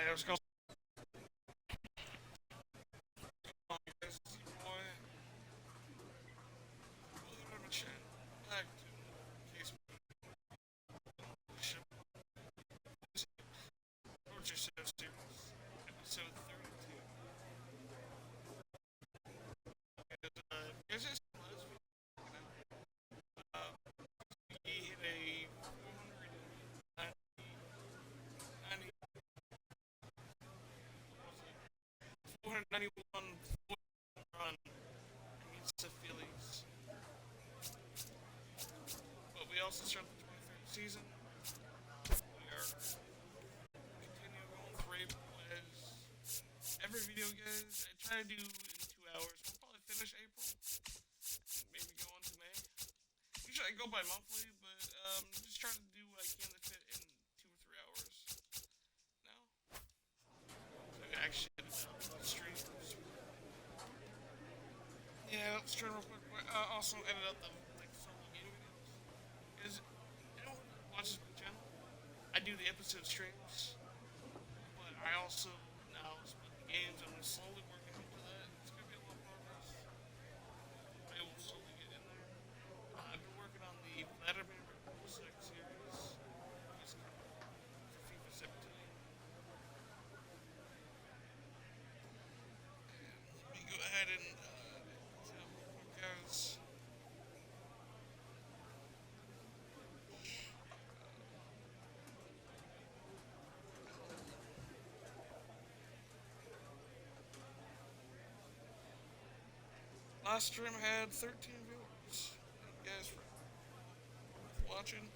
Hey, what's going on, guys? It's your boy. Welcome to the chat. Back to Case Ship. Torture Show Series, episode 32. Guys, just last week, he hit a 491 run against the Phillies. But we also start the 23rd season. We are continuing going through April as every video, guys. I try to do in 2 hours. We'll probably finish April, maybe go on to May. Usually I go by monthly, but just trying to do what I can to fit in 2 or 3 hours now. So I actually edit out the streams. Yeah, let's try real quick. Also edit out the solo game videos. Because anyone who watches my channel, I do the episode streams, but I also now split the games. I'm just slowly working into that. It's gonna be a lot of progress. I will slowly get in there. I've been working on the Vladimir Sex series. It's for FIFA 17. Let me go ahead and guys. Last stream had 13 viewers. Thank you guys for watching.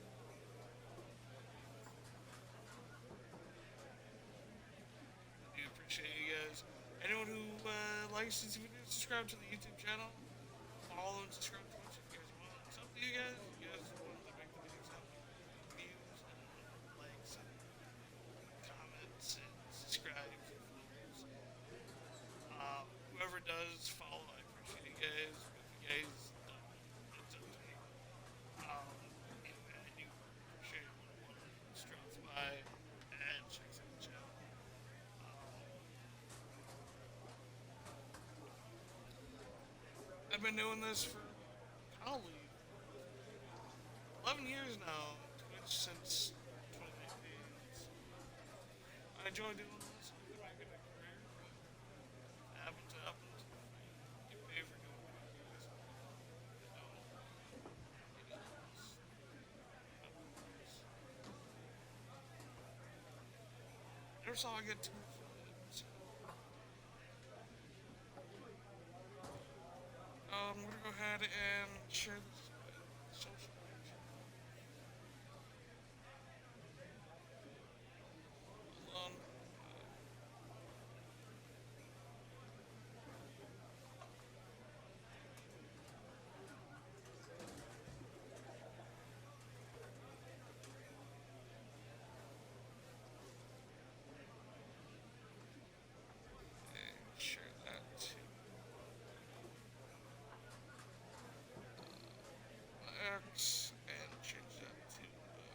I do appreciate you guys. Anyone who likes these videos, subscribe to the YouTube channel. Follow and subscribe to Twitch if you guys want. It's up to you guys. You guys are the ones that make the videos happen. Views and likes and comments and subscribe. Whoever does follow, I appreciate you guys. If you guys don't, it's up to me. I do appreciate when one drops by and checks out the channel. I've been doing this for probably 11 years now. Twitch since 2019. I enjoy doing this. I'm gonna make it a career, but it happens. Get paid for doing videos. Never saw I get too much. I'm gonna go ahead and share this social media. Hold on. And share that to X and change that to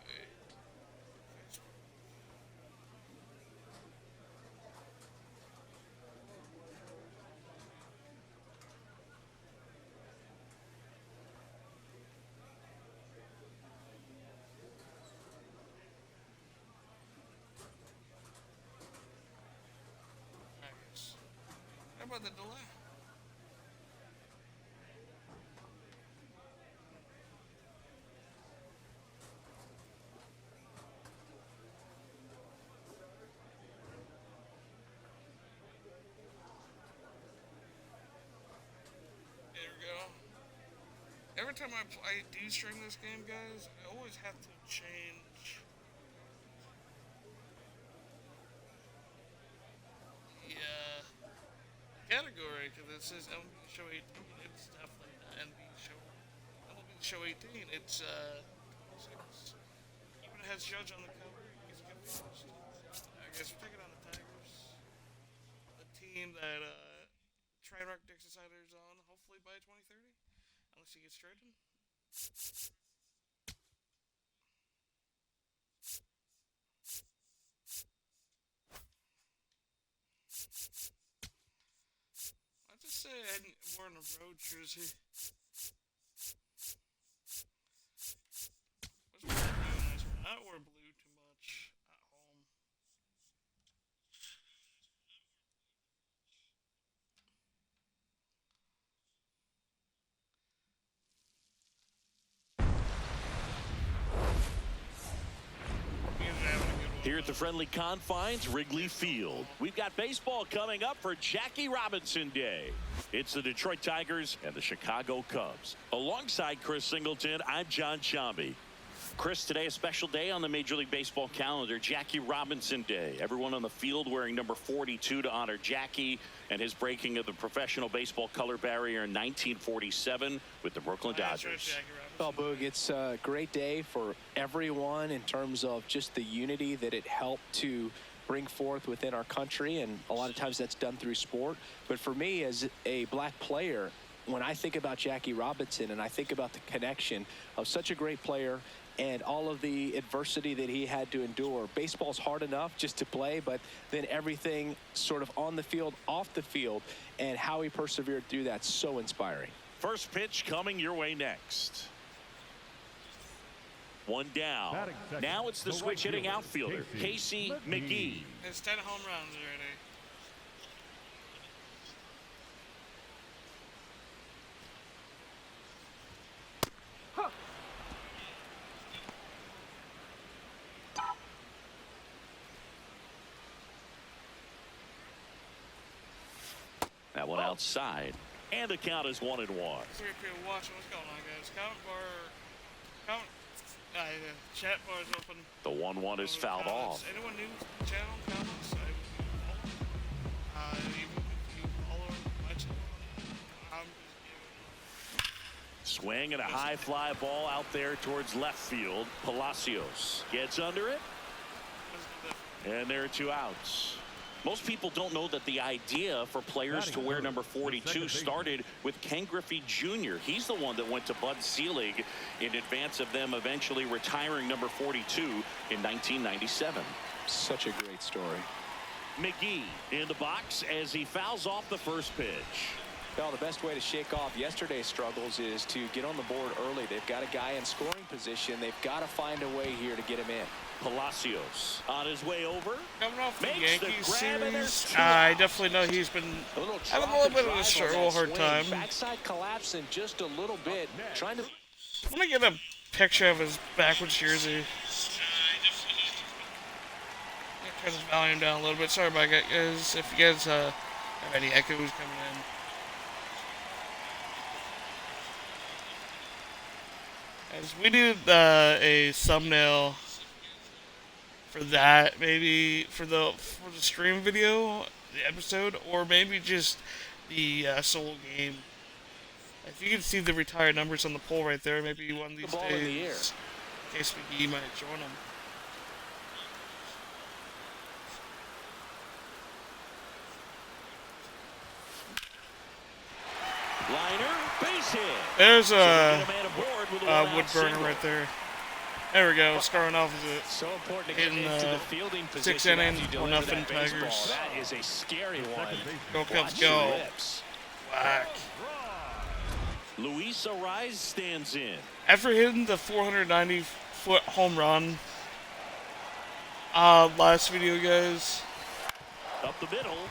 Facebook. I guess. How about the delay? There we go. Every time I do stream this game, guys, I always have to change the category because it says MLB Show 18. It's definitely not MLB Show 18. It's 26. Even it has Judge on the cover. He's confused. I guess we're taking on the Tigers, the team that Trainwreck Dix Decider's on. Hopefully by 2030, unless he gets traded. wearing a road jersey. What's my blue nice one? I don't wear blue too much at home. Here at the friendly confines, Wrigley Field. We've got baseball coming up for Jackie Robinson Day. It's the Detroit Tigers and the Chicago Cubs. Alongside Chris Singleton, I'm John Shambi. Chris, today a special day on the Major League Baseball calendar, Jackie Robinson Day. Everyone on the field wearing number 42 to honor Jackie and his breaking of the professional baseball color barrier in 1947 with the Brooklyn Dodgers. Well, Boog, it's a great day for everyone in terms of just the unity that it helped to bring forth within our country, and a lot of times that's done through sport. But for me, as a black player, when I think about Jackie Robinson and I think about the connection of such a great player and all of the adversity that he had to endure. Baseball's hard enough just to play, but then everything sort of on the field, off the field, and how he persevered through that, so inspiring. First pitch coming your way next. One down. Now it's the switch hitting outfielder, Casey McGee. It's 10 home runs already. That one outside. And the count is 1-1. 3 people watching. What's going on, guys? Chat bar is open. The 1-1 is fouled off. Anyone new to the channel? Comments? You follow my channel. Swing and a high fly ball out there towards left field. Palacios gets under it. And there are 2 outs. Most people don't know that the idea for players to wear number 42 started with Ken Griffey Jr. He's the one that went to Bud Selig in advance of them eventually retiring number 42 in 1997. Such a great story. McGee in the box as he fouls off the first pitch. Well, the best way to shake off yesterday's struggles is to get on the board early. They've got a guy in scoring position. They've got to find a way here to get him in. Palacios on his way over. Coming off the Makes Yankees the grab, series, I definitely know he's been having a little bit of a struggle, hard time. Backside collapsing just a little bit. Trying to. Let me get a picture of his backwards jersey. Turn his volume down a little bit. Sorry about that, guys. If you guys have any echoes coming in. As we did a thumbnail for that, maybe for the stream video, the episode, or maybe just the solo game. If you can see the retired numbers on the poll right there, maybe one of these days, Case McGee might join them. Liner, base hit. There's a wood burner right there. There we go. Starting off as it. So important to get into the fielding position. 6 innings, 1-0 Tigers. That is a scary one. Go Cubs, go. Whack. Luis Ariz stands in. After hitting the 490-foot home run last video, guys. Up the middle.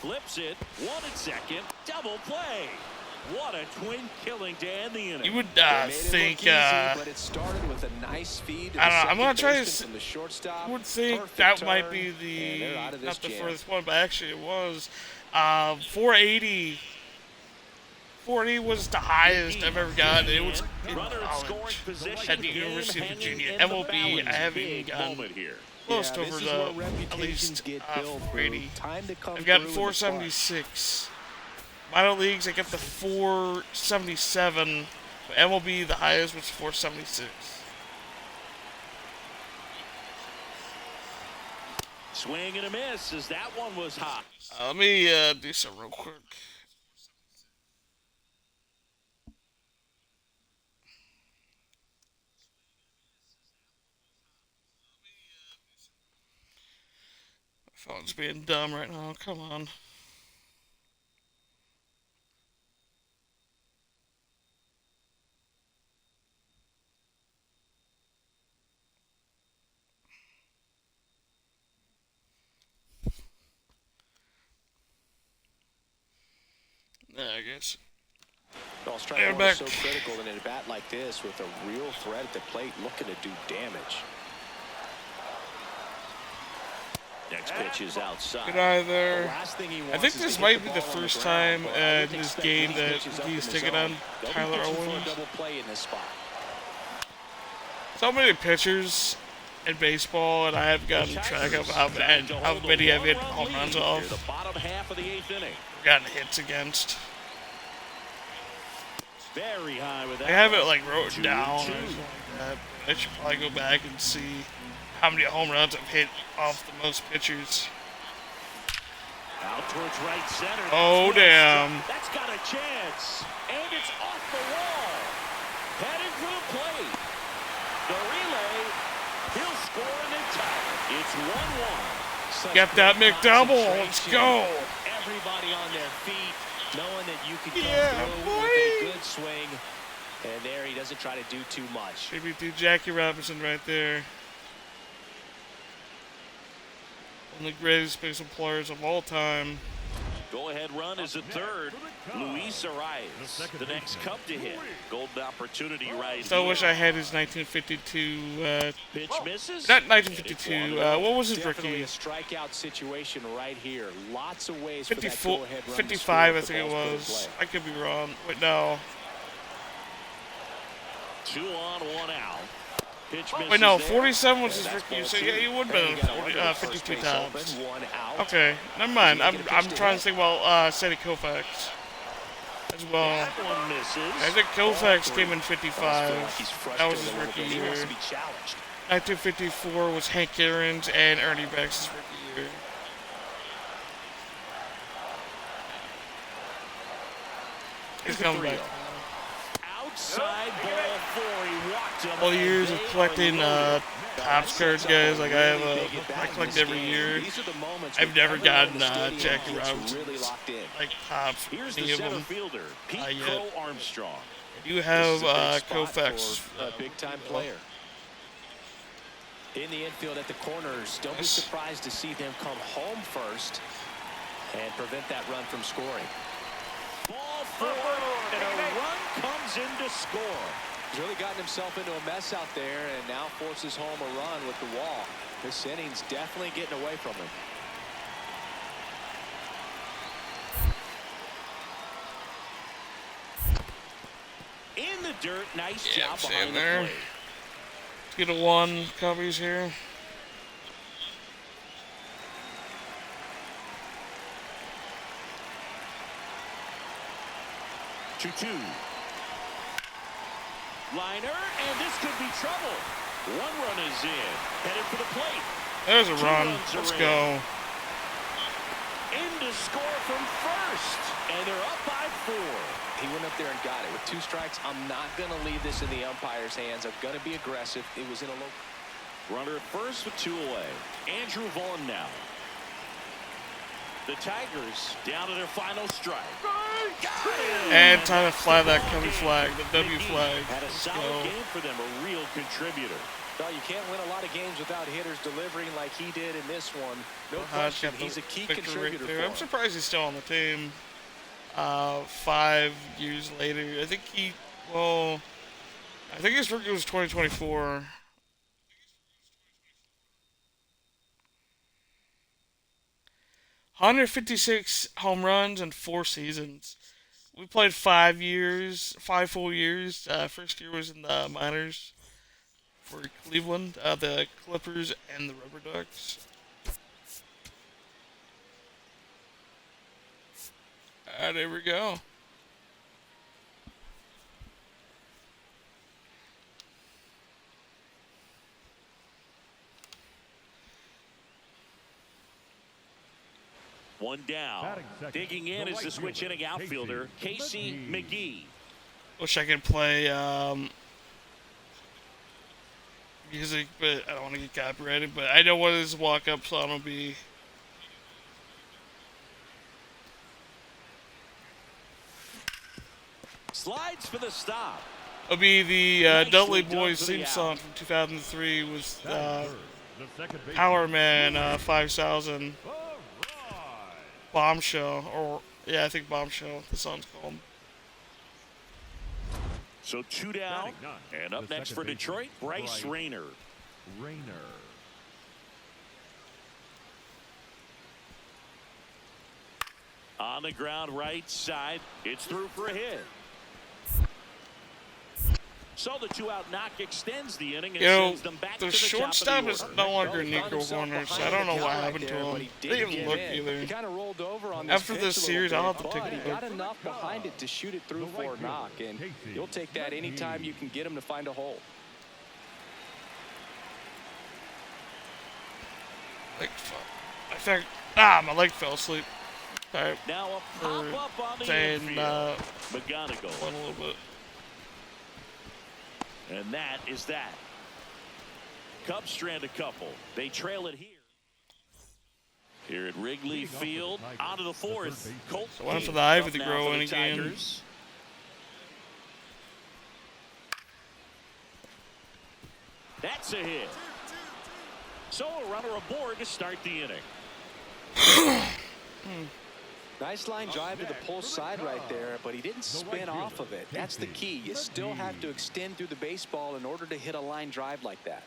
Flips it. 1 at second. Double play. What a twin killing to end the inning. You would think, but it started with a nice feed to I don't know, I'm going gonna to try to the shortstop. I would think Perfect that turn, might be not the furthest one, but actually it was 480. 480 was the highest I've ever gotten. It was in college at the University of Virginia. MLB, I haven't even gotten close to over the at least 480. I've gotten 476. Minor leagues, I get the 477. But MLB, the highest was 476. Swing and a miss as that one was hot. Let me do some real quick. My phone's being dumb right now. Come on. Yeah, I guess. Well, strike They're one back. is so critical in a bat like this with a real threat at the plate looking to do damage. Next pitch is outside. Good eye there. The last thing he I wants think is this to might hit be the the ball on first ground, time but I in wouldn't this expect game many that pitches up in he's the taking zone. on They'll be Tyler pitching for a Owens. double play in this spot. So many pitchers in baseball, and I have gotten track of how many I've hit home runs off. The bottom half of the 8th inning. Gotten hits against. Very high with that. I have it like wrote 2-2. down or something like that. I should probably go back and see how many home runs I've hit off the most pitchers. Out towards right center. Oh, damn. That's got a chance. And it's off the wall. Headed for the plate. The relay. He'll score and then tie it. It's 1-1. Get that McDouble. Let's go. Everybody on their feet, knowing that you can come through boy. with a good swing. And there he doesn't try to do too much. Maybe do Jackie Robinson right there. One of the greatest baseball players of all time. Go-ahead run is at third. Luis Arias, the next Cub to hit. Golden opportunity right Still here. wish I had his 1952. Pitch misses. Not 1952. What was his Definitely rookie? a strikeout situation right here. Lots of ways for that 54, go-ahead run 55, I to score think if it the ball's put in was. play. I could be wrong. Wait, no. 2 on, 1 out. Pitch misses. Wait, no. there. 47 was his That's rookie. ball So two. yeah, he would have And been you got a 40, runner at first 52 base times. open, 1 out. Okay, never mind. Does I'm he get a I'm pitch to trying hit? to think about Sandy Koufax as well. That one misses. I think Koufax came in I almost feel 55. like he's That was frustrated his a little rookie bit. He year. wants to be challenged. 1954 was Hank Aaron's and Ernie Banks' rookie year. He's coming back. Outside ball 4. He walked him. All years of They collecting are Topps cards, guys. Like I collect every year. These are the moments I've when never everyone in gotten the stadium Jackie gets Robinson. really locked in. Like Topps, Here's any the of center them. fielder, Pete Yeah. Crow Armstrong. You have This is a big spot Koufax. for a big-time player. In the infield at the corners, don't be Yes. surprised to see them come home first and prevent that run from scoring. Ball 4, and a run comes in to score. He's really gotten himself into a mess out there and now forces home a run with the wall. This inning's definitely getting away from him. In the dirt, nice Yeah, job stay behind in the there. plate. Get a 1 coverage here. To 2. Liner, and this could be trouble. 1 run is in, headed for the plate. There's a 2 run. runs are Let's in. go. In to score from first, and they're up by 4. He went up there and got it. With 2 strikes, I'm not going to leave this in the umpire's hands. I'm going to be aggressive. It was in a low. Runner at first with 2 away. Andrew Vaughn now. The Tigers down to their final strike. Got him! And time to fly that cover flag, the W McGee flag. Had a Let's solid go. game for them, a real contributor. Well, you can't win a lot of games without hitters delivering like he did in this one. No Hodge question, got the he's a key victory contributor right there. for I'm him. surprised he's still on the team. 5 years later, I think I think his rookie was 2024. $156 home runs in 4 seasons. We played 5 full years. First year was in the minors for Cleveland, the Clippers, and the RubberDucks. There we go. One down. Digging in is the switch inning outfielder, Casey McGee. Wish I could play music, but I don't want to get copyrighted. But I know what his walk-up song will be. Slides for the stop. It'll be the Dudley Nicely done Boys for the theme out. song from 2003 with Power Man 5000 Bombshell, or Yeah, I think Bombshell. The song's called. So 2 down, and up next for Detroit, Bryce Rayner. On the ground right side, it's through for a hit. So the 2-out knock extends the inning and sends them back to the the shortstop top is of the no order. longer Nico Warner, so I don't know what happened to him. He didn't even look either. He kind of rolled over on After this this series, I'll have to take a He got look. enough behind it to shoot it through for a knock, and you'll take that anytime you can get him to find a hole. I think my leg fell asleep. Sorry. Now a pop-up on the saying, infield. McGonigal. Went a little bit. And that is that. Cubs strand a couple. They trail it here. Here at Wrigley Field, on to the fourth. Colt So one for the Ivy to now grow for in the again. Tigers. That's a hit. So a runner aboard to start the inning. Nice line drive to the pull side right there, but he didn't spin off of it. That's the key. You still have to extend through the baseball in order to hit a line drive like that.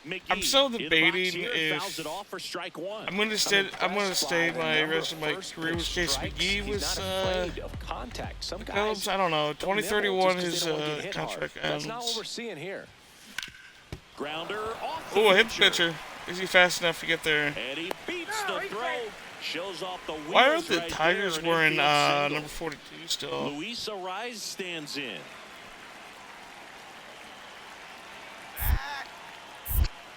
McGee I'm still in the box debating here, if fouls it off for strike one. I'm gonna stay my rest of my career with Case McGee was Cubs. I don't know. 2031 his contract ends. That's not what we're seeing here. Grounder off Oh, hit the pitcher. Is he fast enough to get there? And he beats the throw. Shows off the wheels. Why are the right Tigers there, wearing an infield number 42 still? Luis Arraez stands in.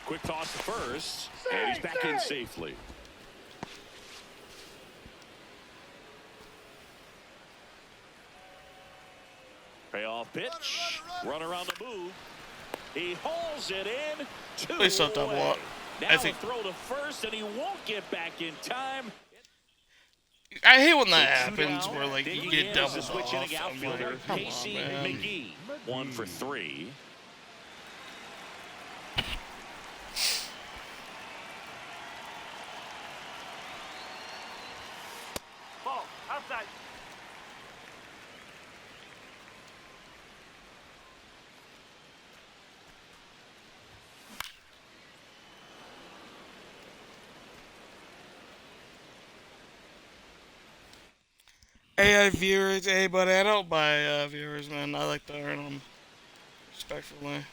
Quick toss to first, and he's back in safely. Payoff pitch. Runner on the move. He hauls it in. Please don't double up. Now I think throw to first, and he won't get back in time. I hate when that So happens, down, where like you digging get in doubled is the switch inning off. I'm outfielder like, come Casey on, man. McGee. 1 for 3. Ball outside. AI viewers, hey buddy, I don't buy viewers, man. I like to earn them respectfully.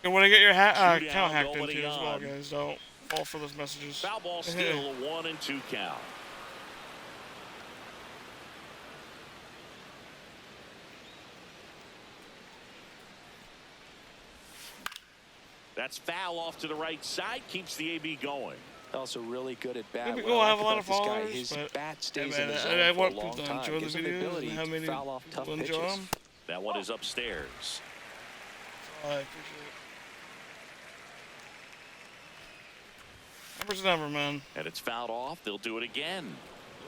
And when I get your account hacked into as well, guys, don't fall for those messages. Foul ball still a 1-2 count. That's foul off to the right side, keeps the AB going. Also really good at bat. Maybe What I we'll have like a lot about of this guy, followers, his but bat stays in the I zone want for a long people to time. enjoy the Gives him the videos ability and how to many foul off tough people enjoy pitches. them. That one is upstairs. I appreciate it. Number's a number, man. And it's fouled off. They'll do it again.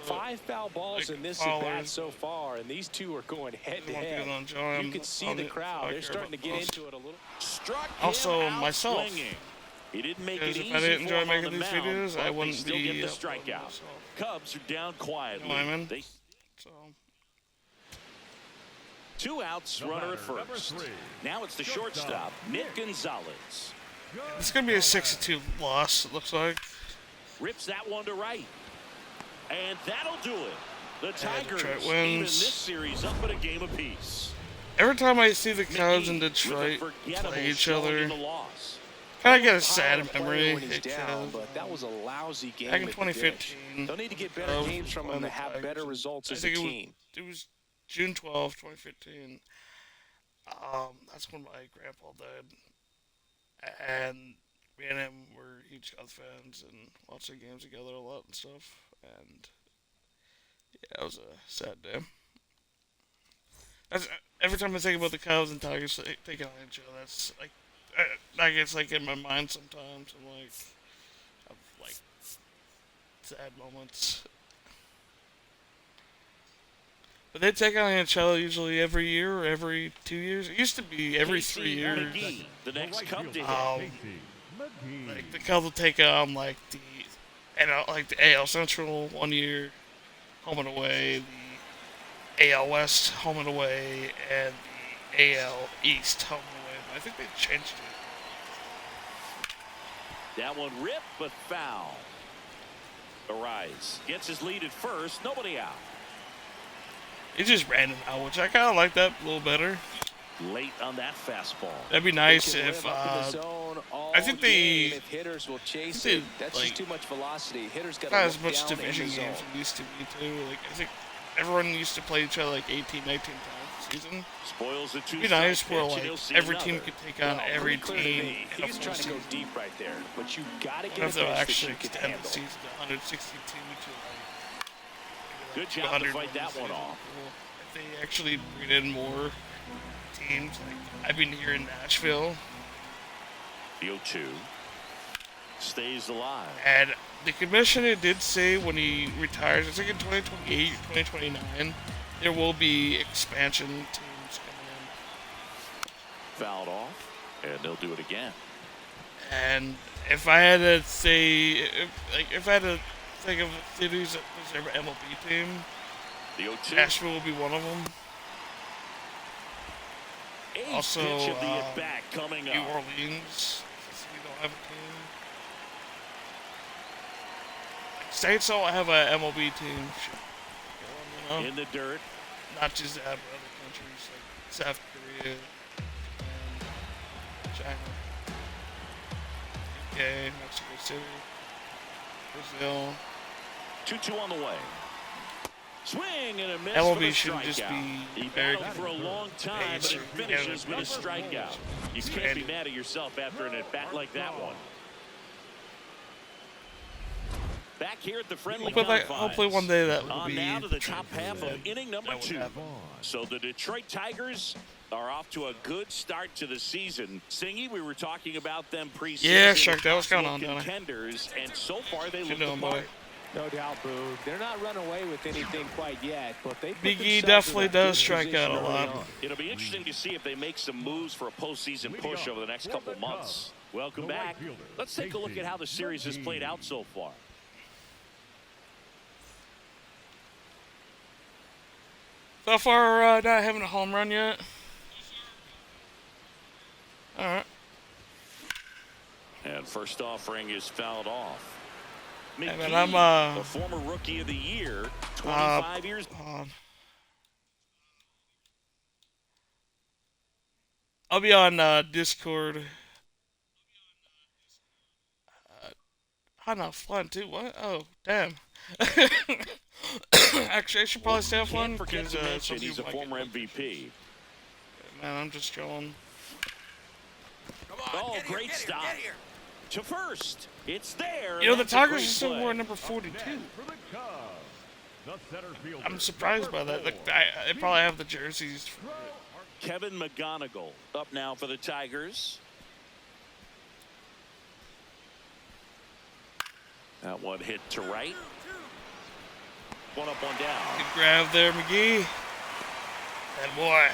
5 foul balls Like in this followers. at bat so far, and these two are going head to I want people to head. enjoy You them. can see the crowd. They're starting to get into it a little. Struck Also, him out myself. swinging. He didn't make it Because easy if I didn't for enjoy him on making the these mound, videos, but I they wouldn't still be get the uploading strikeout. myself. Cubs are down quietly. You know what I mean? So, 2 outs, runner at first. Now it's the shortstop, Nick Gonzalez. it's going to be a 6-2 loss, it looks like. Rips that one to right. And that'll do it. The Tigers Detroit even wins. this series up at a game apiece. Every time I see the Cubs and McGee Detroit with a forgettable play each showing other, in the loss. kind of get a Power sad player memory. when he's down, Because, but that was a lousy game. back in at the dish. 2015, They'll need to get better Cubs games from won him to the have Tigers. better results I as a think team. it was June 12, 2015. That's when my grandpa died. And me and him were huge Cubs fans and watched the games together a lot and stuff. And yeah, it was a sad day. Every time I think about the Cubs and Tigers taking on each other, that's like, that gets like in my mind sometimes. I'm like, of like sad moments. But they take on each other usually every year or every 2 years. It used to be every 3 years. McGee, the next Cub to hit. Like the Cubs will take on like the AL Central 1 year, home and away, the AL West home and away, and the AL East home and away. But I think they changed it. That one ripped, but foul. Arise gets his lead at first. Nobody out. It just ran him out, which I kind of like that a little better. Late on that fastball. That'd be nice if I think if hitters will chase it. That's like, just too much velocity. Hitters got not to as much division games it used to be too. Like I think everyone used to play each other like 18, 19 times a season. Spoils the two. It'd be nice where like every team could take on every team. He's trying to go deep right there, but you got to get if a they'll pitch actually that you can extend handle. the season to 162 to Good job to fight that one off. If they actually bring in more teams, like I've been here in Nashville. The 0-2 stays alive. And the commissioner did say when he retires, I think in 2028 or 2029, there will be expansion teams coming Fouled off, and they'll do it again. in. And if I had to say, if I had to think of cities that was their MLB team, The 0-2. Nashville will be one of them. Eighth Also, pitch of the at-bat coming New up. Orleans, since we don't have a team. States don't have a MLB team. You know? In the dirt. Not just that, but other countries like South Korea, Japan, China, UK, Mexico City, Brazil. 2-2 on the way. Swing and a miss MLB for the shouldn't just strikeout. be He very battled for a long time, but he finishes with a strikeout. You can't be mad at yourself after an at-bat like that one. Back here at the friendly confines. Hopefully one day that will On be now to the top half of inning number that would 2. happen. So the Detroit Tigers are off to a good start to the season. Singy, we were talking about them preseason. Yeah, Shark, that was going on, Donnie. Contenders, and so far they look doing, the boy? part. No doubt, Boo. They're not running away with anything quite yet, but they put McGee themselves definitely in a does good strike out a position lot. early on. It'll be interesting to see if they make some moves for a postseason push over the next couple months. Welcome back. Let's take a look at how the series has played out so far. So far, not having a home run yet. All right. And first offering is fouled off. Hey, McGee, man, I'm the former rookie of the year, 25 years. Hold on. I'll be on Discord. I'm not flying too. What? Oh, damn. Actually, I should probably stay offline Can't forget because to mention some he's a people might former get- MVP. Man, I'm just chilling. Oh, great stop. To first. It's there. You know, the That's a Tigers great are still play. wearing number 42. I'm surprised by that. Like, they probably have the jerseys. Kevin McGonigal up now for the Tigers. That one hit to right. One up, one down. Good grab there, McGee. That boy.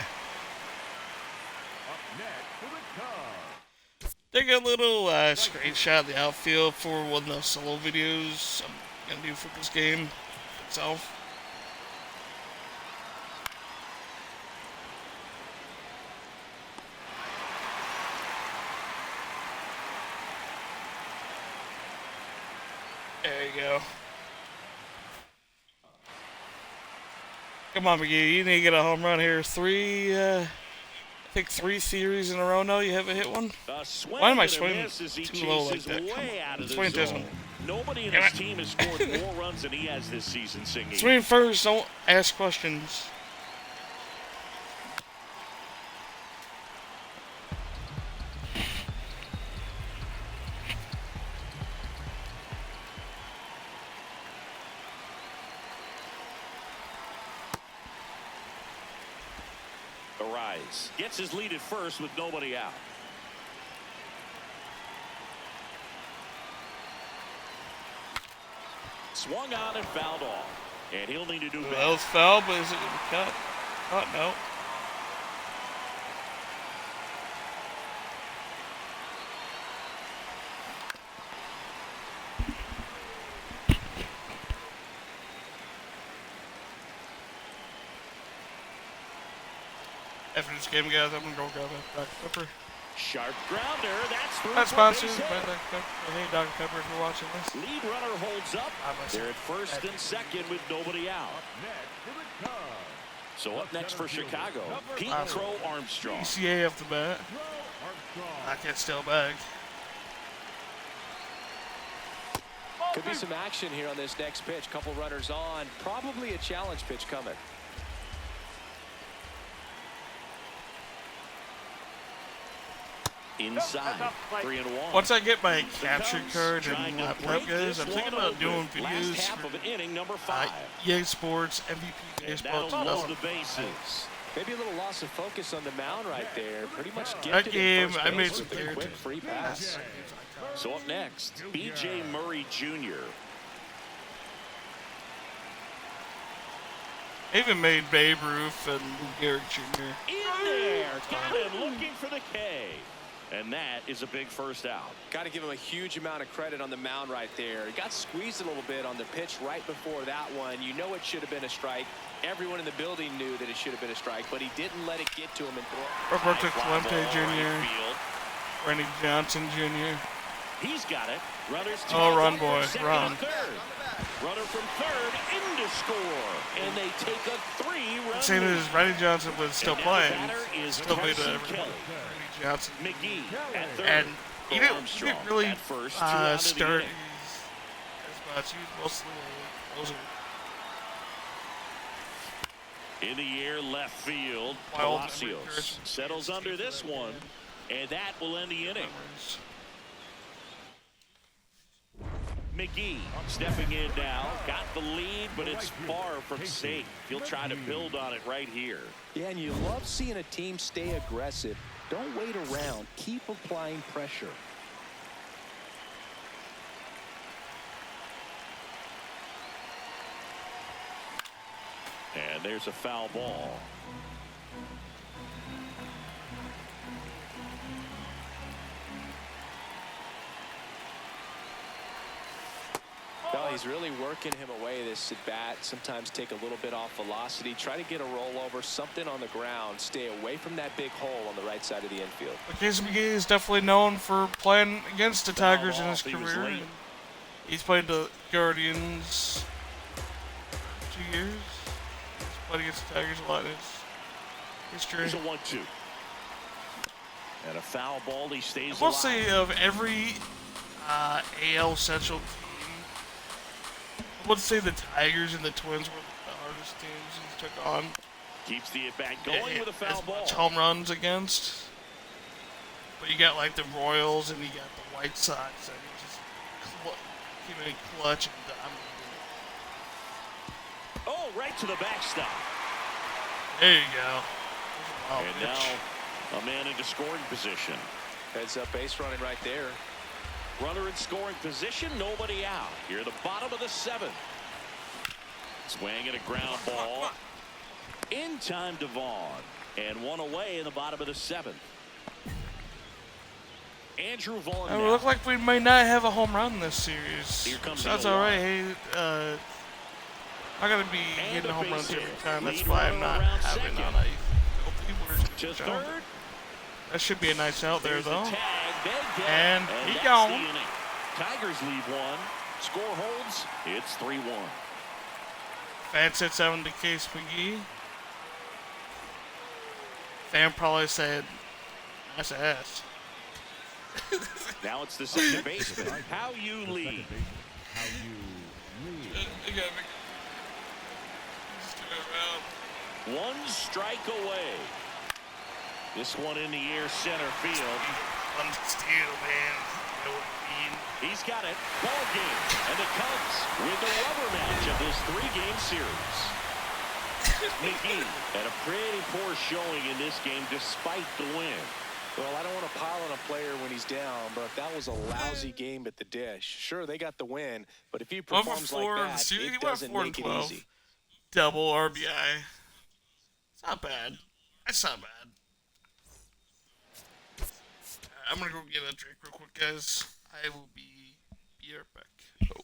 Take a little screenshot of the outfield for one of the solo videos I'm gonna do for this game itself. There you go. Come on, McGee. You need to get a home run here. I think 3 series in a row now you haven't hit one. Why am I swinging too low like that? Swing doesn't. Nobody in his team has scored more runs than he has this season, Singy. Swing first, don't ask questions. Arise gets his lead at first with nobody out. Swung on and fouled off. And he'll need to do That better. was foul, but is it going to cut? Oh, no. After this game, guys, I'm going to go grab a Dr. Pepper. Sharp grounder. That's through Not for a sponsored base by hit. Dr. Pepper. Hey, Dr. Pepper, if you're watching this. Lead runner holds up. myself. They're at first and second with nobody out. So up next for Chicago, Pete Crow Armstrong. ECA off the bat. I can't steal back. Could be some action here on this next pitch. Couple runners on. Probably a challenge pitch coming. Inside, 3-1. Once I get my capture card and laptop, guys, I'm thinking about doing videos Last half of inning number 5. EA Sports, MVP Baseball That'll load 2000. the bases. Maybe a little loss of focus on the mound right there. Pretty much That gifted game, in first I base made some with a quick characters. free pass. So up next, B.J. Murray Jr. I even made Babe Ruth and Garrett Jr. In there, got him looking for the K. And that is a big first out. Got to give him a huge amount of credit on the mound right there. He got squeezed a little bit on the pitch right before that one. You know it should have been a strike. Everyone in the building knew that it should have been a strike, but he didn't let it get to him and throw. Roberto High fly Clemente ball Jr., right field. Randy Johnson Jr. He's got it. Runners to Oh, the run, third, boy, second run. and third. Runner from third into score. And they take a 3-run Same lead. as Randy Johnson was still And now the playing. batter is Still made Carson a Kelly. Randy Johnson. McGee at third. And he didn't Armstrong really at first, 2 out of the start inning. as much. He was mostly a closer. In the air, left field, Wild Palacios settles under this one, and that will end the inning. McGee stepping in now, got the lead, but it's far from safe. He'll try to build on it right here. Yeah, and you love seeing a team stay aggressive. Don't wait around. Keep applying pressure. And there's a foul ball. No, he's really working him away this at bat. Sometimes take a little bit off velocity. Try to get a rollover, something on the ground. Stay away from that big hole on the right side of the infield. But Casey McGee is definitely known for playing against the Tigers in his He was career. late. He's played the Guardians 2 years. He's played against the Tigers a lot in his history. Here's a 1-2. And a foul ball. He stays I will alive. say of every AL Central team, I would say the Tigers and the Twins were the hardest teams he took on. Keeps the at-bat going with a foul as ball. much home runs against. But you got like the Royals and you got the White Sox and you just keep it clutch and dominating. Oh, right to the backstop. There you go. Wow, And now a man into scoring position. Heads up base running right there. Runner in scoring position, nobody out. Here at the bottom of the 7th. Swing and a ground ball. In time to Vaughn. And one away in the bottom of the 7th. Andrew Vaughn it now. look like we may not have a home run this series. Here comes So that's the all right. 0-1. Hey, I'm gonna be And hitting a home base runs every hit. time. That's Lead why I'm runner not around having second. on a To third. That should be a nice out there, There's though. the tag. They get it. And he that's gone. the inning. Tigers leave one. Score holds. It's 3-1. Fan sits 7 to Case McGee. Fan probably said, "Nice ass." Now it's the second baseman. How you lead. One strike away. This one in the air, center field. One steal, man. You know what I mean? He's got it. Ball game. And the Cubs win the rubber match of this 3-game series. McGee had a pretty poor showing in this game despite the win. Well, I don't want to pile on a player when he's down, but that was a lousy game at the dish. Sure, they got the win, but if he 1 for performs 4 like in the that, series. He it went doesn't 4 and make it 12. easy. double RBI. It's not bad. That's not bad. I'm gonna go get a drink real quick, guys. I will be right back. Oh.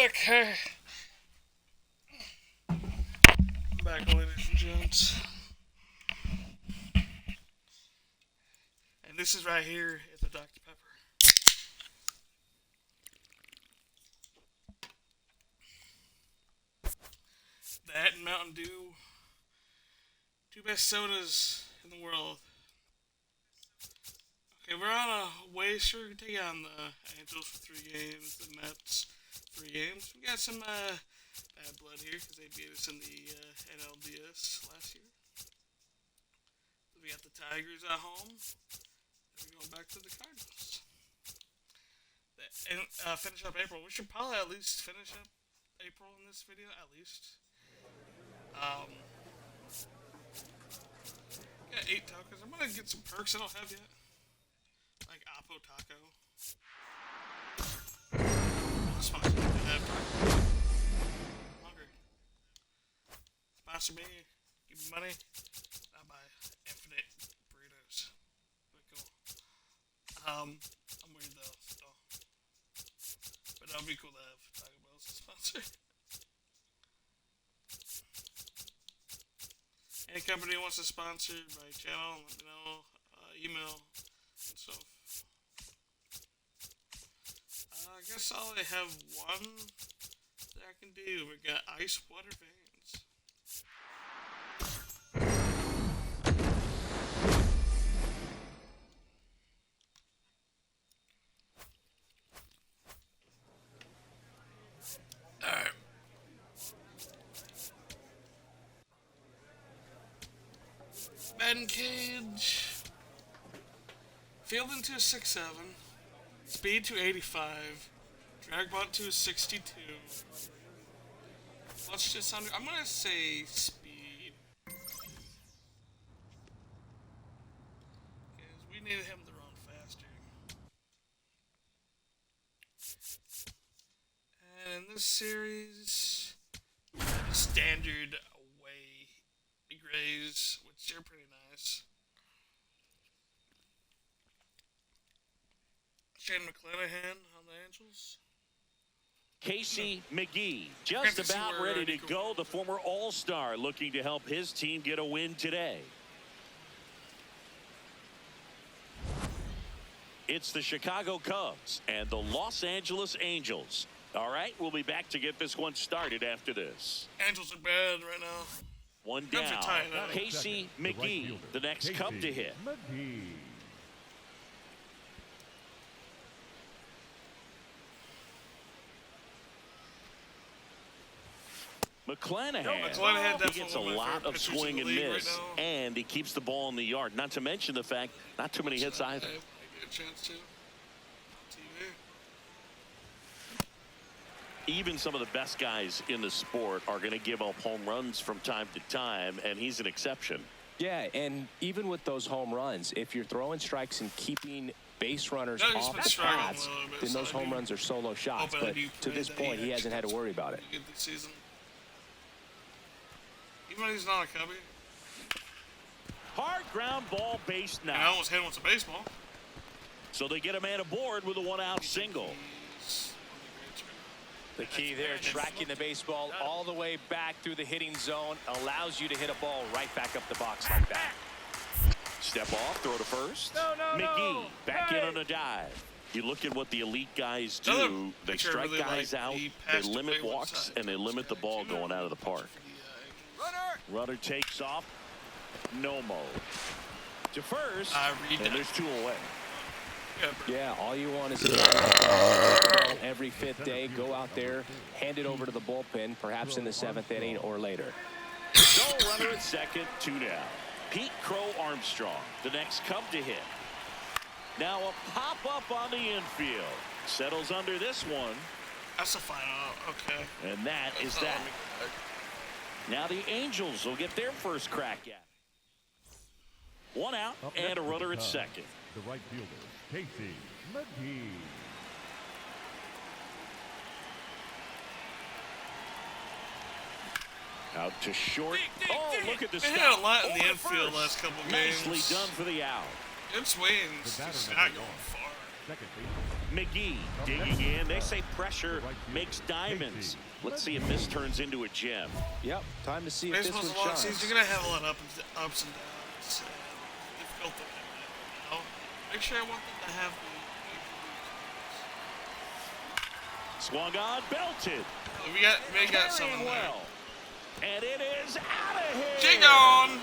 Okay. I'm back, ladies and gents. And this is right here is the Dr. Pepper. That and Mountain Dew. Two best sodas in the world. Okay, we're on a way sure to take on the Angels for 3 games, the Mets 3 games. We got some bad blood here because they beat us in the NLDS last year. We got the Tigers at home. And we're going back to the Cardinals. And finish up April. We should probably at least finish up April in this video, at least. Got 8 tacos. I'm gonna get some perks I don't have yet. Like Apo Taco. Sponsor me that perk. I'm hungry. Sponsor me. Give me money. I'll buy infinite burritos. Pretty cool. I'm weird though, so. But that would be cool to have Taco Bell as a sponsor. Any company wants to sponsor my channel, let me know. Email and stuff. I guess I only have one that I can do. We got ice water veins. Alright. Batting cage. Fielding to a 6'7". Speed to 85. Drag bunt to a 62. Let's just under. I'm gonna say speed. Because we need him to run faster. And in this series, the standard away grays, which are pretty nice. Shane McClanahan on the Angels. Casey McGee, just about ready to go. The former All-Star looking to help his team get a win today. It's the Chicago Cubs and the Los Angeles Angels. All right, we'll be back to get this one started after this. Angels are bad right now. One down. Casey McGee, the next Cub to hit. McClanahan, he gets a lot of swing and miss, and he keeps the ball in the yard. Not to mention the fact, not too many hits either. Even some of the best guys in the sport are going to give up home runs from time to time, and he's an exception. Yeah, and even with those home runs, if you're throwing strikes and keeping base runners off the pads, then those home runs are solo shots. But to this point, he hasn't had to worry about it. Even when he's not a Cubby. Hard ground ball, base now. I almost hit him with a baseball. So they get a man aboard with a 1-out single. The key there, tracking the baseball all the way back through the hitting zone, allows you to hit a ball right back up the box like that. Step off, throw to first. McGee back in on a dive. You look at what the elite guys Another do. They pitcher I strike really guys like, out, he they passed limit away one walks, time. and they limit the ball going out of the park. Runner takes off. No-mo. To first, and there's 2 away. Yeah, all you want is every 5th day. Go out there, hand it over to the bullpen, perhaps in the 7th inning or later. So runner at second, 2 down. Pete Crow Armstrong, the next Cub to hit. Now a pop-up on the infield. Settles under this one. That's a final. Okay. And that is that. Now the Angels will get their first crack at it. 1 out and a runner at second. The right fielder, Casey McGee. Out to short. Oh, look at the They stop. had a lot in the Over infield first. last couple games. Nicely done for the out. Good swings. Just not going far. Second base. McGee digging in. They say pressure makes diamonds. Let's see if this turns into a gem. Yep, time to see if this Baseball's one a long shines. season. You're going to have a lot of ups and downs. Difficult to know. Make sure I want them to have the Swung on, belted. we got something Carrying there. well. And it is out of here. Jig on!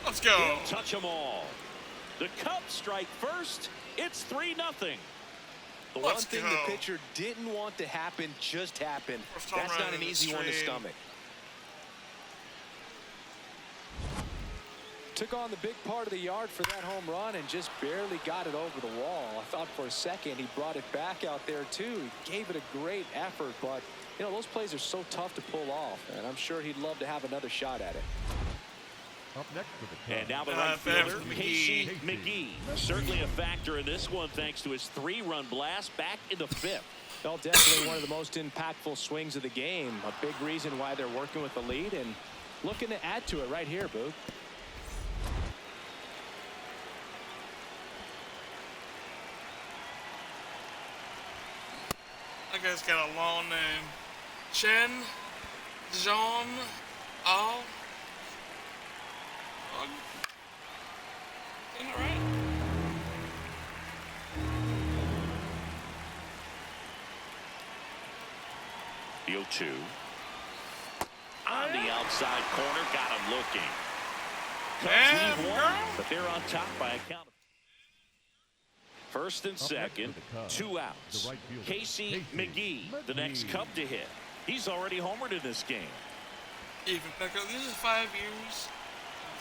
Let's go. He'll touch them all. The Cubs strike first. It's 3-0. The one Let's thing go. the pitcher didn't want to happen just happened. First home That's run not an in the easy one to stream. stomach. Took on the big part of the yard for that home run and just barely got it over the wall. I thought for a second he brought it back out there too. He gave it a great effort, but you know, those plays are so tough to pull off, and I'm sure he'd love to have another shot at it. Up next for the Cubs. And now the Not right bad fielder, for McGee. Casey McGee. Certainly a factor in this one thanks to his 3-run blast back in the 5th. Well, definitely one of the most impactful swings of the game. A big reason why they're working with the lead and looking to add to it right here, Boog. That guy's got a long name. Chen Jean Al. Isn't it right? The 0-2. On the outside corner, got him looking. Cubs lead one, but they're on top by a count of first and second, 2 outs. Casey McGee, the next Cub to hit. He's already homered in this game. Even Becker, this is 5 years.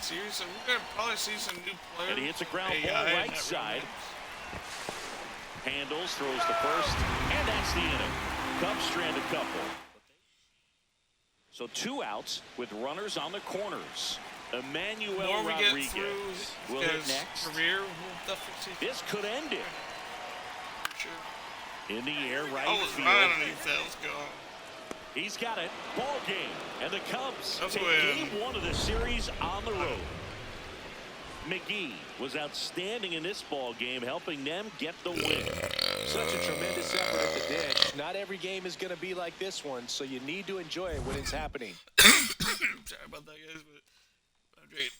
Series, so we're gonna probably see some new players. And he hits a ground AI ball in right that side. room. Handles, throws the first, and that's the inning. Cubs strand a couple. So 2 outs with runners on the corners. Emmanuel The more we get Rodriguez through will hit his next. career, we'll definitely see. This could end it. For sure. In the air, right I was field. right underneath that. Let's go. He's got it. Ball game. And the Cubs That's take a win. game 1 of the series on the road. McGee was outstanding in this ball game, helping them get the win. Such a tremendous effort at the dish. Not every game is going to be like this one, so you need to enjoy it when it's happening. Sorry about that, guys, but I'm drinking.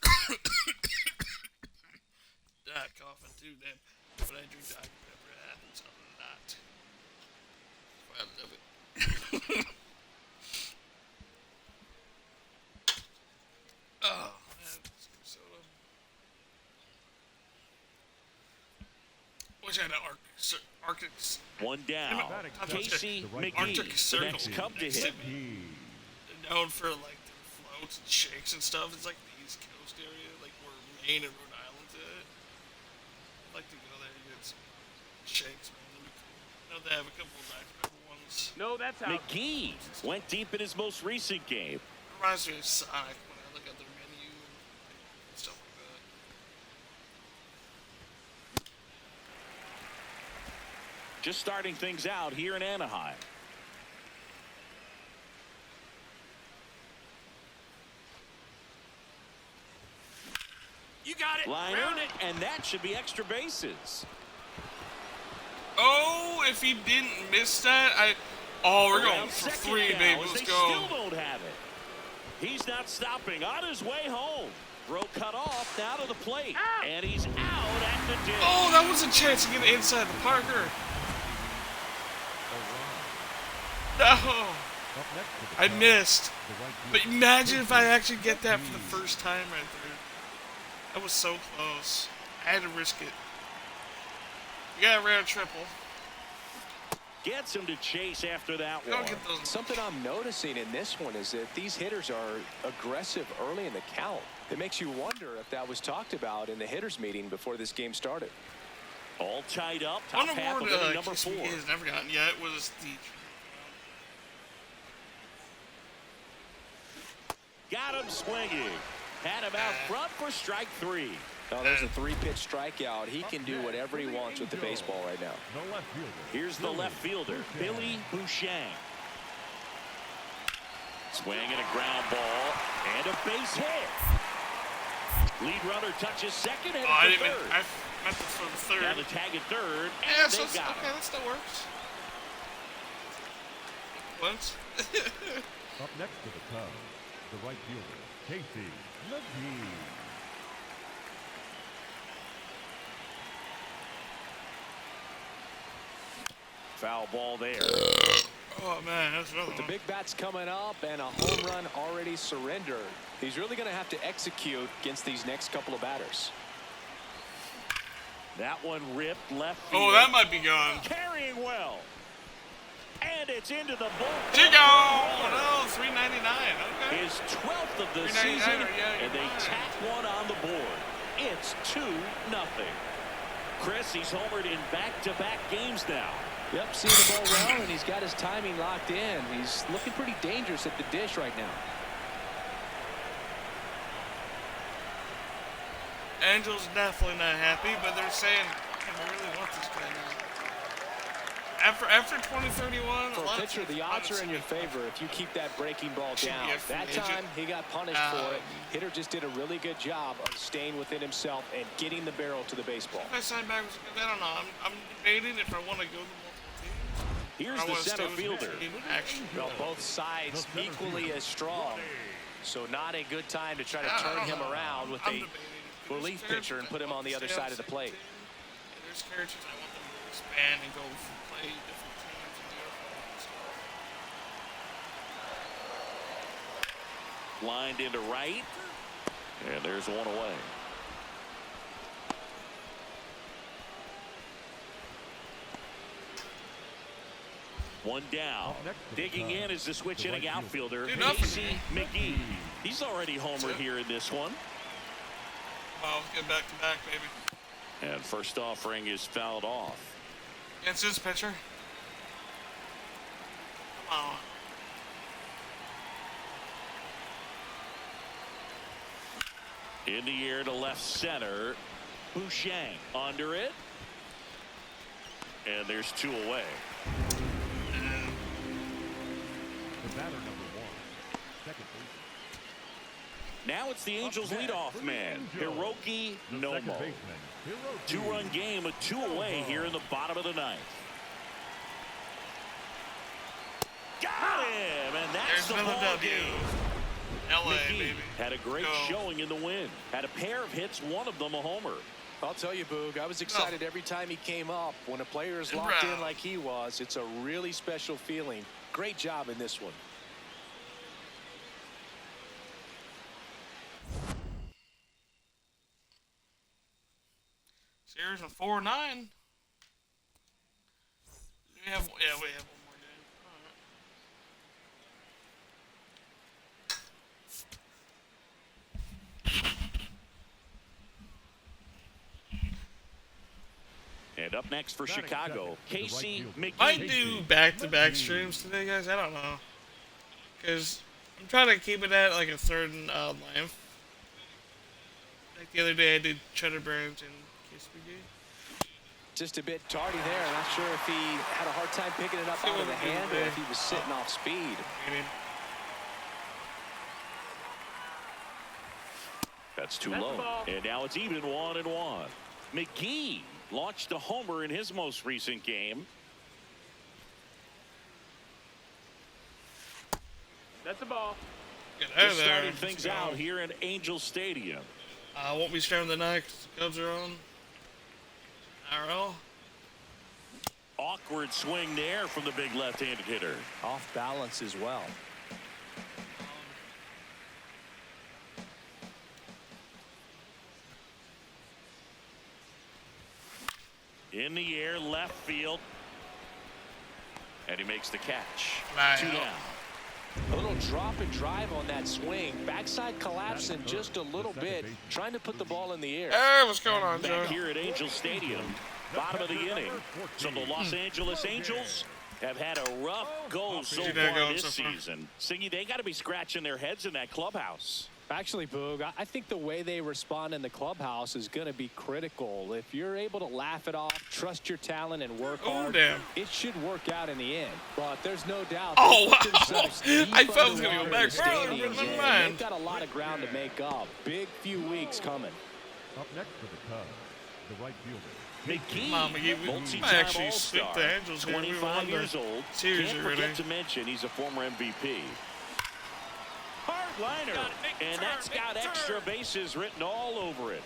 Not coughing too, damn. But I drink Dr. Pepper. It happens a lot. I love it. Oh, man. Let's get soda. Wish I had an Arctic. 1 down. Casey McGee, Arctic the Circle. next Cub to hit. Known for like their floats and shakes and stuff. It's like the East Coast area, like where Maine and Rhode Island's at. I'd like to go there and get some shakes, man. That'd be cool. I know they have a couple of Dr. Pepper ones. No, that's out. McGee went deep in his most recent game. Reminds me of Sonic when I look at their menu and stuff like that. Just starting things out here in Anaheim. You got it. Liner, Round it. and that should be extra bases. Oh, if he didn't miss that, Oh, we're going Around for second 3, now, baby. as Let's they go. still don't have it. He's not stopping. On his way home. Throw cut off. Now to the plate. Out. And he's out at the dig. Oh, that was a chance to get it inside the Parker. No. Up next to the I Cubs, missed. the right But fielder, imagine if I Casey actually get that for the McGee. first time right there. That was so close. I had to risk it. We got a rare triple. Gets him to chase after that Don't one. get those. Something I'm noticing in this one is that these hitters are aggressive early in the count. It makes you wonder if that was talked about in the hitters meeting before this game started. All tied up. One Top half of award inning number 4. Casey has never gotten yet was the. Got him swinging. Had him out front for strike 3. Oh, there's a 3-pitch strikeout. He can do whatever he wants with the baseball right now. The left fielder. Here's the left fielder, Billy Bouchang. Swinging a ground ball and a base hit. Lead runner touches second and Oh, I for didn't mean. third. I meant the for the third. Down to tag at third, Yeah, and so they got okay, him. that still works. Once. Up next to the Cubs, the right fielder, Casey McGee. Foul ball there. Oh man, that's another With the one. big bats coming up and a home run already surrendered, he's really going to have to execute against these next couple of batters. That one ripped left field. Oh, that might be gone. Carrying well. And it's into the bullpen. Chico! Oh no, $3.99. Okay. His 12th of the $3.99, season, yeah, and they you're right. tack one on the board. It's 2-0. Chris, he's homered in back-to-back games now. Yep, seeing the ball well, and he's got his timing locked in. He's looking pretty dangerous at the dish right now. Angels definitely not happy, but they're saying, "Can we really want this guy now?" After 2031, For a pitcher, the odds are in your favor if you keep that breaking ball Should be down. a free That agent. time, he got punished for it. Hitter just did a really good job of staying within himself and getting the barrel to the baseball. If I sign back with I don't know. I'm debating if I want to go to multiple teams. Here's I the want to center stay with fielder. team action. Well, both sides equally as strong. So not a good time to try to I turn don't him know. around with I'm a debating. relief There's pitcher and put him on the other characters I side of the want to plate. stay with the team. There's characters I want them to expand and go play different teams and do different stuff. Lined into right. And there's one away. One down. Up next to the Digging Cubs, in is the switch the inning right outfielder, Dude, nothing. Casey McGee. He's already homered here in this one. Wow, let's get back to back, baby. And first offering is fouled off. Against this pitcher. Come on. In the air to left center. Bouchang under it. And there's 2 away. The batter number 1, second baseman. Now it's the Angels Up next leadoff for the man, Angels, Hiroki the Nomo. second baseman, Hiroki 2-run game, a 2 away here in the bottom of the 9th. Got him, and that's There's the another ball W. game. LA, McGee baby. had a great Go. showing in the win. Had a pair of hits, one of them a homer. I'll tell you, Boog, I was excited every time he came up. When a player is locked in like he was, it's a really special feeling. Great job in this one. Series of 4-9. We have one more game. Alright. And up next for Chicago, Casey McGee. Might do back-to-back streams today, guys. I don't know, because I'm trying to keep it at like a third length. Like the other day, I did Cheddar Burns and Casey McGee. Just a bit tardy there. I'm not sure if he had a hard time picking it up out of the hand or if he was sitting off speed. Maybe. That's too low. And now it's even 1-1. McGee launched a homer in his most recent game. That's the ball. Get out Just of there. starting things out here in Angel Stadium. Won't be streaming tonight because the Cubs are on. I don't know. Awkward swing there from the big left-handed hitter. Off balance as well. In the air, left field. And he makes the catch. Wow. 2 down. A little drop and drive on that swing. Backside collapsing just a little bit, trying to put the ball in the air. Hey, what's going on, Joe? Back here at Angel Stadium, bottom of the inning. So the Los Angeles Angels have had a rough go so far this season. Singy, they got to be scratching their heads in that clubhouse. Actually, Boog, I think the way they respond in the clubhouse is going to be critical. If you're able to laugh it off, trust your talent, and work hard, it should work out in the end. But there's no doubt. Oh, wow. I thought it was going to go back further, but never mind. They've got a lot of ground to make up. Big few weeks coming. Up next for the Cubs, the right fielder. McGee, Mom, we might actually sweep the Angels here. 25 years old. Series Can't already. forget to mention he's a former MVP. Hard liner, and that's got extra bases written all over it.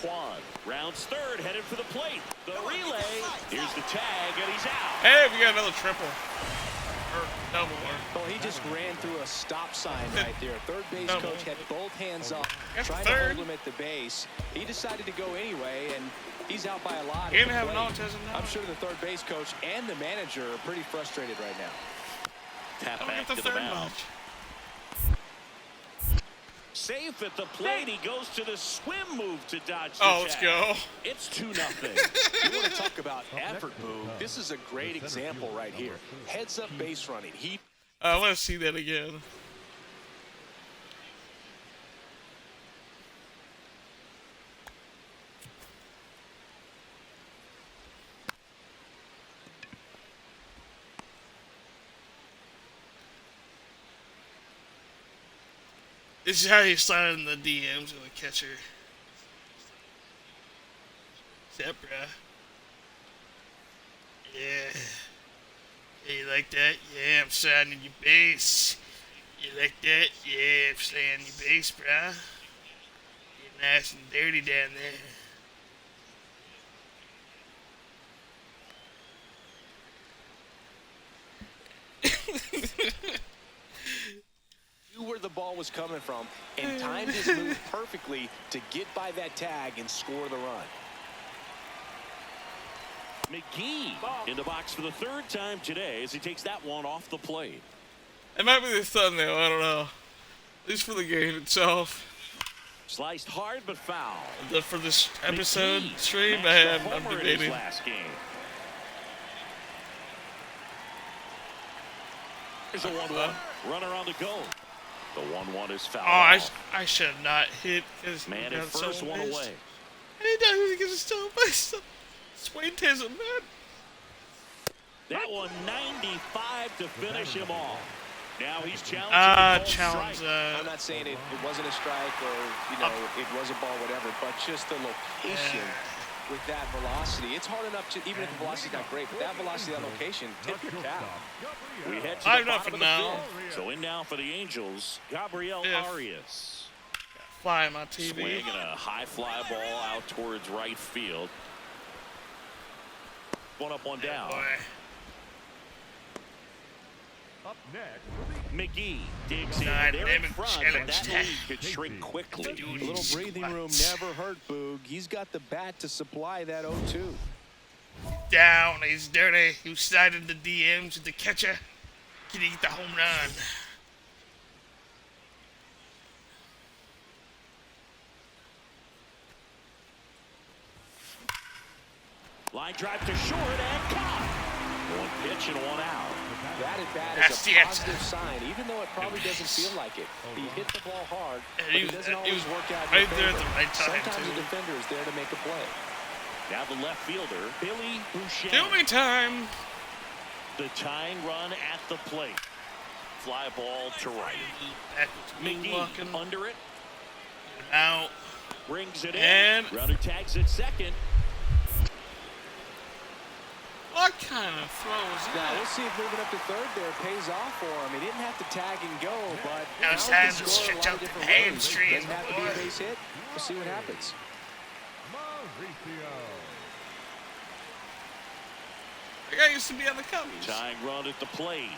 Quan rounds third, headed for the plate. The relay. Here's the tag, and he's out. Hey, we got another triple. Or double. Well, he just ran through a stop sign right there. Third base coach had both hands up, Got the trying to third. hold him at the base. He decided to go anyway, and he's out by a lot. He at didn't the have an plate. autism now. I'm sure the third base coach and the manager are pretty frustrated right now. Tap Don't back get to the the third mound. match. Safe at the plate. He goes to the swim move to dodge the Oh, let's tag. go. It's 2-0. You want to talk about effort, Boo. This is a great example right here. Heads up base running. I want to see that again. This is how you slide in the DMs with a catcher. Zebra. Yeah. Yeah, you like that? Yeah, I'm sliding your base. You like that? Yeah, I'm sliding your base, bruh. You're nice and dirty down there. Knew where the ball was coming from and timed his move perfectly to get by that tag and score the run. McGee in the box for the third time today as he takes that one off the plate. It might be the thumbnail, I don't know. At least for the game itself. Sliced hard but foul. For this episode McGee stream, matched the I'm homer in his debating. last game. There's a 1-1. Runner on the go. The 1-1 is foul. Oh, I should have not hit. Man at first, one away. I didn't know he was going to steal base. Swing Tism, man. That one 95 to finish him off. Now he's challenging. Challenge. I'm not saying it wasn't a strike or, it was a ball, whatever, but just the location with that velocity. It's hard enough to, even if the velocity's not great, but that velocity, that location, tip your cap. We head to I'm the not bottom for of the now. fifth. So in now for the Angels, Gabriel Arias. Fly my TV. Swinging a high fly ball out towards right field. One up, one down. Boy. Up next, McGee digs in. God They're damn in it, front, challenge but that tag. lead could shrink quickly. A little breathing room never hurt Boog. He's got the bat to supply that 0-2. Down. He's dirty. He slided the DMs with the catcher. Can he get the home run? Line drive to short and caught. One pitch and one out. That at bat That's is the a answer. positive sign, even though it probably doesn't feel like it. He hit the ball hard, but he it was- doesn't he always was work out in right your there at favor. the right time, Sometimes too. the defender is there to make a play. Now the left fielder, Billy Boucher. Filming time. The tying run at the plate. Fly ball to right. Backwards McGee moonwalking. under it. Out. Brings it And- in. Runner tags at second. What kind of throw is Now, that? we'll see if moving up to third there pays off for him. He didn't have to tag and go, but Now he it's can time to score a stretch lot out of the different ways. hamstring, Doesn't have to be a boy. base hit. We'll see what happens. Aparicio. The guy used to be on the Cubs. Tying run at the plate.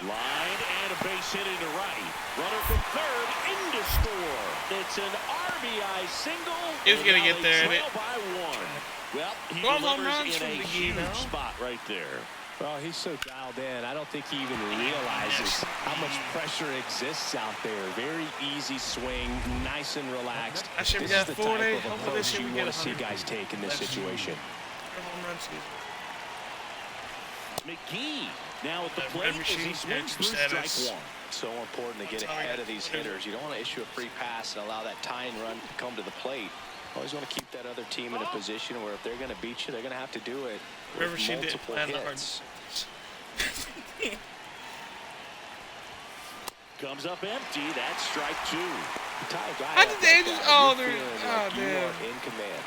Line and a base hit into right. Runner from third into score. It's an RBI single. He's going to get there. Trail by one. Well, he 12 home delivers runs in from a McGee huge now. spot right there. Well, he's so dialed in. I don't think he even realizes how much pressure exists out there. Very easy swing, nice and relaxed. I should This have is got the 4 type days. of Hopefully this approach year you we get want to see 100. guys take in this situation. Home run season. McGee now at the That plate red as he machine swings through status. strike one. So important to get ahead of these hitters. You don't want to issue a free pass and allow that tying run to come to the plate. Always want to keep that other team in a position where if they're going to beat you, they're going to have to do it with River she did multiple plan the hard. hits. Comes up empty. That's strike two. How did they just? Oh, they're. Oh, You damn. are in command.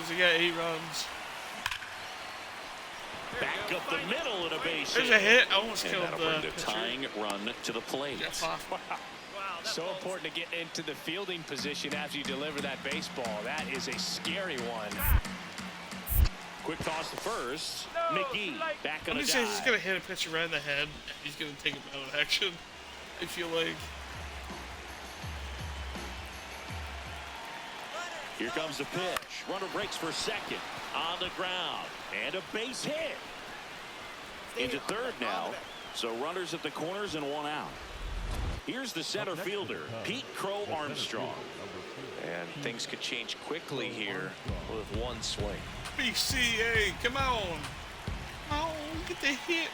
He got 8 runs. Back up the middle and a base There's a hit. I almost And killed that'll the bring the tying run to the plate. Jeff Hoffman. So important to get into the fielding position after you deliver that baseball. That is a scary one. Quick toss to first. McGee back on I'm a just saying he's dive. gonna hit a pitcher right in the head. And he's gonna take him out of action. I feel like. Here comes the pitch. Runner breaks for second. On the ground. And a base hit. Into third now. So runners at the corners and one out. Here's the center fielder, Pete Crow Armstrong. And things could change quickly here with one swing. BCA, come on. Oh, get the hit.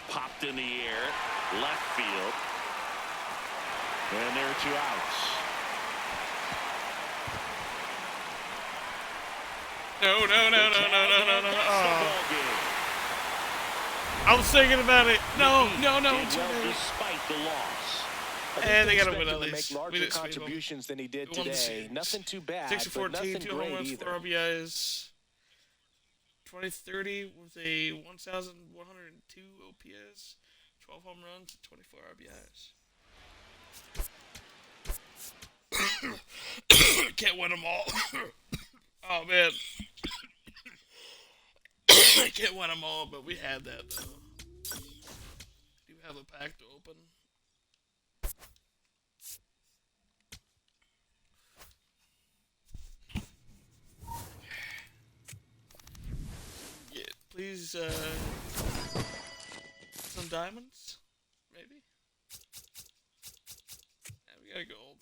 Popped in the air. Left field. And there are 2 outs. No. The tag, and Oh. that's the ball game. I was thinking about it. No. Did well despite the loss. And they got to Expect win him at to least. make We larger didn't sweep 'em. contributions than he did We won the today. series. Nothing too bad, 6 of but 14, nothing 2 home great runs, either. 4 RBIs. 2030 with a 1,102 OPS, 12 home runs, and 24 RBIs. Can't win them all. Oh man, I can't win them all, but we had that though. Do have a pack to open. Yeah, please, some diamonds, maybe? Yeah, we got gold.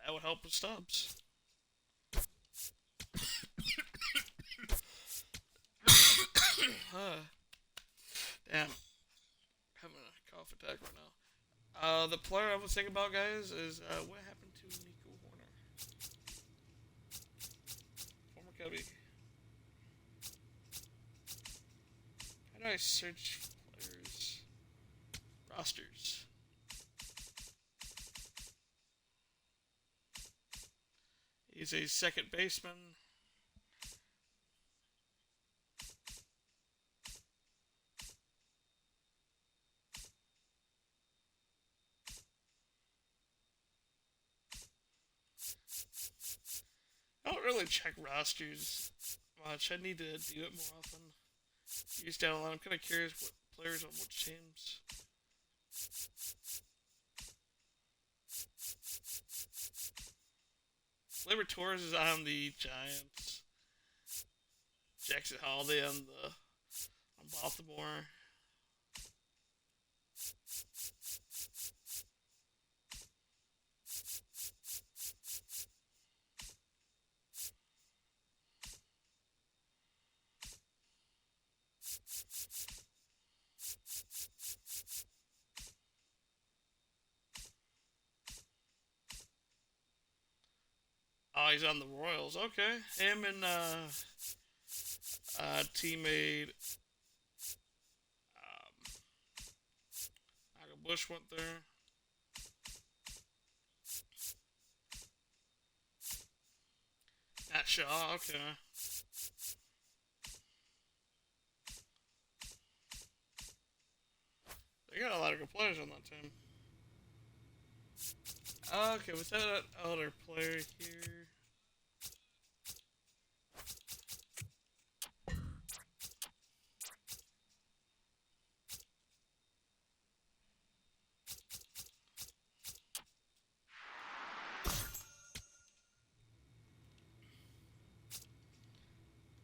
That would help with stubs. Damn. Having a cough attack right now. The player I was thinking about, guys, is what happened to Nico Horner? Former Cubby. How do I search players? Rosters. He's a second baseman. I don't really check rosters much. I need to do it more often. Years down the line, I'm kind of curious what players on which teams. Labor Torres is on the Giants. Jackson Holiday on Baltimore. Oh, he's on the Royals. Okay. Him and teammate Michael Bush went there. Matt Shaw, okay. They got a lot of good players on that team. Okay, without that other player here.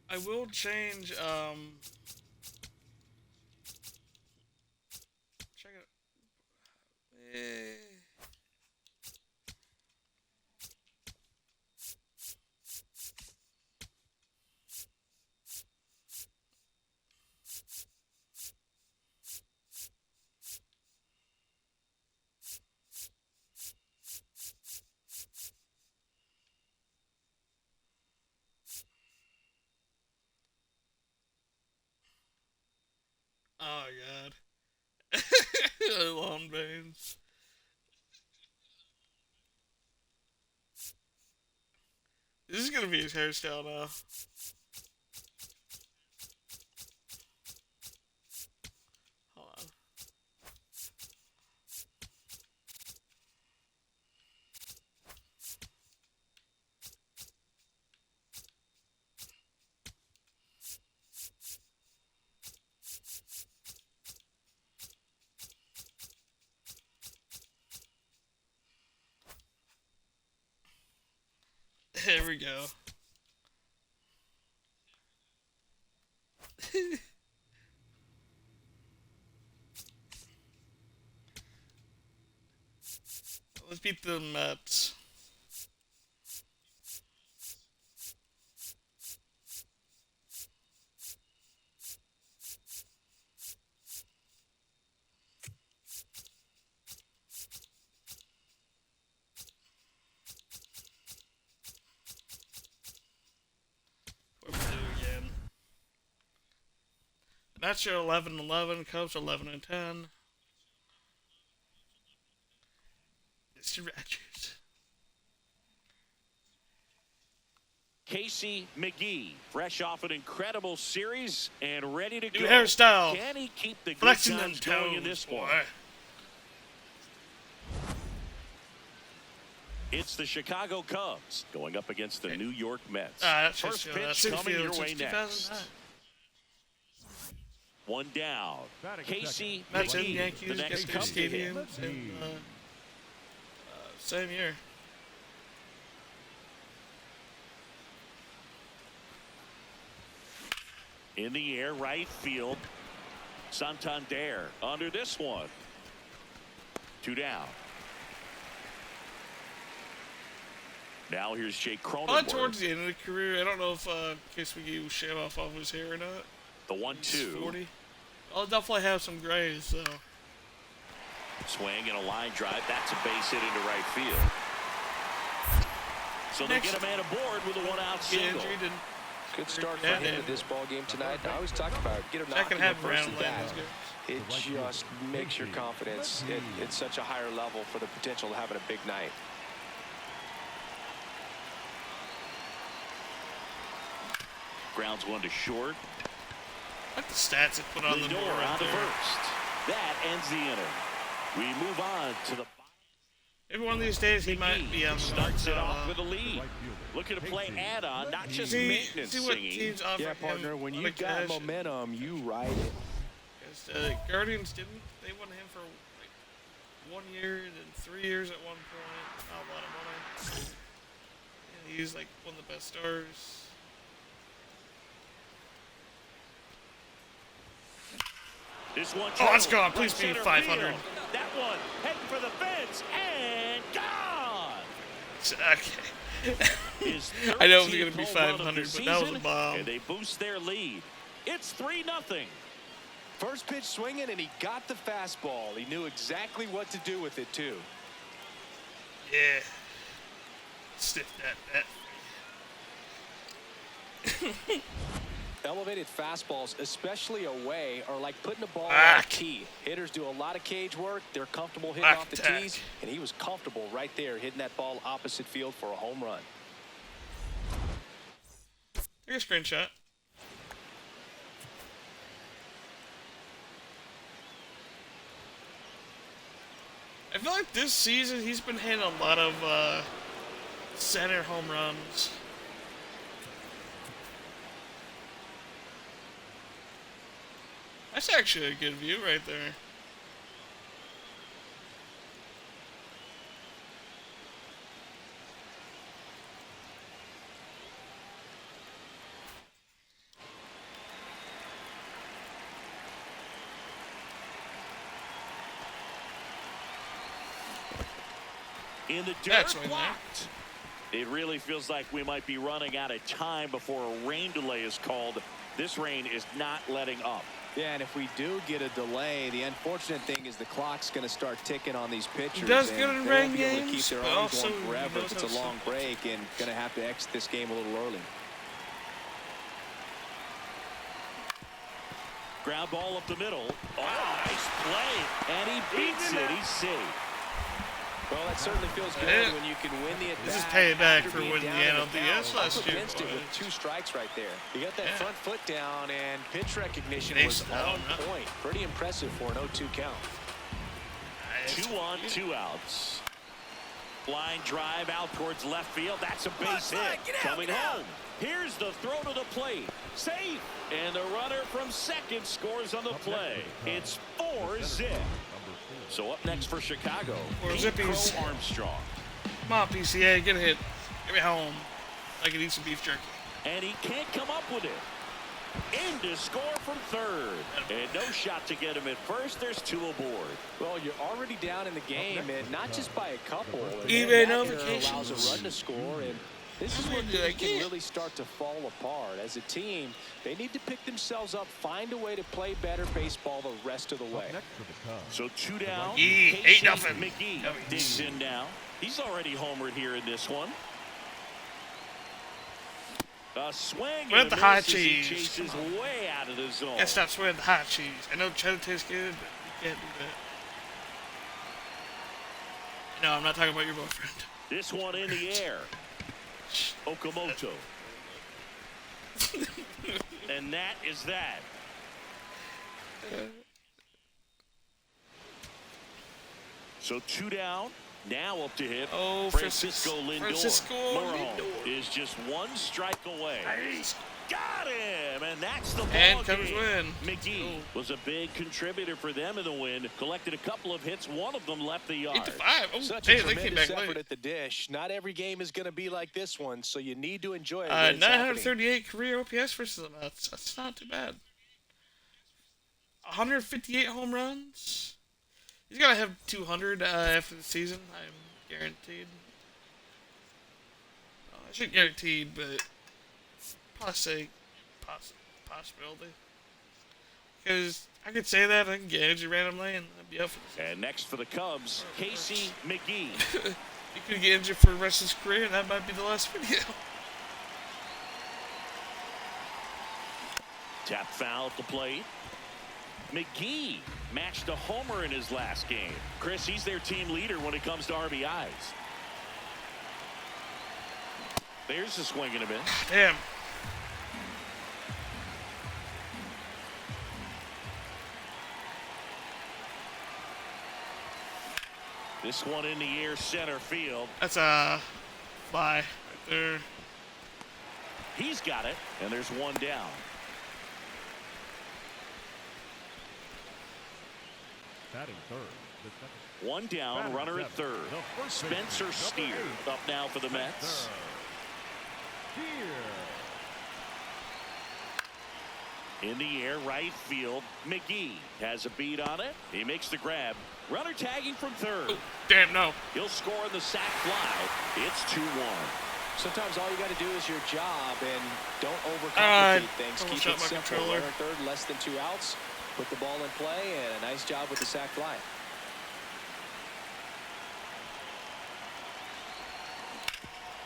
I will change, check it. Oh god. Long veins. This is gonna be his hairstyle now. Hold on. There we go. Let's beat the Mets. We're blue again. Mets are 11-11. Cubs are 11-10. Mr. Rogers. Casey McGee, fresh off an incredible series and ready to New go. hairstyle. Can he keep the good Flexing them times going in toes, this boy. one? It's the Chicago Cubs going up against the New York Mets. That's First just, pitch that's coming your infield way since next. 2009. One down. Casey Mets and McGee, Yankees the get next their Cub to hit. stadiums in same year. In the air, right field. Santander under this one. Two down. Now here's Jake Probably Cronenworth. towards the end of the career. I don't know if Case McGee will shave off all of his hair or not. The He's 1-2. 40. I'll definitely have some grays, so. Swing and a line drive. That's a base hit into right field. So they get a man aboard with a one-out Get single. injured and Good start for Yeah, him yeah. in this ball game tonight. I always talk about get him second knocking half the first round at bat. land is good. It just makes your confidence at such a higher level for the potential of having a big night. Grounds one to short. I like the stats it put on the board Lindor right on to there. first. That ends the inning. We move on to the Maybe one of these days he might be on the starts it off mark. with a lead. Looking to play add-on, not just See maintenance what singing. teams offer Yeah, him partner, when on you've got occasion. momentum, you ride it. 'Cause, Guardians didn't. They won him for like 1 year, then 3 years at one point. Not a lot of money. And he's like one of the best stars. This one. Oh, let's go. right Please be center 500. field. That one heading for the fence and gone. Okay. His I know it was 13th going to be home run of the 500, but that was a season, bomb. And they boost their lead. It's 3-0. First pitch swinging, and he got the fastball. He knew exactly what to do with it, too. Yeah. Stiff that. Elevated fastballs, especially away, are like putting a ball on a Back. tee. Hitters do a lot of cage work. They're comfortable hitting Back off the attack. tees, and he was comfortable right there hitting that ball opposite field for a home run. Take a screenshot. I feel like this season he's been hitting a lot of center home runs. That's actually a good view right there. In the That's dirt, right blocked. It really feels like we might be running out of time before a rain delay is called. This rain is not letting up. Yeah, and if we do get a delay, the unfortunate thing is the clock's going to start ticking on these pitchers. He does and good in they rain won't be able to keep games, their but arms also going forever he if it's knows a how long to- break, and going to have to exit this game a little early. Ground ball up the middle. Oh, nice play. And he beats it. He's safe. Well, that certainly feels good when you can win the at-bat. This is payback after for being winning down the in NLDS count. last Up year. against it with 2 strikes right there. You got that Yeah. front foot down, and pitch recognition Nice was down, on point. Pretty impressive for an 0-2 count. 2 on, 2 outs. Line drive out towards left field. That's a base hit. Coming home. Here's the throw to the plate. Safe. And the runner from second scores on the play. It's 4-zip. So up next for Chicago, Four Pete zippies. Crow Armstrong. Come on, PCA, get a hit. Get me home. I can eat some beef jerky. And he can't come up with it. In to score from third. And no shot to get him at first. There's 2 aboard. Well, you're already down in the game, and not just by a couple. And eBay then that notifications. allows a run to score, and this is I'm where gonna do they that can again. really start to fall apart. As a team, they need to pick themselves up, find a way to play better baseball the rest of the way. Next for the Cubs. So 2 down. McGee, Casey 8-0. McGee Yummy. digs in now. He's already homered here in this one. A swing With and the a hot miss as he cheese. chases way out of the zone. Gotta stop sweating the hot cheese. I know cheddar tastes good, but you can't do that. No, I'm not talking about your boyfriend. This one in the air. Okamoto. And that is that. So 2 down. Now up to hit. Oh, Francisco Lindor. Francisco Morejon Lindor. is just 1 strike away. Got him, and that's the ball And comes game. win. McGee was a big contributor for them in the win. Collected a couple of hits. One of them left the yard. 8-5. Oh, Such hey, a they came tremendous back effort late. at the dish. Not every game is going to be like this one, so you need to enjoy it. when it's happening. 938 career OPS versus the Mets. That's not too bad. 158 home runs. He's got to have 200 after the season. I'm guaranteed. I should guaranteed, but possibility. Because I could say that, I can get injured randomly, and I'd be up for this. And next for the Cubs, Casey McGee. He could get injured for the rest of his career, and that might be the last video. Tap foul at the plate. McGee matched a homer in his last game. Chris, he's their team leader when it comes to RBIs. There's a swing and a miss. Damn. This one in the air, center field. That's a fly right there. He's got it, and there's 1 down. Batting third. The second. 1 down, Batting runner at seventh, third. the first baseman, Spencer number Steer 8. up now for the Mets. In the air, right field. McGee has a beat on it. He makes the grab. Runner tagging from third. Oh, damn, no. He'll score on the sac fly. It's 2-1. Sometimes all you got to do is your job and don't overcomplicate things. almost Keep shot it my simple. controller. Runner third, less than 2 outs. Put the ball in play, and a nice job with the sac fly.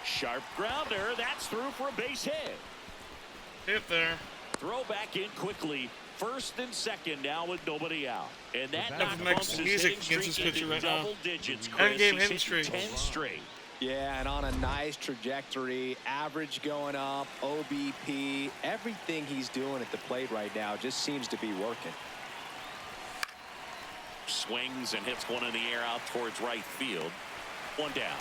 Sharp grounder. That's through for a base hit. Hit there. Throw back in quickly. First and second now with nobody out. And that That's knocks the next bumps his music hitting against streak this pitcher into right now. double digits. End Chris, game he's hitting hitting streak. 10 straight. Yeah, and on a nice trajectory, average going up, OBP, everything he's doing at the plate right now just seems to be working. swings and hits one in the air out towards right field. One down.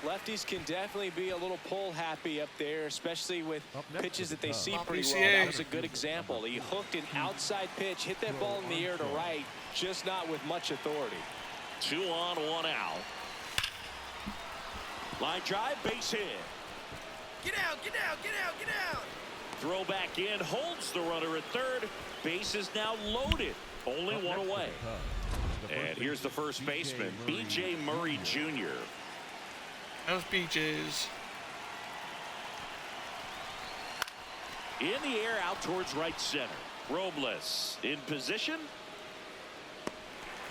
Lefties can definitely be a little pull happy up there, especially with pitches that they see pretty well. PCA. That was a good example. He hooked an outside pitch, hit that ball in the air to right, just not with much authority. 2 on, 1 out. Line drive, base hit. Get out, get out, get out, get out. Throw back in, holds the runner at third. Base is now loaded. Only one away. And here's the first baseman, B.J. Murray Jr. That was BJ's. In the air out towards right center. Robles in position.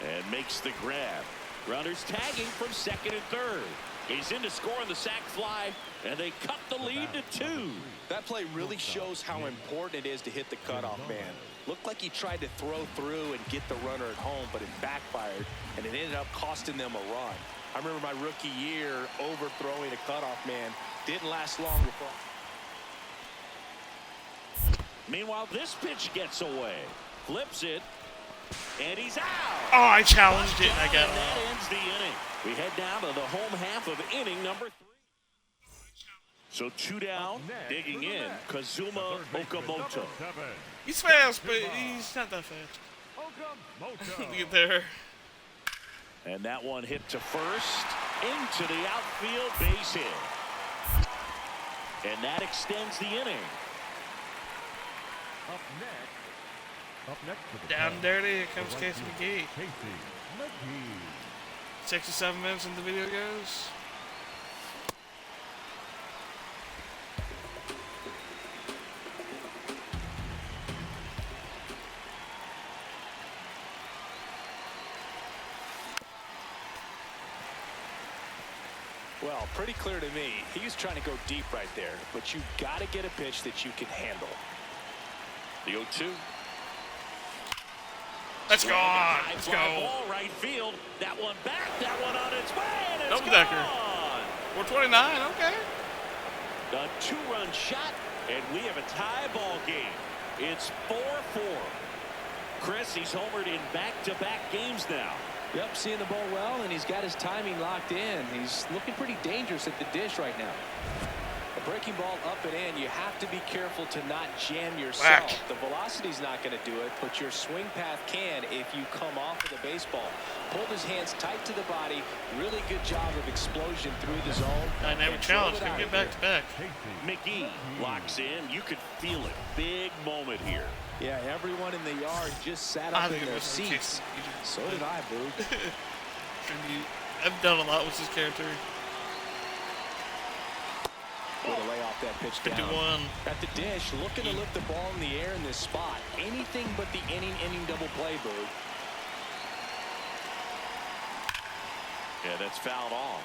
And makes the grab. Runners tagging from second and third. He's in to score on the sac fly, and they cut the lead to 2. That play really shows how important it is to hit the cutoff man. Looked like he tried to throw through and get the runner at home, but it backfired, and it ended up costing them a run. I remember my rookie year overthrowing a cutoff man. Didn't last long before. Meanwhile, this pitch gets away. Flips it, and he's out. Oh, I challenged it and I got And that it. ends the inning. We head down to the home half of inning number 3. So 2 down, digging in, Kazuma Okamoto. He's fast, but he's not that fast. To get there. And that one hit to first, into the outfield, base hit. And that extends the inning. Up next to the Down club, dirty, here the comes right Casey fielder, McGee. Casey McGee. 67 minutes into the video goes. Well, pretty clear to me. He was trying to go deep right there, but you got to get a pitch that you can handle. The 0-2. Let's go on. Let's Fly go. ball right field. That one back. That one on its way. And it's Double decker. gone. 429. Okay. A 2-run shot, and we have a tie ball game. It's 4-4. Chris, he's homered in back-to-back games now. Yep, seeing the ball well, and he's got his timing locked in. He's looking pretty dangerous at the dish right now. A breaking ball up and in, you have to be careful to not jam yourself. Whack. The velocity's not going to do it, but your swing path can if you come off of the baseball. Pulled his hands tight to the body. Really good job of explosion through the zone. Dynamic And challenge. drove it Gonna out get of back here. to back. McGee locks in. You could feel it. Big moment here. Yeah, everyone in the yard just sat I up think in it their was seats. So did I, boo. I've done a lot with this character. Way to lay off that pitch down. 51. At the dish, looking to lift the ball in the air in this spot. Anything but the inning double play, boo. Yeah, that's fouled off.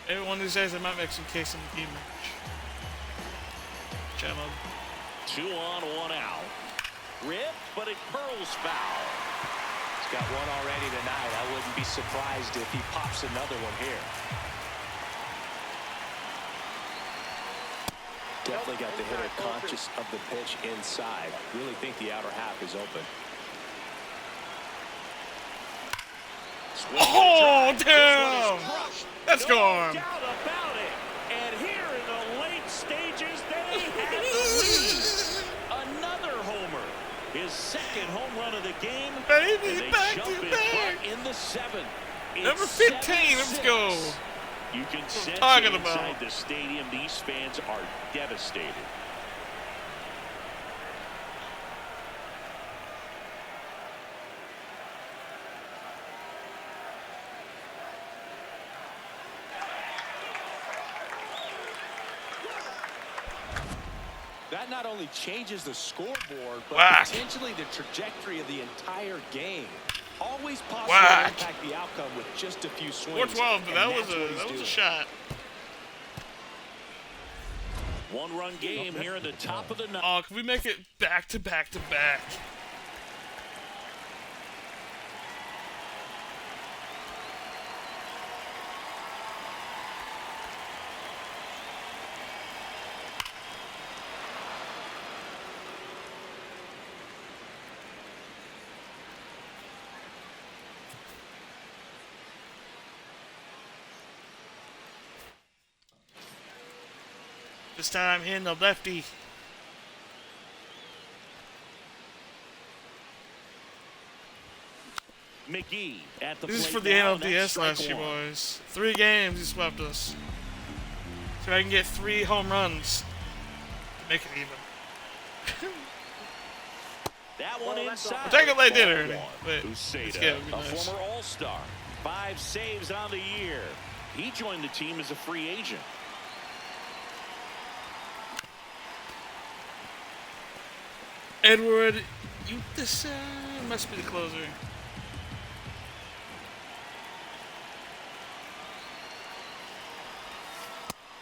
Every one of these days, I might make some Casey McGee merch. Channel. 2 on, 1 out. Rip, but it curls foul. He's got one already tonight. I wouldn't be surprised if he pops another one here. Definitely got the hitter conscious of the pitch inside. Really think the outer half is open. Oh, damn! Let's go on. No doubt about it. And here in the late stages, they have the lead. Another homer. His second home run of the game. Baby, And they back jump to in back. front in the 7th. It's Number 15, let's 7-6. go. You can sense talking it inside about. the stadium. These fans are devastated. That not only changes the scoreboard, but Whack. potentially the trajectory of the entire game. Always possible Whack. to impact the outcome with just a few swings. 412, but and that that's was what he's a doing. shot. One-run game here at the top of the ninth. Oh, can we make it back to back to back? This time hitting the lefty. McGee at the This is plate for the now, NLDS that's strike last year, one. boys. 3 games he swept us. So I can get 3 home runs to make it even. That one inside. I'll take it like dinner. Ball But one. let's Uceda, get it. It'd be a nice. former All-Star. 5 saves on the year. He joined the team as a free agent. Edward, this must be the closer.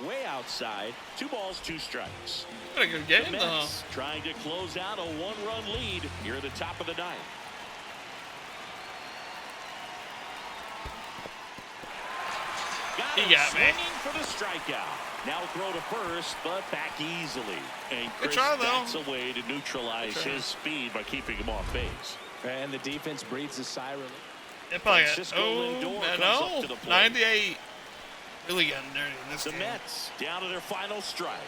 Way outside. 2 balls, 2 strikes. What a good The game, though. Mets trying to close out a 1-run lead here at the top of the 9th. He got me. Swinging for the strikeout. Now throw to first, but back easily. And Chris try, though. bats a way to neutralize Good try. his speed by keeping him off base. And the defense breathes a sigh of relief. It probably got, Francisco Lindor comes no, up to the plate. 98. Really getting dirty in this The game. Mets down to their final strike.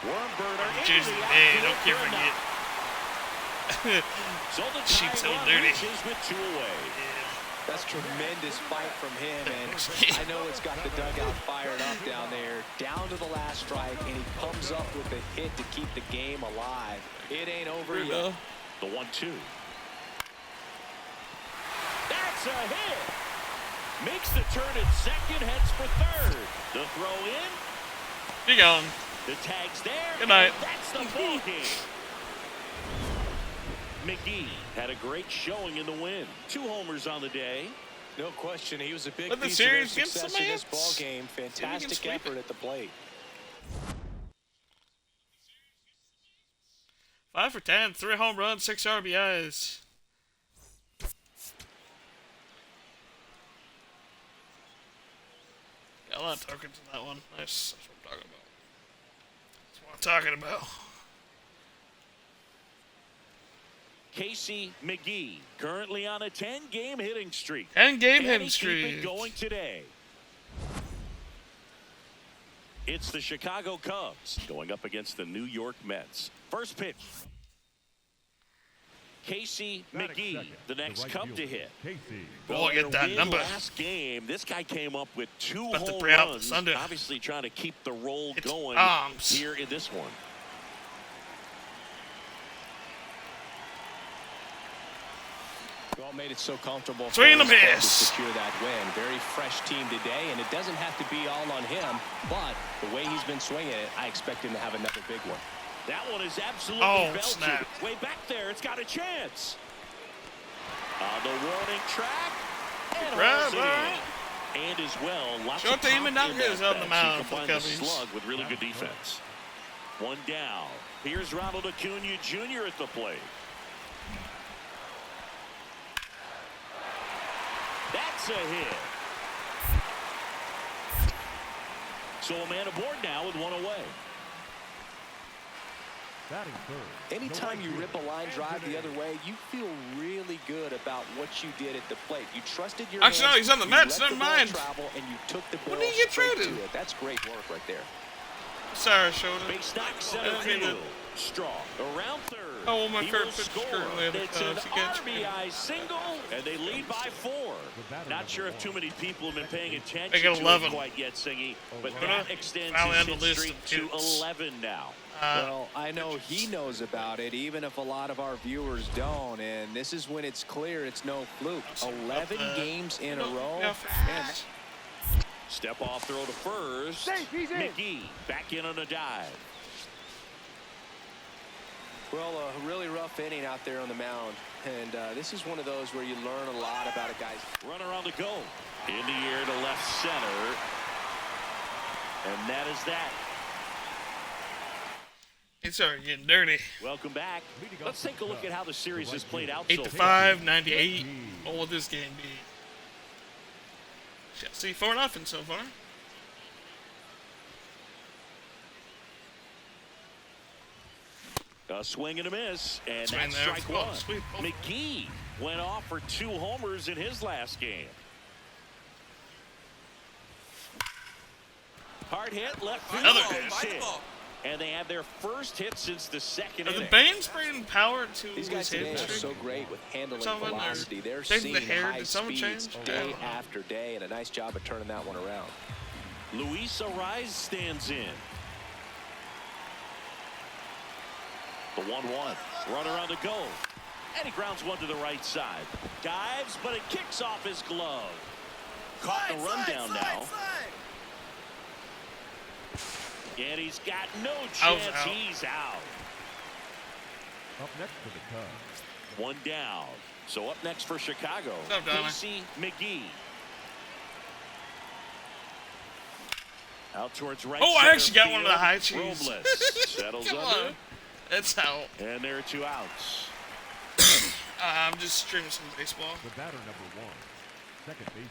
Wormburner into Cheers the to the day, outfield don't care for a forget. knock. So the Sheep tie so run dirty. reaches with 2 away. That's tremendous fight from him, and I know it's got the dugout fired up down there, down to the last strike, and he comes up with a hit to keep the game alive. It ain't over yet. The 1-2. That's a hit. Makes the turn at second, heads for third. The throw in. Keep going. The tag's there. Good night. And that's the ball game. McGee had a great showing in the win. 2 homers on the day. No question, he was a big Let the piece of their series get success some in this hits. ball game. we can Fantastic sweep effort it. at the plate. 5 for 10, 3 home runs, 6 RBIs. Got a lot of tokens in that one. Nice. That's what I'm talking about. That's what I'm talking about. Casey McGee currently on a 10-game hitting streak. 10 game Can hitting he keep streak. it going today? It's the Chicago Cubs going up against the New York Mets. First pitch. Casey Batting McGee, second, the next right Cub to fielder, hit. Casey. Oh, I get that Win number. Last game, this guy came up with 2 About to home bring out the runs. Sunday. Obviously trying to keep the roll It's going arms. here in this one. Well, made it so comfortable for Swing and a his club to miss. secure that win. Very fresh team today, and it doesn't have to be all on him, but the way he's been swinging it, I expect him to have another big one. That one is absolutely belted. snap. Way back there, it's got a chance. On the warning track, and hauls it in. And as well, lots Short of team pop and not in his that on the bench. mound He for the combined the Cubbies. slug with really good defense. 1 down. Here's Ronald Acuna Jr. at the plate. That's a hit. So a man aboard now with 1 away. Batting third. Anytime you rip a line drive the other way, you feel really good about what you did at the plate. You trusted your Actually, no, hands, he's on the you Mets, let never the ball mind. travel, and you took the ball When did he get straight traded? to it. That's great work right there. Sorry, shoulder. Base knock center I mean, field. Strong around third. Oh, my He favorite will pitch score. currently at the It's an Cubs. He gets me. RBI single, and they lead by 4. Not sure if too many people have been paying attention They got to 11. it quite yet, Singy, but Buddha, that extends finally his on the hit list streak of to hits. 11 now. Well, I know he knows about it, even if a lot of our viewers don't. And this is when it's clear it's no fluke. 11 games in a row. Yeah, Man, Step off throw to first. McGee back in on a dive. well, a really rough inning out there on the mound. And this is one of those where you learn a lot about a guy's. Runner on the go. In the air to left center. And that is that. It's already getting dirty. Welcome back. Let's take a look at how the series has played out 8 so to far. 5, 98. What will this game be? Yeah, see, 4-0 so far. A swing and a miss, and Swing that's there. strike Oh, one. sweet. Oh. McGee went off for 2 homers in his last game. Hard hit, left field. Another Base hit. hit. and they have their first hit since the second Are the inning. Banes bringing power to These guys his today hitting are streak? so great with handling Someone, or velocity. They're taking seeing the hair, high did someone speeds change? I day don't know. after day, and a nice job of turning that one around. Luis Ariz stands in. The 1-1. Runner on the go. And he grounds one to the right side. Dives, but it kicks off his glove. Caught the rundown now. And he's got no chance. Out. He's out. Up next for the Cubs, One down. So up next for Chicago, What's up, Donna? Casey McGee. Out towards right. Oh, I center actually got one of the field. high cheese. Robles settles Come under. on. It's out. And there are 2 outs. I'm just streaming some baseball. the batter number 1, second baseman,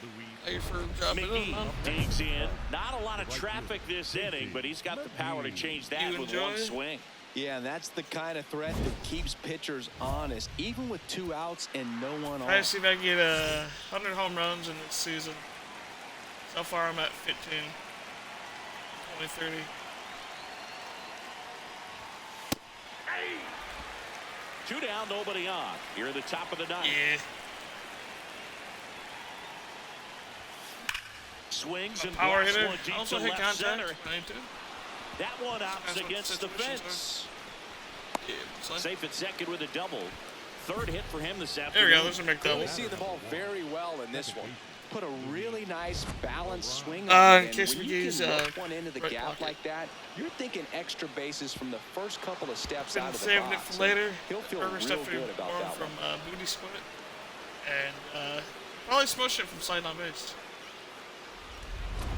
Luis. Thank you for dropping in, McGee man. digs in. Not a lot of traffic this inning, but he's got the power to change that You with enjoy one it? swing. Yeah, and that's the kind of threat that keeps pitchers honest, even with 2 outs and no one Try to on. see if I can get 100 home runs in this season. So far, I'm at 15. 2030. Two down, nobody on. Here at the top of the ninth. Yeah. Swings and Power blocks hitter. one deep Also to hit left contact. center. 92. That one out Depends what against the situations fence. Yeah, it's like- Safe at second with a double. Third hit for him this There afternoon. we go. There's a McDouble. Really see the ball very well in this one. Put a really nice balanced swing In on it. case And we when you use, can work one into the right gap pocket. like that, you're thinking extra bases from the first couple of steps Been out of the saving it box. for later. And he'll feel Burger real stuff we good about borrowed that from one. Booty Split. And probably smushed it from sliding on base.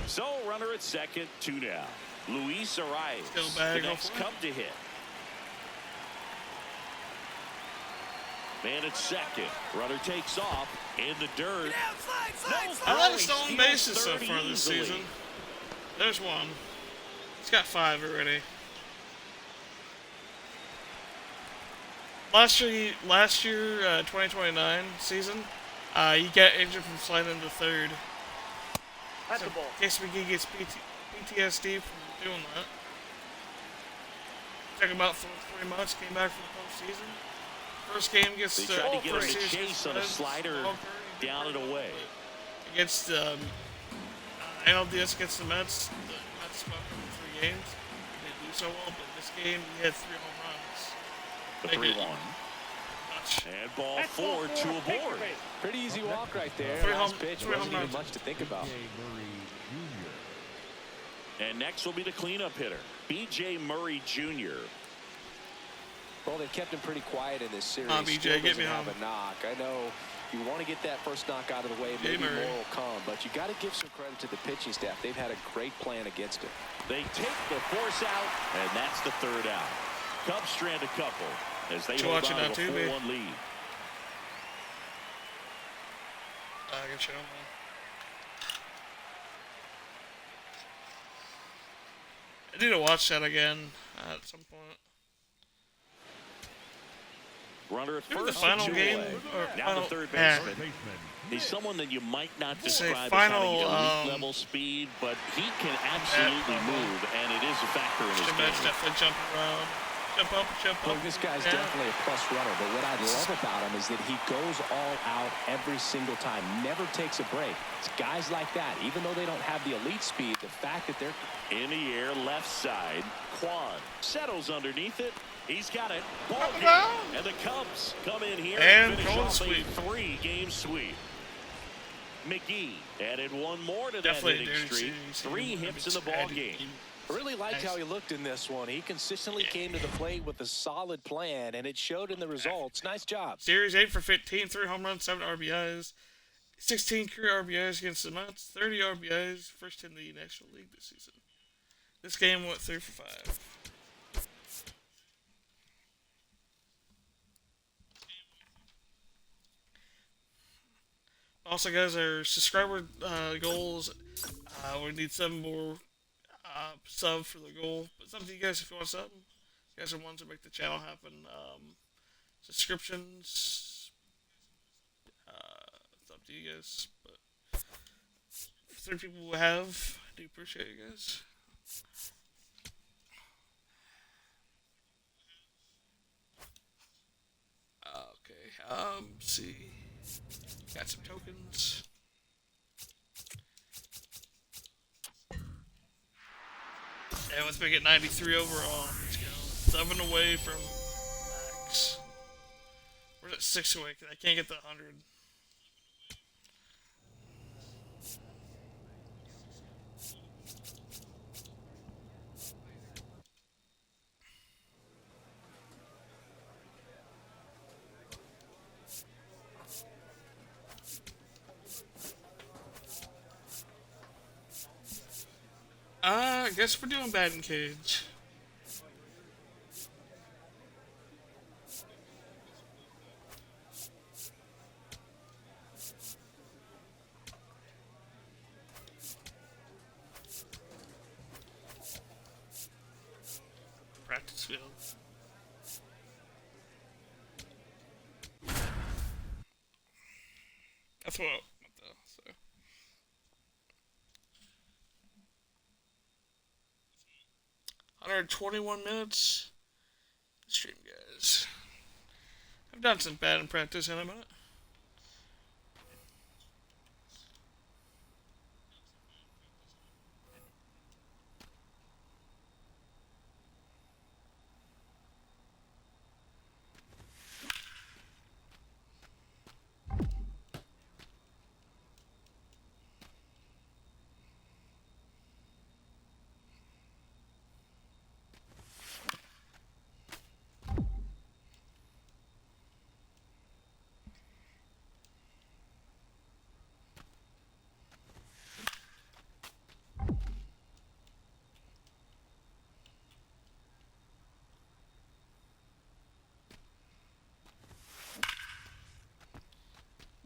So runner at second, 2 down. Luis Ariz, Still bad, the go next for it. Cub to hit. Man at second. Runner takes off in the dirt. Get out, slide, slide, No slide. A lot He of stolen steals bases so third far this easily. season. There's one. He's got 5 already. Last year, 2029 season, he got injured from sliding into third. That's So, a ball. in case McGee gets PTSD from doing that. Took about 3 months, came back from the postseason. First game gets They the tried to get him first to series chase against on a Reds, slider Walker, he did down and pretty well, away. but against NLDS against the Mets swept him in 3 games. He didn't do so well, but this game he had 3 home runs. The Make it 3-1. much. And ball 4, 2 aboard. Pretty easy walk right there. Three Last home- pitch three wasn't home even runs. much to think about. B.J. Murray Jr. And next will be the cleanup hitter, B.J. Murray Jr. Well, they kept him pretty quiet in this series. Come on, BJ, Still get me doesn't have home. a knock. I know you want to get that first knock out of the way, maybe Murray. more will come, but you got to give some credit to the pitching staff. They've had a great plan against it. They take the force out, and that's the 3rd out. Cubs strand a couple as they You hold watching on that to a too, babe? 4-1 lead. I can show him. I need to watch that again at some point. Runner at Maybe the first. final two game away. or Now final the third yeah. baseman. Baseman. He's someone that you might not Say describe final, as having elite level speed, but he can absolutely move, and it is a factor in his The Mets game. definitely jumping around. Jump up, jump up. Look, this guy's Yeah. definitely a plus runner, but what I love about him is that he goes all out every single time, never takes a break. It's guys like that, even though they don't have the elite speed, the fact that they're In the air, left side. Quan settles underneath it. He's got it. Ball game. down. And the Cubs come in here And and finish going off sweep. a 3-game sweep. McGee added one more to Definitely that hitting dirty streak. series. 3 hits in the ball game. I really liked Nice. how he looked in this one. He consistently came to the plate with a solid plan, and it showed in the results. Nice job. Series 8 for 15, 3 home runs, 7 RBIs, 16 career RBIs against the Mets, 30 RBIs, first in the National League this season. This game went 3 for 5. Also, guys, our subscriber goals, we need 7 more sub for the goal. But it's up to you guys if you want sub. You guys are the ones that make the channel happen. Subscriptions, it's up to you guys. But for 3 people who have, I do appreciate you guys. Let's see. Got some tokens. Yeah, let's make it 93 overall. Let's go. 7 away from max. We're at 6 away because I can't get the 100. I guess we're doing batting cage. Practice field. That's what I want though, so. $121 stream, guys. I've done some batting practice in a minute.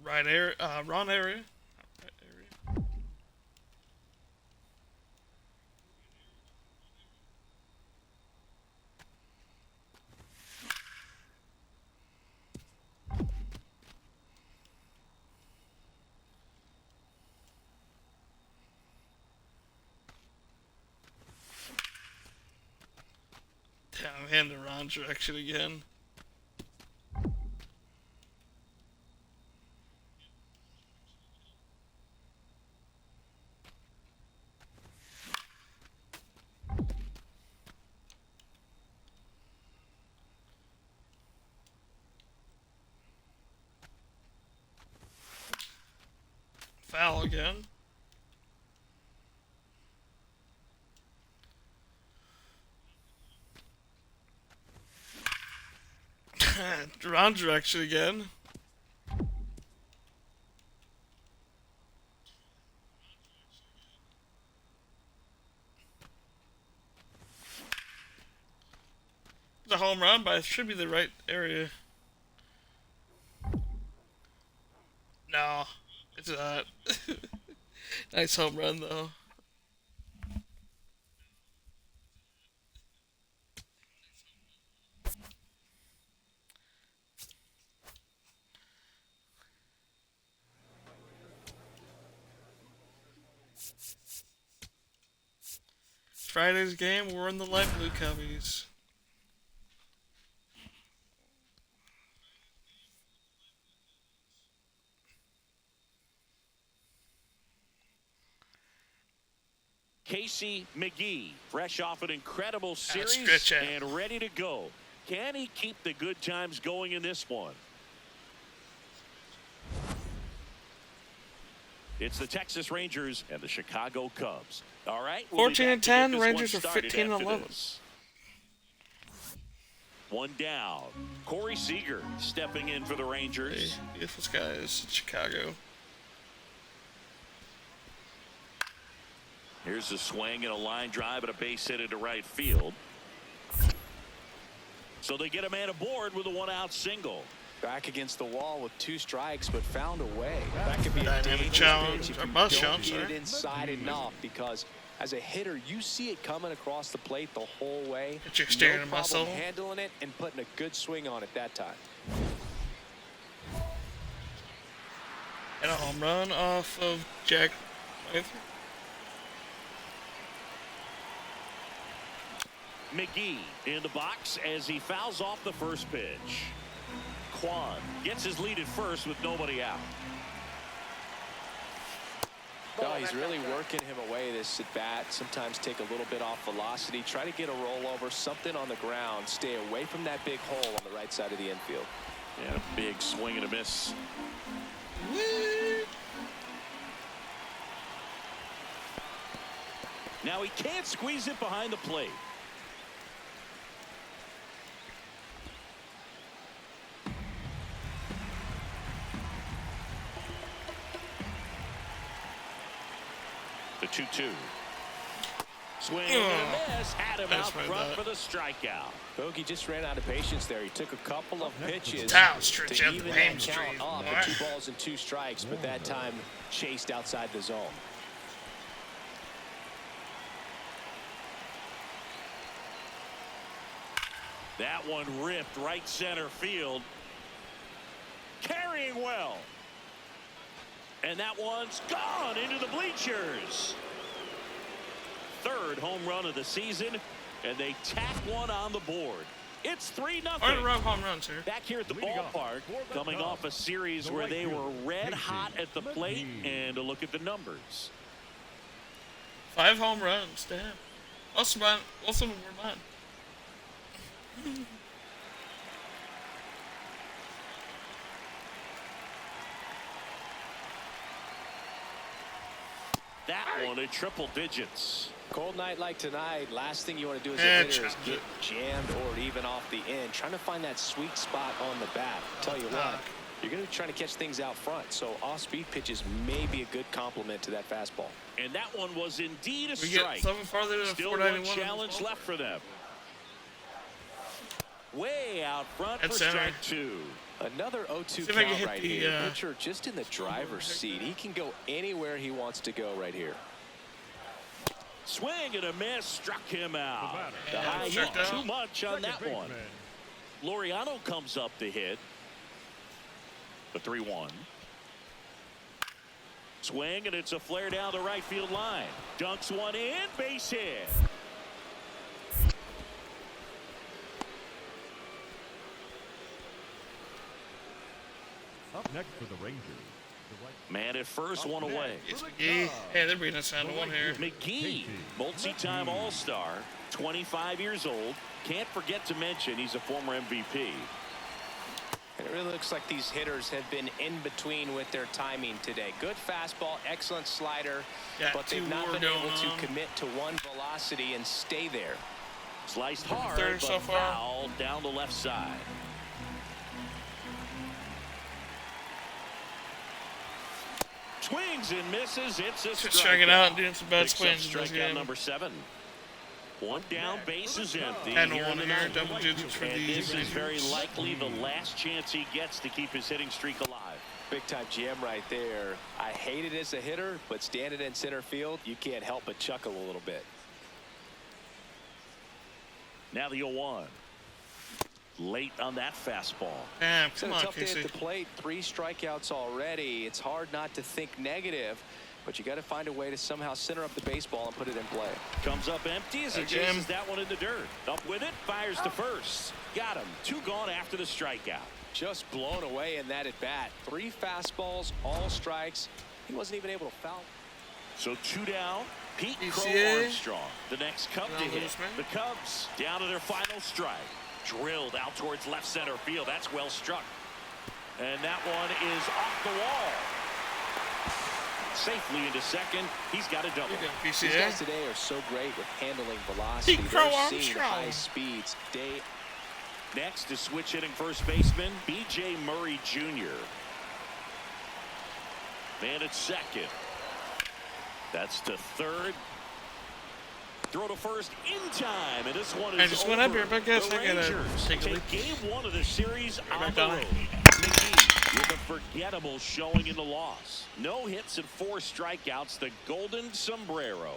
Right area, wrong area. Right area. Damn, I'm heading the wrong direction again. Foul again. Wrong direction again. It's a home run, but it should be the right area. No, it's not. Nice home run, though. Friday's game, we're in the light blue Cubbies. Casey McGee, fresh off an incredible series stretch out. and ready to go. Can he keep the good times going in this one? It's the Texas Rangers and the Chicago Cubs. All right. 14 and 10, Rangers are 15 and 11. One down. Corey Seager stepping in for the Rangers. Hey, beautiful skies in Chicago. Here's a swing and a line drive and a base hit into right field. So they get a man aboard with a one-out single. Back against the wall with 2 strikes, but found a way. That could be a Dynamic dangerous challenge, pitch if or you bus don't challenge, get it sorry. inside enough, because as a hitter, you see it coming across the plate the whole way. Get your exterior no muscle. problem handling it and putting a good swing on it that time. And a home run off of Jack Mather. McGee in the box as he fouls off the first pitch. Kwan gets his lead at first with nobody out. No, he's really working him away this at bat. Sometimes take a little bit off velocity, try to get a rollover, something on the ground, stay away from that big hole on the right side of the infield. And a big swing and a miss. Now he can't squeeze it behind the plate. The 2-2. Swing and a miss. Had him out front for the strikeout. Bogey just ran out of patience there. He took a couple of pitches Stretch to out even the that hamstring. count up at 2 balls and 2 strikes, but that time chased outside the zone. That one ripped right center field. Carrying well. And that one's gone into the bleachers. Third home run of the season, and they tack one on the board. It's 3-0. Home runs here. Back here at the ballpark, coming off a series where they were red hot at the plate, and a look at the numbers. 5 home runs, damn. Most of them were mine. That one in triple digits. Cold night like tonight, last thing you want to do as a hitter is get jammed or even off the end. Trying to find that sweet spot on the bat. Tell you what, you're going to be trying to catch things out front, so off-speed pitches may be a good complement to that fastball. And that one was indeed a We strike. get farther to Still one challenge left for them. Way out front for strike 2. Another 0-2 count right here. Pitcher just in the driver's seat. He can go anywhere he wants to go right here. Swing and a miss, struck him out. The high hit too much on that one. Laureano comes up to hit. The 3-1. Swing, and it's a flare down the right field line. Dunks one in, base hit. Up next for the Rangers. Man at first, one away. It's McGee. Hey, they're bringing us down to 1 here. McGee, multi-time All-Star, 25 years old. Can't forget to mention he's a former MVP. And it really looks like these hitters have been in between with their timing today. Good fastball, excellent slider, but they've not been able to commit to one velocity and stay there. Sliced hard, but foul down the left side. Swings and misses. It's a strikeout. Striking out and doing some bad swings. Strikeout number 7. One down, base is empty. And one in there, double digits for and the this is very likely the last chance he gets to keep his hitting streak alive. Big time jam right there. I hate it as a hitter, but standing in center field, you can't help but chuckle a little bit. Now the 0-1. Late on that fastball. Damn, It's a tough day at the plate. 3 strikeouts already. It's hard not to think negative, but you got to find a way to somehow center up the baseball and put it in play. Comes up empty as he chases that one in the dirt. Up with it, fires to first. Got him. 2 gone after the strikeout. Just blown away in that at bat. 3 fastballs, all strikes. He wasn't even able to foul. So 2 down. Pete Crow Armstrong, the next Cub to hit. The Cubs down to their final strike. Drilled out towards left center field. That's well struck. And that one is off the wall. Safely into second. He's got a double. These guys today are so great with handling velocity. They're seeing high speeds. Next is switch hitting first baseman B.J. Murray Jr. Man at second. That's to third. Throw to first in time, and this one is I just went up here, but guess the I gotta Rangers take a take look. game 1 of the series on the road. McGee with a forgettable showing in the loss. No hits and 4 strikeouts, the golden sombrero.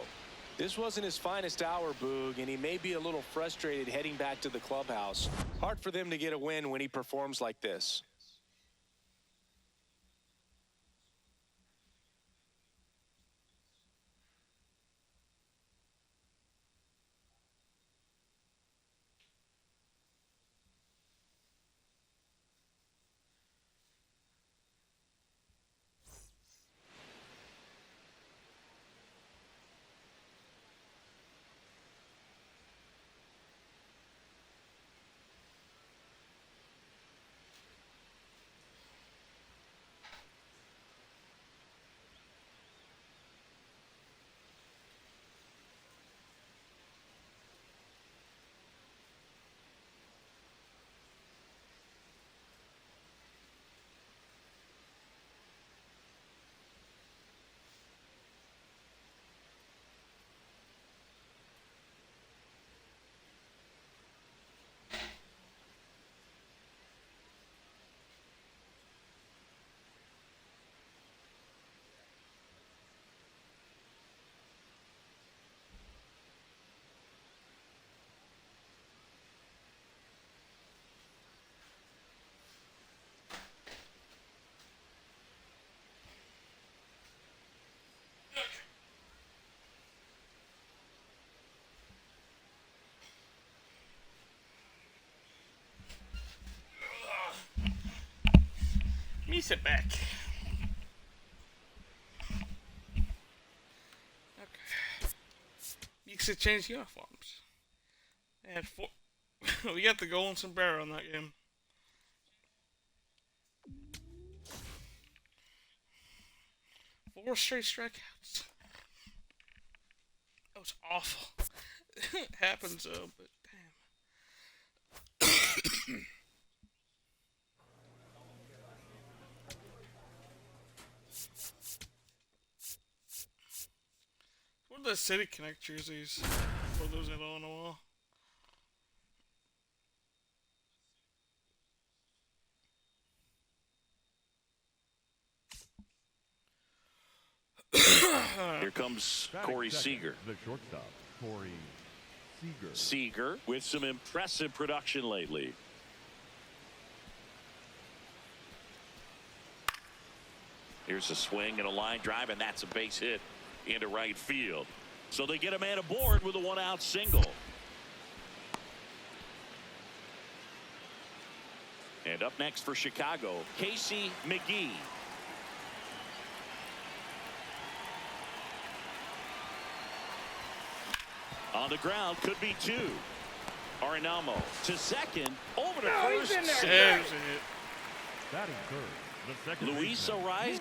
This wasn't his finest hour, Boog, and he may be a little frustrated heading back to the clubhouse. Hard for them to get a win when he performs like this. me sit back. Okay. Meeks had changed uniforms. They had 4. We got the golden sombrero in that game. Four straight strikeouts. That was awful. It happens though, but damn. What are the City Connect jerseys? What are those at all in a while? Here comes Corey Seager. The shortstop, Corey Seager. Seager with some impressive production lately. Here's a swing and a line drive, and that's a base hit into right field. So they get a man aboard with a one-out single. And up next for Chicago, Casey McGee. On the ground, could be 2. Arenamo to second, over to first. There's a hit. Batting third, the second Luis baseman. Ariz.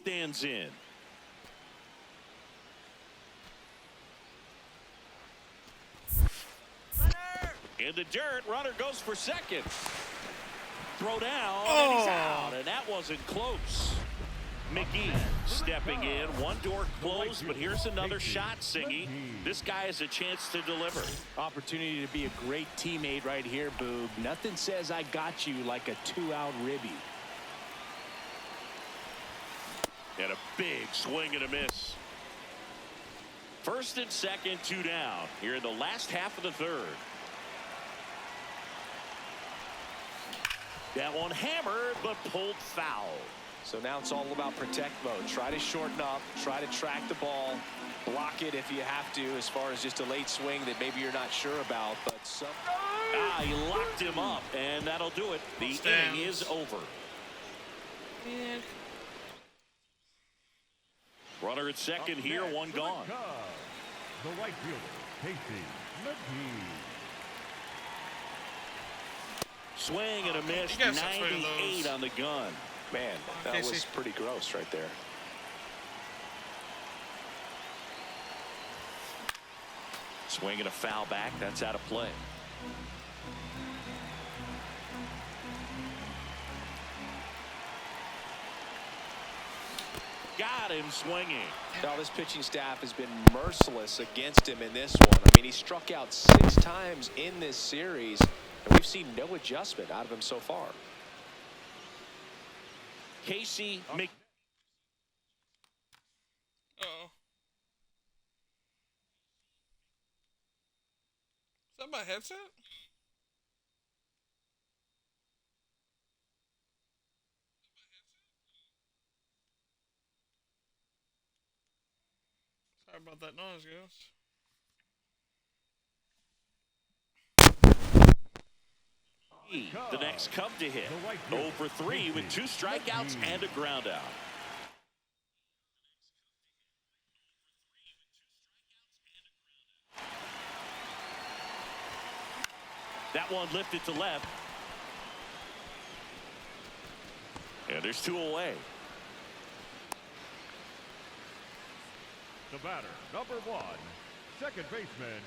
Stands in. In the dirt, runner goes for second. Throw down, and he's out, and that wasn't close. McGee stepping in, one door closed, but here's another shot, Singy. This guy has a chance to deliver. Opportunity to be a great teammate right here, Boob. Nothing says I got you like a 2-out ribby. And a big swing and a miss. First and second, 2 down here in the last half of the third. That one hammered, but pulled foul. So now it's all about protect mode. Try to shorten up, try to track the ball, block it if you have to, as far as just a late swing that maybe you're not sure about. But he locked him up, and that'll do it. The inning is over. Man. Runner at second here, one gone. The right fielder, Casey McGee. Swing and a miss, 98 on the gun. Man, that was pretty gross right there. Swing and a foul back, that's out of play. Got him swinging. Now this pitching staff has been merciless against him in this one. I mean, he struck out 6 times in this series, and we've seen no adjustment out of him so far. Casey McGee. Uh-oh. Is that my headset? Sorry about that noise, guys. The next Cub to hit. 0 for 3 with 2 strikeouts and a ground out. That one lifted to left. And there's 2 away. The batter, number 1, second baseman.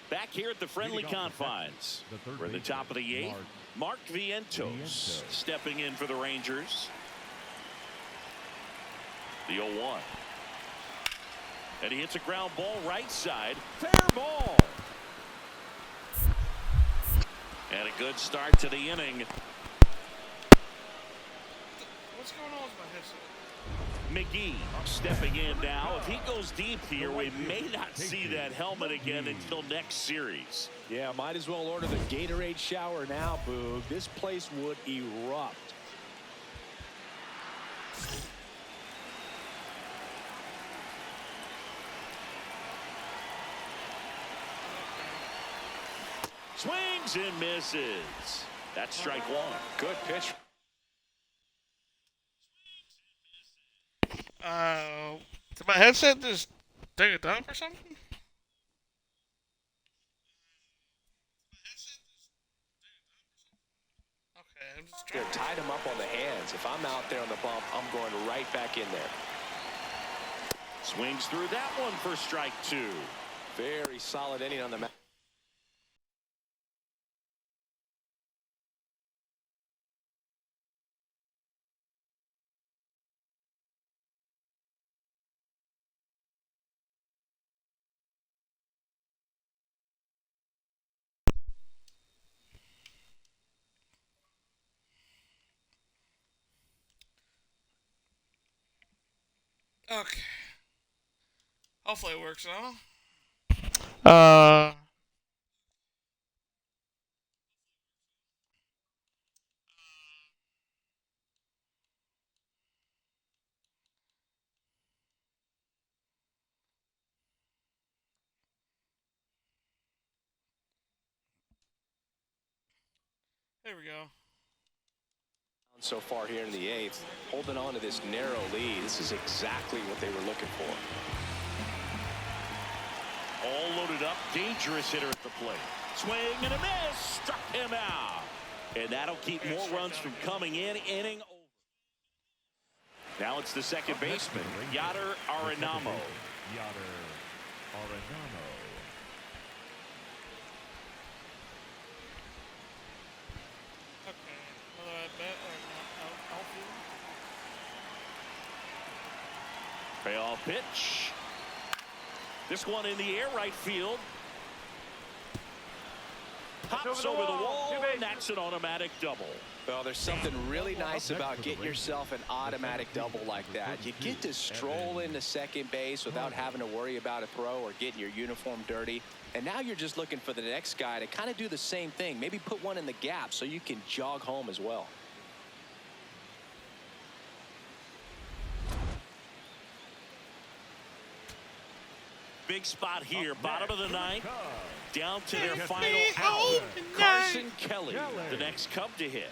Back here at the friendly confines. We're at the top of the 8th. Mark Vientos stepping in for the Rangers. The 0-1. And he hits a ground ball right side. Fair ball. And a good start to the inning. What's What's going on with my headset? McGee stepping in now. If he goes deep here, we may not see that helmet again until next series. Yeah, might as well order the Gatorade shower now, Boog. This place would erupt. Swings and misses. That's strike one. Good pitch. Did my headset just take a dump or something? Okay, I'm just trying. They're tied him up on the hands. If I'm out there on the bump, I'm going right back in there. Swings through that one for strike two. Very solid inning on the mound. Okay. Hopefully it works now. There we go. So far here in the eighth, holding on to this narrow lead. This is exactly what they were looking for. All loaded up, dangerous hitter at the plate. Swing and a miss, struck him out. And that'll keep more runs from coming in, inning over. Now it's the second baseman, Yadier Arenamo. Yadier Arenamo. Okay. Another at bat or outfield? Payoff pitch. This one in the air, right field. Pops over the wall, and that's an automatic double. Well, there's something really nice about getting yourself an automatic double like that. You get to stroll into second base without having to worry about a throw or getting your uniform dirty. And now you're just looking for the next guy to kind of do the same thing. Maybe put one in the gap so you can jog home as well. Big spot here, bottom of the ninth. Down to their Yes, final we out. hope Carson Kelly, the next Cub to hit.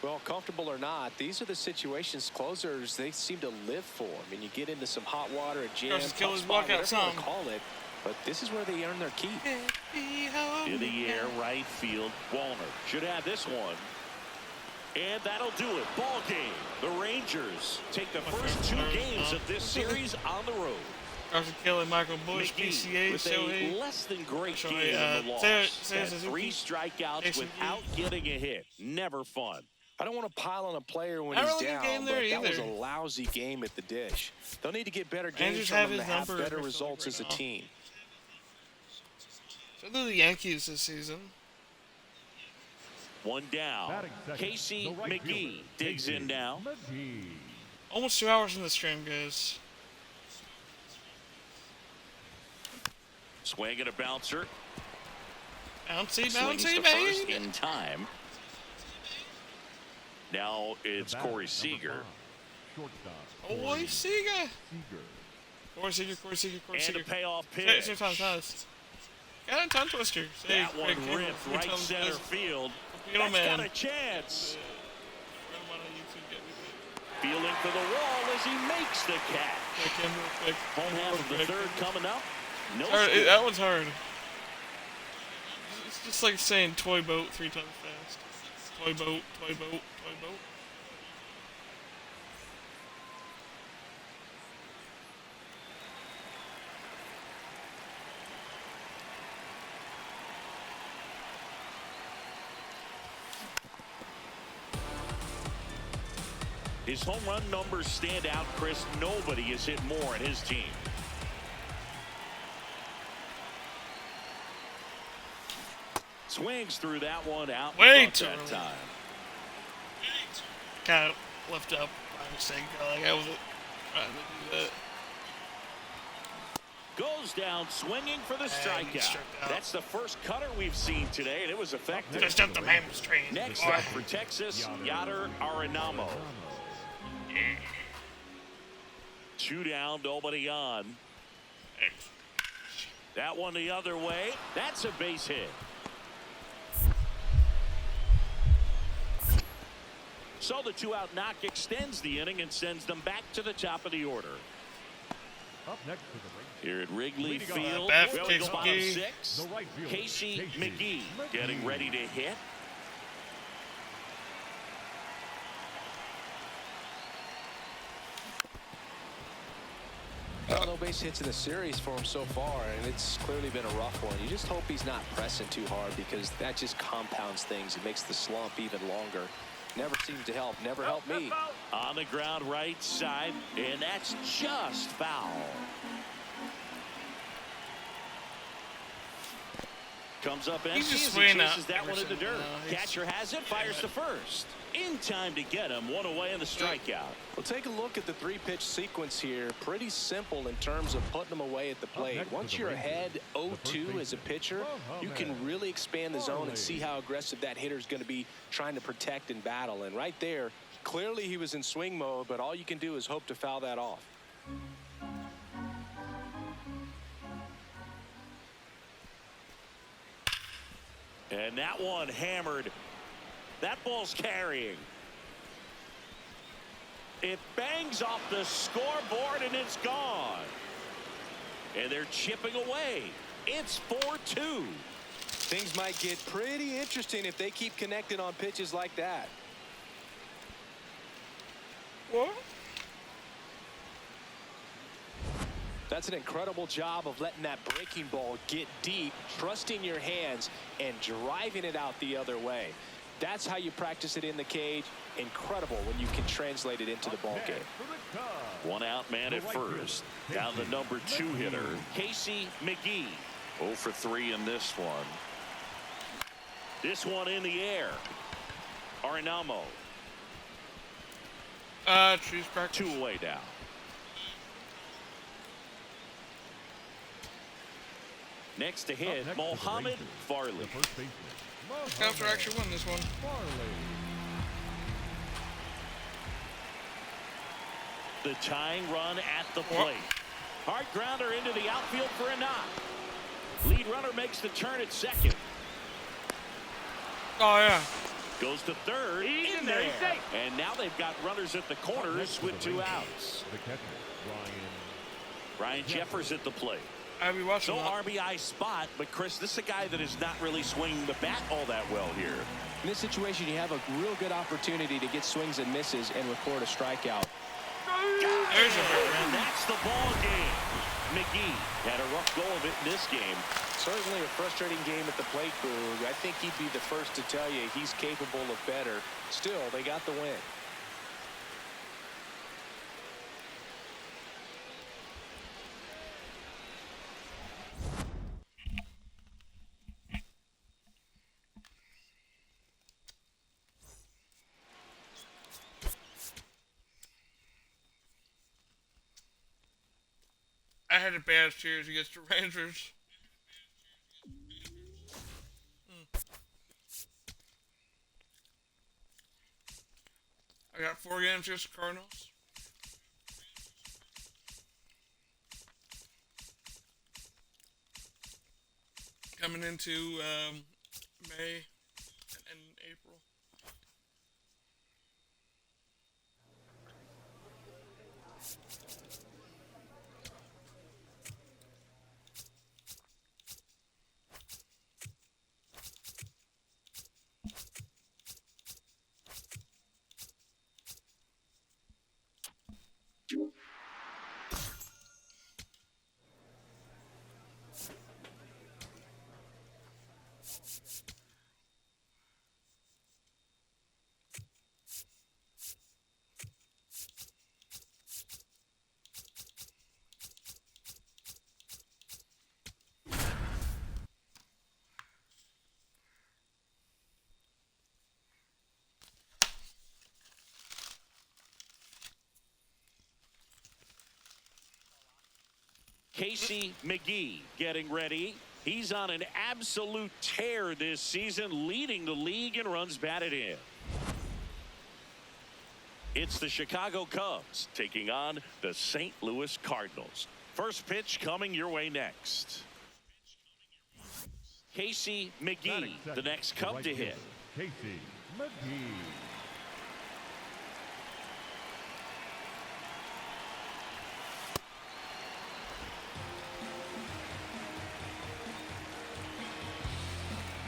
Well, comfortable or not, these are the situations closers they seem to live for. I mean, you get into some hot water, a jam, Carson tough Kelly's spot, walkout whatever you song. want to call it, but this is where they earn their keep. In the air, right field. Walner should have this one. And that'll do it. Ball game. The Rangers take the first two games of this series on the road. Carson Kelly, Michael Bush, McGee PCA, with Shohei. a less than great Shohei, game in the loss. Sarah Had Suzuki, 3 strikeouts Jason without getting a hit. Never fun. I don't want to pile on a player when Not he's really good down, game but there that was a either. lousy game at the dish. They'll need to get better games Rangers from have them to his have number better for results right as a now. team. So they're the Yankees this season. One down. Batting second, Casey the right McGee fielder, digs Casey in now. McGee. Almost 2 hours in the stream, guys. Swing and a bouncer. Bouncy, Swings bouncy, to first baby. in time. Now it's The batter, Corey number Seager. 5, Shortstop. Corey Seager. Seager. Corey Seager, Corey Seager, Corey And Seager. a payoff Say pitch. it times. Got a tongue twister. Say That one Craig Campbell, ripped 3 right times center fast. field. You know, That's man. got a chance. Run him out on YouTube, get me. Fielding for the wall as he makes the catch. Craig Campbell, quick. Home half of the third coming up. No Hard, score. that one's hard. It's just like saying toy boat 3 times fast. Toy boat, toy boat, toy boat. His home run numbers stand out, Chris. Nobody has hit more in his team. Swings through that one out Way front too that early. time. kind of left up by mistake. Like I wasn't trying to do that. Goes down swinging for the strikeout. struck out. That's the first cutter we've seen today, and it was effective. Just up the man straight. Next up for Texas, Yader Arenamo. 2 down, nobody on. That one the other way. That's a base hit. So the 2-out knock extends the inning and sends them back to the top of the order. Up next to the ring. Here at Wrigley Field, Bat for we'll Casey go bottom McGee. 6. The right fielder, Casey McGee getting ready to hit. Well, no base hits in the series for him so far, and it's clearly been a rough one. You just hope he's not pressing too hard because that just compounds things. It makes the slump even longer. Never seems to help. Never helped me. On the ground right side, and that's just foul. Comes up empty He's just as he swinging chases out that one in the Emerson. dirt. No, he's- Catcher has it, fires to first. In time to get him. One away in the strikeout. Well, take a look at the 3-pitch sequence here. Pretty simple in terms of putting them away at the plate. next Once to the you're Rangers, ahead 0-2 as a pitcher, you can really expand the zone and see how aggressive that hitter is going to be trying to protect and battle. And right there, clearly he was in swing mode, but all you can do is hope to foul that off. And that one hammered. That ball's carrying. It bangs off the scoreboard and it's gone. And they're chipping away. It's 4-2. Things might get pretty interesting if they keep connecting on pitches like that. What? That's an incredible job of letting that breaking ball get deep, trusting your hands, and driving it out the other way. That's how you practice it in the cage. Incredible when you can translate it into the ball game. One out man at first. Down the number 2 hitter, Casey McGee. 0 for 3 in this one. This one in the air. Arenamo. Choose practice. 2 away down. Next to hit, Mohamed Farley. After actually won this one. The tying run at the plate. Hard grounder into the outfield for a knock. Lead runner makes the turn at second. Oh, yeah. Goes to third. In there. And now they've got runners at the corners with 2 outs. The catcher, Ryan Jeffers at the plate. I'll be watching No that. RBI spot, but Chris, this is a guy that is not really swinging the bat all that well here. In this situation, you have a real good opportunity to get swings and misses and record a strikeout. There's a hit, And that's the ball game. McGee had a rough go of it in this game. Certainly a frustrating game at the plate, Boog. I think he'd be the first to tell you he's capable of better. Still, they got the win. I had a bad series against the Rangers. I got 4 games against the Cardinals. Coming into May and April. Casey McGee getting ready. He's on an absolute tear this season, leading the league in runs batted in. It's the Chicago Cubs taking on the St. Louis Cardinals. First pitch coming your way next. Casey McGee, the next Cub to hit. Casey McGee.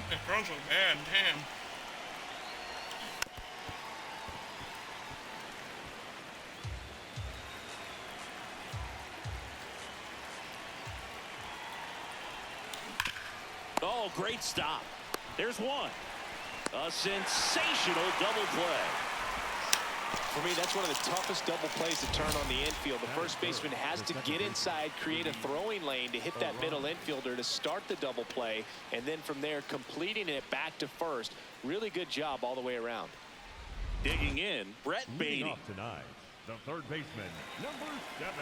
The throws are bad, damn. Oh, great stop. There's one. A sensational double play. For me, that's one of the toughest double plays to turn on the infield. The first baseman has to get inside, create a throwing lane to hit that middle infielder to start the double play, and then from there completing it back to first. Really good job all the way around. Digging in, Brett Leading Beatty. off tonight, the third baseman, number 7,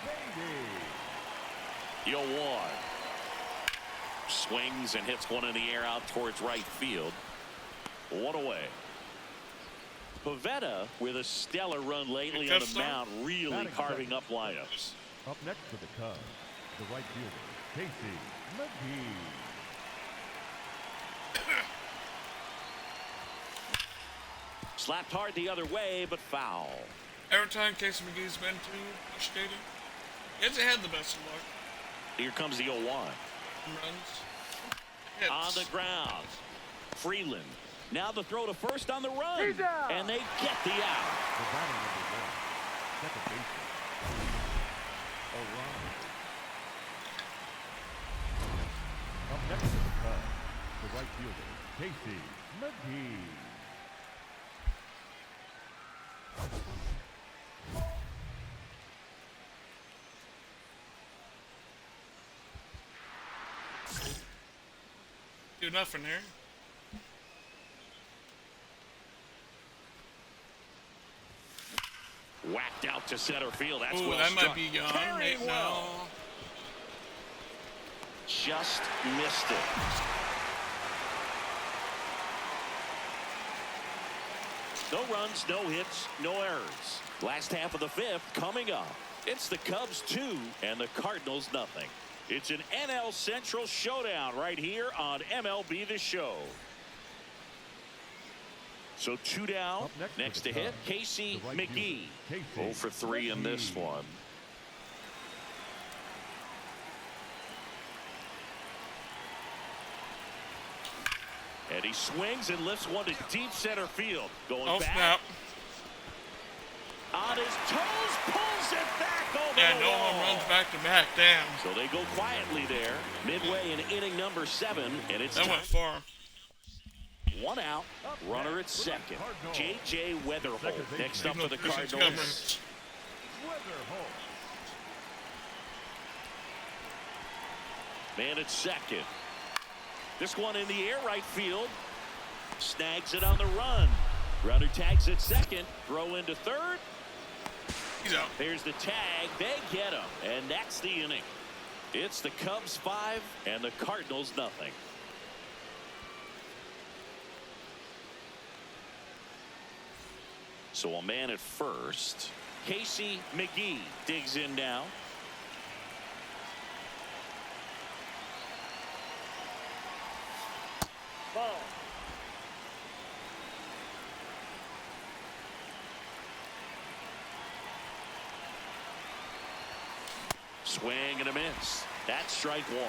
Brett Beatty. The 0-1. Swings and hits one in the air out towards right field. One away. Pivetta with a stellar run lately on the mound, really carving up lineups. Up next for the Cubs, the right fielder, Casey McGee. Slapped hard the other way, but foul. Every time Casey McGee's been to the stadium, he hasn't had the best of luck. Here comes the 0-1. Runs. Hits. On the ground. Freeland. Now the throw to first on the run. And they get the out. The batter number 1, second baseman, Orion. Up next for the Cubs, the right fielder, Casey McGee. Do nothing there. Whacked out to center field. That's Ooh, well that struck. might be gone. Very No. well. Just missed it. No runs, no hits, no errors. Last half of the fifth coming up. It's the Cubs 2 and the Cardinals nothing. It's an NL Central showdown right here on MLB The Show. So 2 down. Next to hit, Casey McGee. 0 for 3 in this one. And he swings and lifts one to deep center field. Going back. Snap. On his toes, pulls it back over Yeah, the no wall. one runs back to back. Damn. So they go quietly there. Midway in inning number 7, and it's That went far. 1 out. Runner at second. J.J. Weatherholt next up for the Cardinals. Man at second. This one in the air right field. Snags it on the run. Runner tags at second. Throw into third. He's out. There's the tag. They get him. And that's the inning. It's the Cubs 5 and the Cardinals nothing. So a man at first. Casey McGee digs in now. Ball. Swing and a miss. That's strike 1.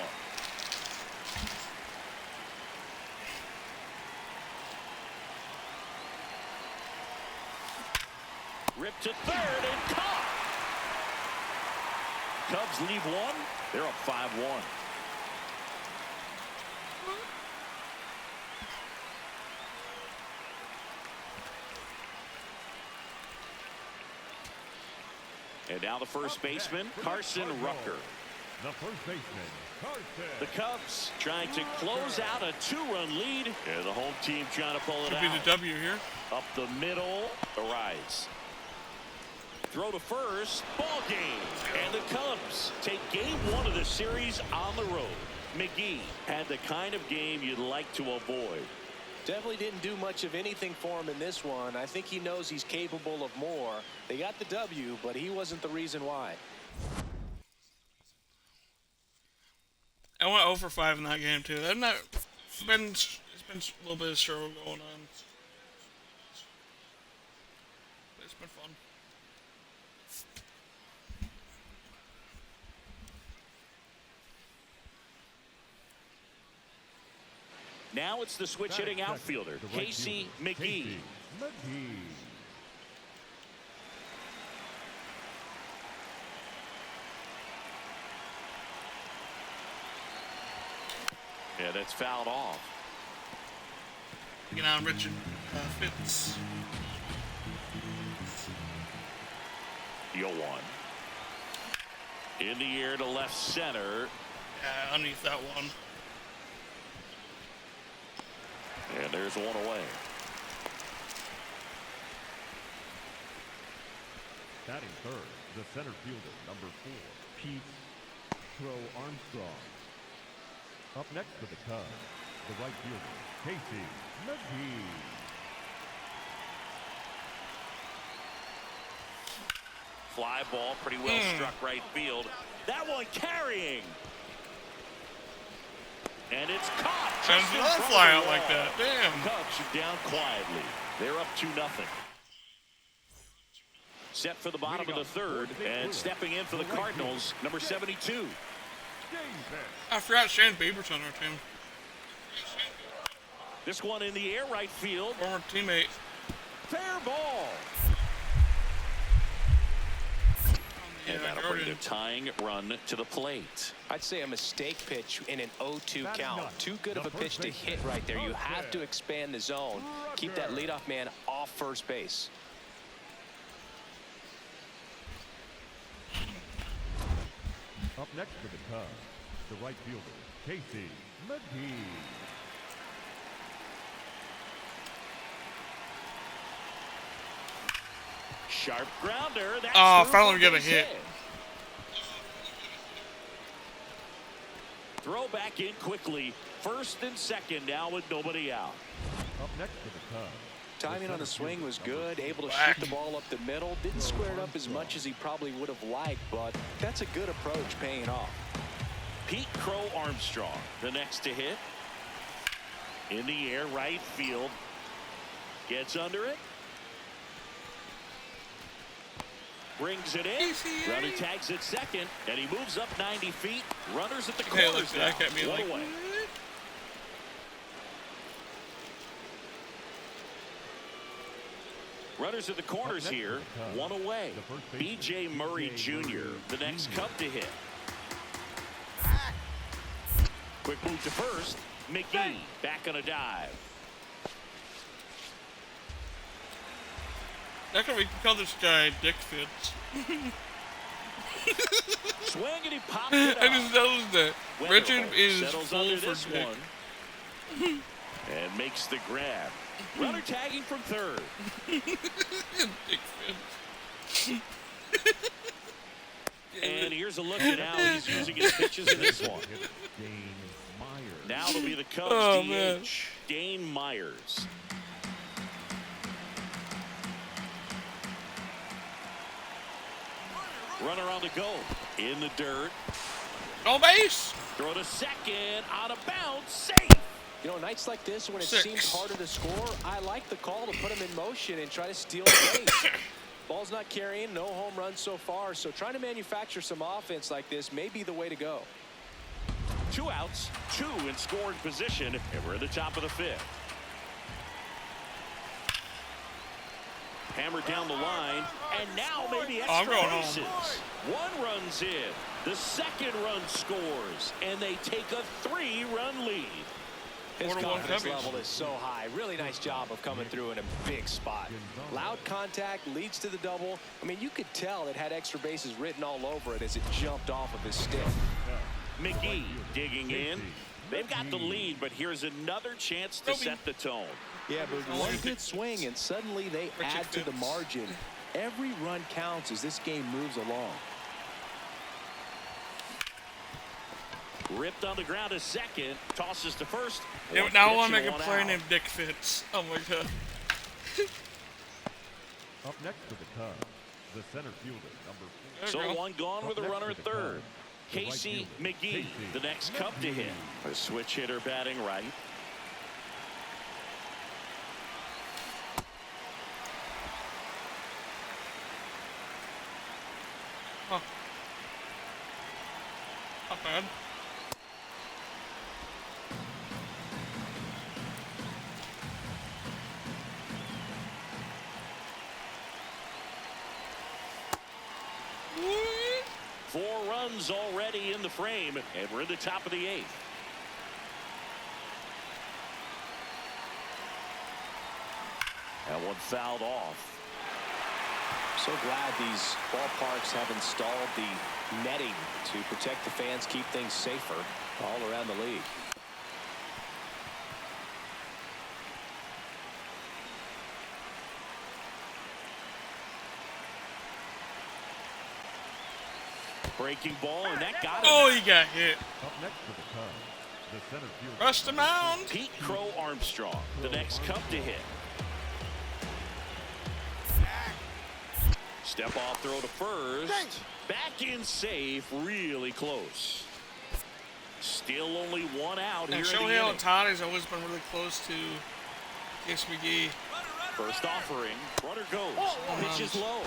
Ripped to third and caught. Cubs leave 1. They're up 5-1. And now the first baseman, Carson Rucker. The first baseman, Carson. The Cubs trying to close out a 2-run lead. And the home team trying to pull it Could out. be the W here. Up the middle, the rise. throw to first. Ball game. And the Cubs take game 1 of the series on the road. McGee had the kind of game you'd like to avoid. Definitely didn't do much of anything for him in this one. I think he knows he's capable of more. They got the W, but he wasn't the reason why. I went 0 for 5 in that game too. It's been a little bit of struggle going on. But it's been fun. Now it's the switch hitting outfielder, The right Casey fielder, McGee. Casey McGee. Yeah, that's fouled off. Get on Richard Fitz. The 0-1. In the air to left center. Underneath that one. And there's one away. Batting third, the center fielder, number 4, Pete Armstrong. Up next for the Cubs, the right fielder, Casey McGee. Fly ball, pretty well struck right field. That one carrying. And it's caught. And Just in not front fly of out the like wall. that. Damn. Cubs are down quietly. They're up 2-0. Set for the bottom of the third, and stepping in for the Cardinals, number 72. I forgot Shane Bieber's on our team. This one in the air, right field. Former teammate. Fair ball. And that'll bring the tying run to the plate. I'd say a mistake pitch in an 0-2 count. Too good of a pitch to hit right there. You have to expand the zone. Keep that leadoff man off first base. Up next for the Cubs, the right fielder, Casey McGee. Sharp grounder. That's finally get a hit. Throw back in quickly. First and second now with nobody out. Up next for the Cubs. Timing on the swing was good. Able to shoot the ball up the middle. Didn't square it up as much as he probably would have liked, but that's a good approach paying off. Pete Crow Armstrong, the next to hit. In the air, right field. Gets under it. Brings it in. Runner tags at second, and he moves up 90 feet. Runners at the corners now. One away. Runners at the corners here. One away. B.J. Murray Jr., the next Cub to hit. Quick move to first. McGee back on a dive. That can we call this guy Dick Fitz. Swing and he popped it up. I just noticed that. Richard is settles full under for this Dick. one. And makes the grab. Runner tagging from third. Dick Fitz. And here's a look at how he's using his pitches in this one. Now it'll be the Cubs DH, Dane Myers. Runner on the go. In the dirt. No base. Throw to second. On a bounce. Safe. You know, nights like this when it 6. seems harder to score, I like the call to put him in motion and try to steal the base. Ball's not carrying, no home runs so far, so trying to manufacture some offense like this may be the way to go. 2 outs, 2 in scoring position, and we're at the top of the 5th. Hammered down the line, and now maybe extra bases. 1 runs in. The second run scores, and they take a 3-run lead. His 4-1 confidence Cubbies. level is so high. Really nice job of coming through in a big spot. Loud contact leads to the double. I mean, you could tell it had extra bases written all over it as it jumped off of his stick. McGee digging in. They've got the lead, but here's another chance to set the tone. Yeah, but one good swing, and suddenly they add to the margin. Every run counts as this game moves along. Ripped on the ground to second. Tosses to first. Yeah, now I want to make a player named Dick Fitz. Oh my god. Up next for the Cubs, the center fielder, number 4. So one gone with a runner at third. The right Casey fielder, McGee, Casey the next Cub to hit. A switch hitter batting right. Huh. Not bad. What? 4 runs already in the frame, and we're in the top of the 8th. That one fouled off. So glad these ballparks have installed the netting to protect the fans, keep things safer all around the league. Breaking ball, and that got him. Oh, he got hit. Up next for the Cubs, the center fielder. Rush the mound. Pete Crow Armstrong, the next Cub to hit. Step off throw to first. Back in safe, really close. Still only 1 out here And in the Shohei inning. Ohtani's always been really close to Case McGee. First offering, runner goes. Pitches low.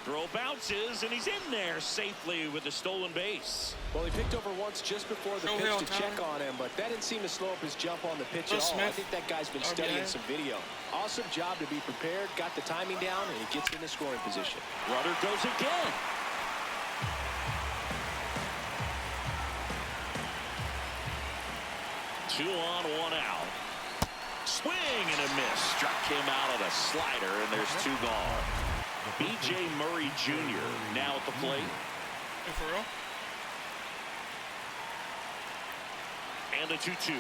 Throw bounces, and he's in there safely with the stolen base. Well, he picked over once just before the Shohei pitch to check on him, but that didn't seem to slow up his jump on the pitch Will at all. I Smith. think that guy's been studying some video. Awesome job to be prepared, got the timing down, and he gets in the scoring position. Runner goes again. Two on, 1 out. Swing and a miss. Struck him out on a slider, and there's 2 gone. B.J. Murray Jr. now at the plate. Hey, for real? And a 2-2.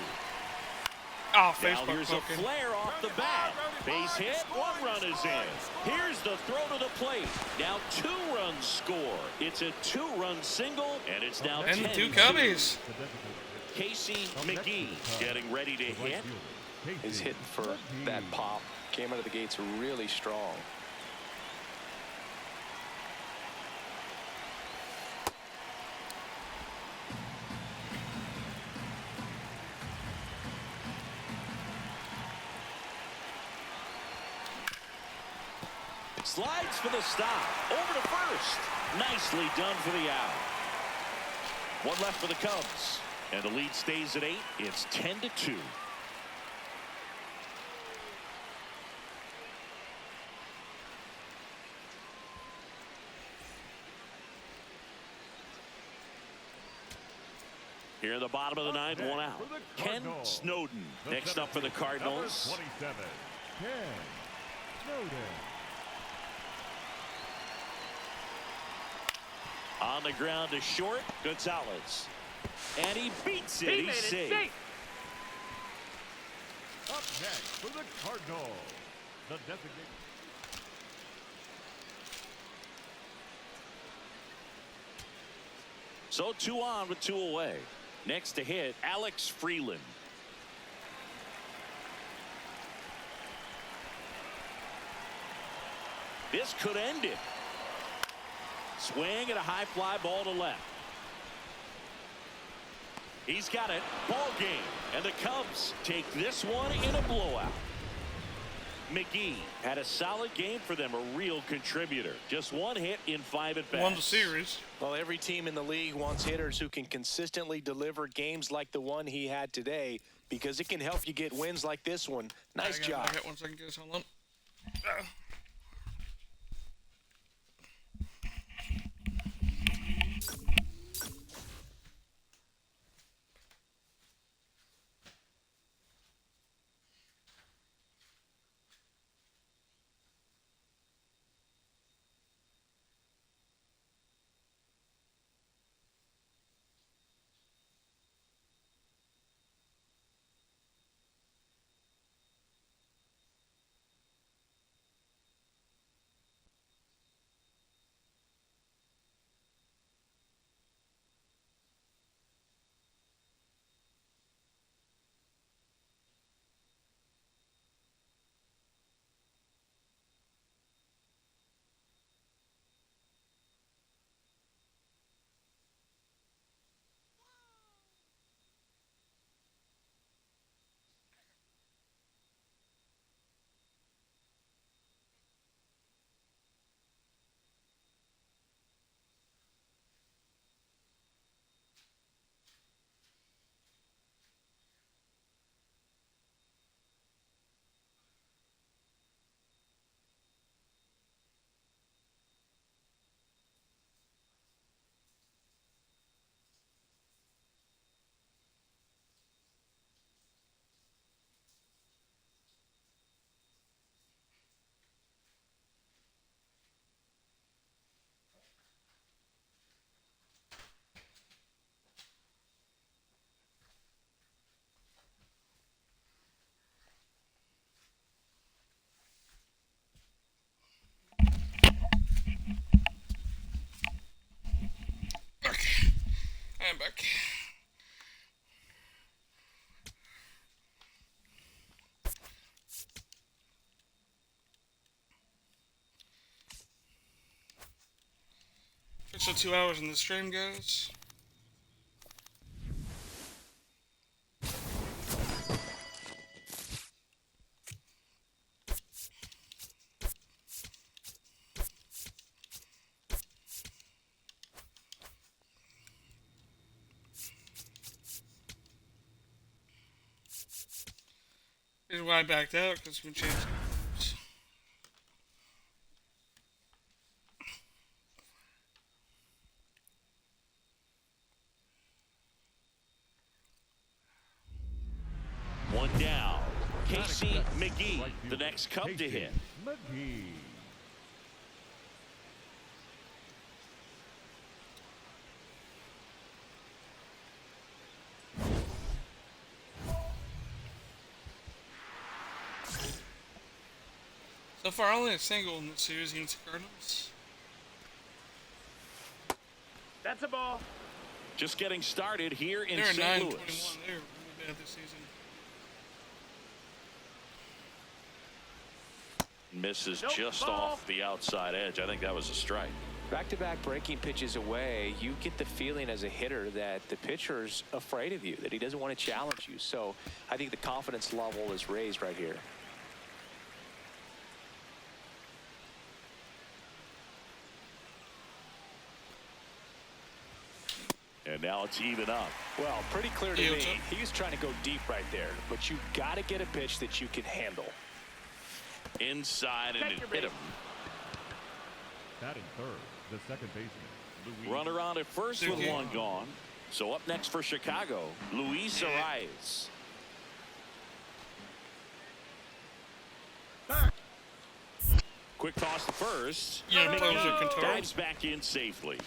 Oh, Now Facebook here's a poking. flare off the bat. Base hit, 1 run is in. Here's the throw to the plate. Now 2 runs score. It's a 2-run single, and it's now And the 10-2. 2 Cubbies. Casey McGee getting ready to hit. He's hitting for that pop. Came out of the gates really strong. Slides for the stop. Over to first. Nicely done for the out. 1 left for the Cubs. And the lead stays at 8. It's 10-2. Here in the bottom of the 9th, 1 out. Ken Snowden next up for the Cardinals. 27, Ken Snowden. On the ground to short, Gonzalez. And he beats it. He's safe. Up next for the Cardinals, the designated. So 2 on with 2 away. Next to hit, Alex Freeland. This could end it. Swing and a high fly ball to left. He's got it. Ball game. And the Cubs take this one in a blowout. McGee had a solid game for them, a real contributor. Just 1 hit in 5 at bats. Won the series. Well, every team in the league wants hitters who can consistently deliver games like the one he had today, because it can help you get wins like this one. Nice job. I got 1 second, guys. Hold on. back. So 2 hours and the stream goes. Here's why I backed out, because we changed it. One down. Casey McGee, the next Cub to hit. McGee. So far, only a single in the series against the Cardinals. That's a ball. Just getting started here in They're St. 9-21. Louis. They're really bad this season. Misses Nope, just ball. off the outside edge. I think that was a strike. Back-to-back breaking pitches away, you get the feeling as a hitter that the pitcher's afraid of you, that he doesn't want to challenge you. So I think the confidence level is raised right here. And now it's even up. Well, pretty clear to Yeah, me. what's up? He was trying to go deep right there, but you got to get a pitch that you can handle. Inside, and Take it your hit base. him. Batting third, the second baseman, Luis. Runner on at first with Okay. one gone. So up next for Chicago, Luis Arias. Quick toss to first. Yeah, closer Quintero. Dives back in safely.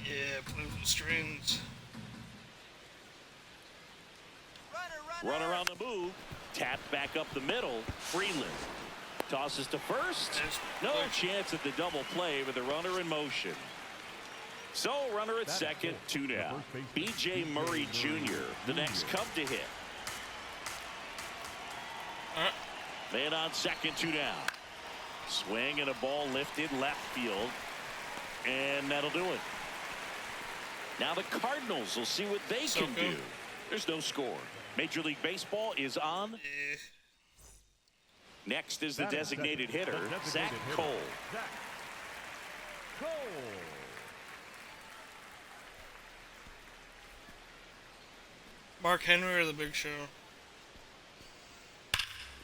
Yeah, play with the strings. Runner on the move. Tapped back up the middle. Freeland tosses to first. Nice No play. chance at the double play with the runner in motion. So runner at second, two down. B.J. Murray Jr., the next Cub to hit. Alright. Man on second, two down. Swing and a ball lifted left field. And that'll do it. Now the Cardinals will see what they can Okay. do. There's no score. Major League Baseball is on. Yeah. Next is the Batting designated second, hitter, the designated Zach hitter, Cole. Zach Cole. Mark Henry or the Big Show?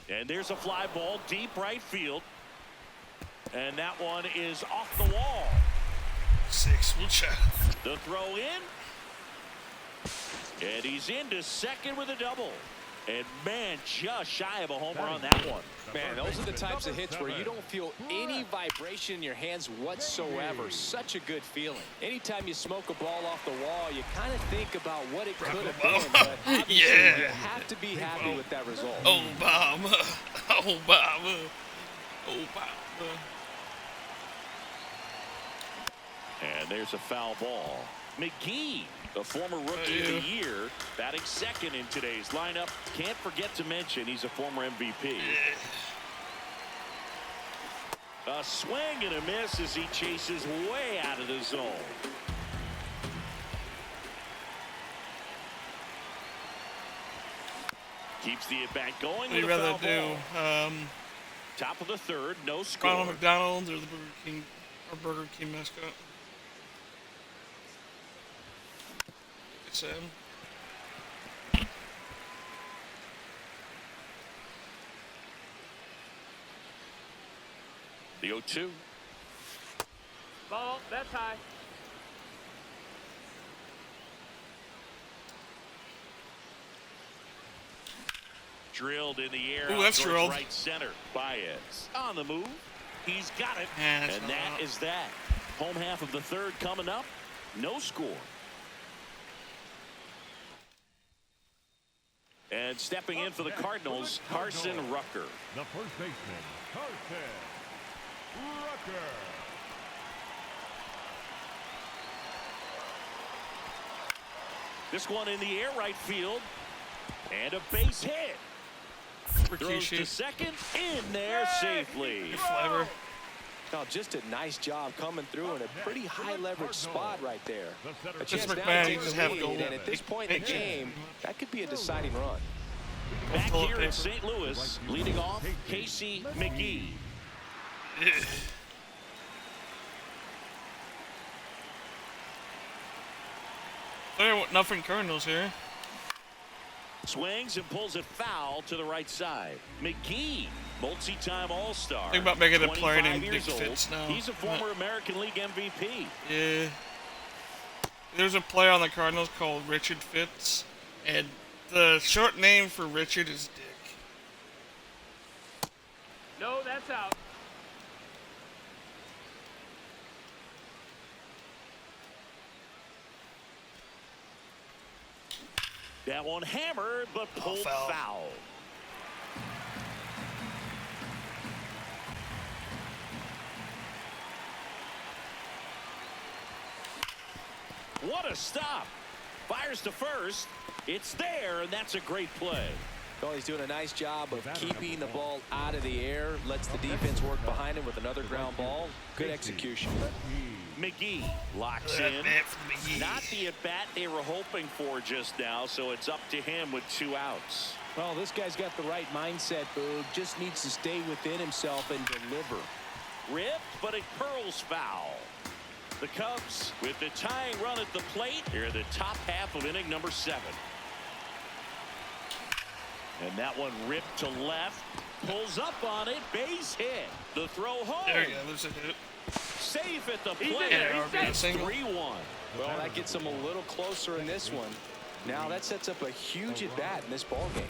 And there's a fly ball deep right field. And that one is off the wall. 6. We'll chat. The throw in. And he's into second with a double. And man, just shy of a homer on that one. Man, those are the types of hits where you don't feel any vibration in your hands whatsoever. Such a good feeling. Anytime you smoke a ball off the wall, you kind of think about what it could have been. But obviously, Yeah. you have to be happy with that result. Obama. Obama. Obama. And there's a foul ball. McGee, the former rookie of the year, batting second in today's lineup. Can't forget to mention he's a former MVP. A swing and a miss as he chases way out of the zone. Keeps the at-bat going What do with you a rather foul ball. do? Top of the third, no score. Ronald McDonald or the Burger King mascot? Sam. The 0-2. Ball. That's high. Drilled in the air. Ooh, out that's towards drilled. right center. Baez on the move. He's got it. Yeah, that's And not that out. is that. Home half of the third coming up. No score. And stepping in for the Cardinals, Carson Rucker. The first baseman, Carson Rucker. This one in the air, right field. And a base hit. Throws to second, in there safely. Good flavor. Oh, just a nice job coming through in a pretty high leverage spot right there. A chance now McMahon, to he take just the have lead, goal. and at this point in the game, that could be a deciding run. Back here in St. Louis, leading off, Casey McGee. Nothing Cardinals here. Swings and pulls it foul to the right side. McGee, multi-time All-Star. Think about making a player 25 named Dick years old. Fitz now. He's a former American League MVP. Yeah. There's a player on the Cardinals called Richard Fitz, and the short name for Richard is Dick. No, that's out. That one hammered, but pulled foul. What a stop. Fires to first. It's there, and that's a great play. Well, he's doing a nice job of keeping the ball out of the air, lets the defense work behind him with another ground ball. Good execution. McGee locks in. Not the at-bat they were hoping for just now, so it's up to him with 2 outs. Well, this guy's got the right mindset, Boog. Just needs to stay within himself and deliver. Ripped, but it curls foul. The Cubs with the tying run at the plate here in the top half of inning number 7. And that one ripped to left. Pulls up on it. Base hit. The throw home. There you go. There's a hit. Safe at the He's plate. there. He's safe. 3-1. Well, that gets him a little closer in this one. Now that sets up a huge at-bat in this ballgame.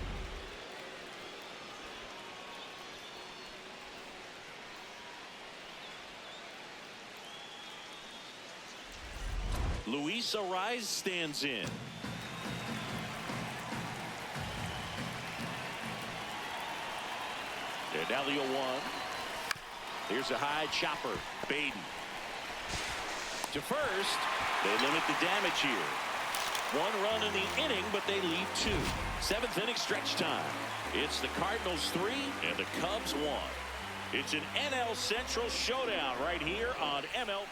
Luis Ariz stands in. And now the 0-1. Here's a high chopper. Baden. To first. They limit the damage here. 1 run in the inning, but they leave 2. 7th inning stretch time. It's the Cardinals 3 and the Cubs 1. It's an NL Central showdown right here on MLB.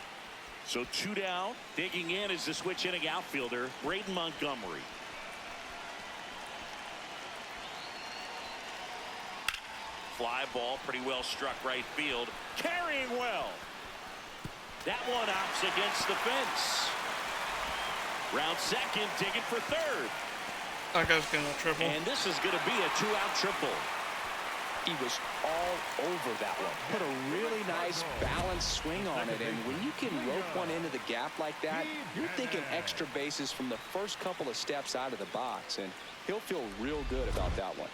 So 2 down. Digging in is the switch inning outfielder, Braden Montgomery. Fly ball, pretty well struck right field. Carrying well. That one opts against the fence. Round second, digging for third. That guy's getting a triple. And this is going to be a 2-out triple. He was all over that one. Put a really nice balanced swing on it, and when you can rope one into the gap like that, you're thinking extra bases from the first couple of steps out of the box, and he'll feel real good about that one.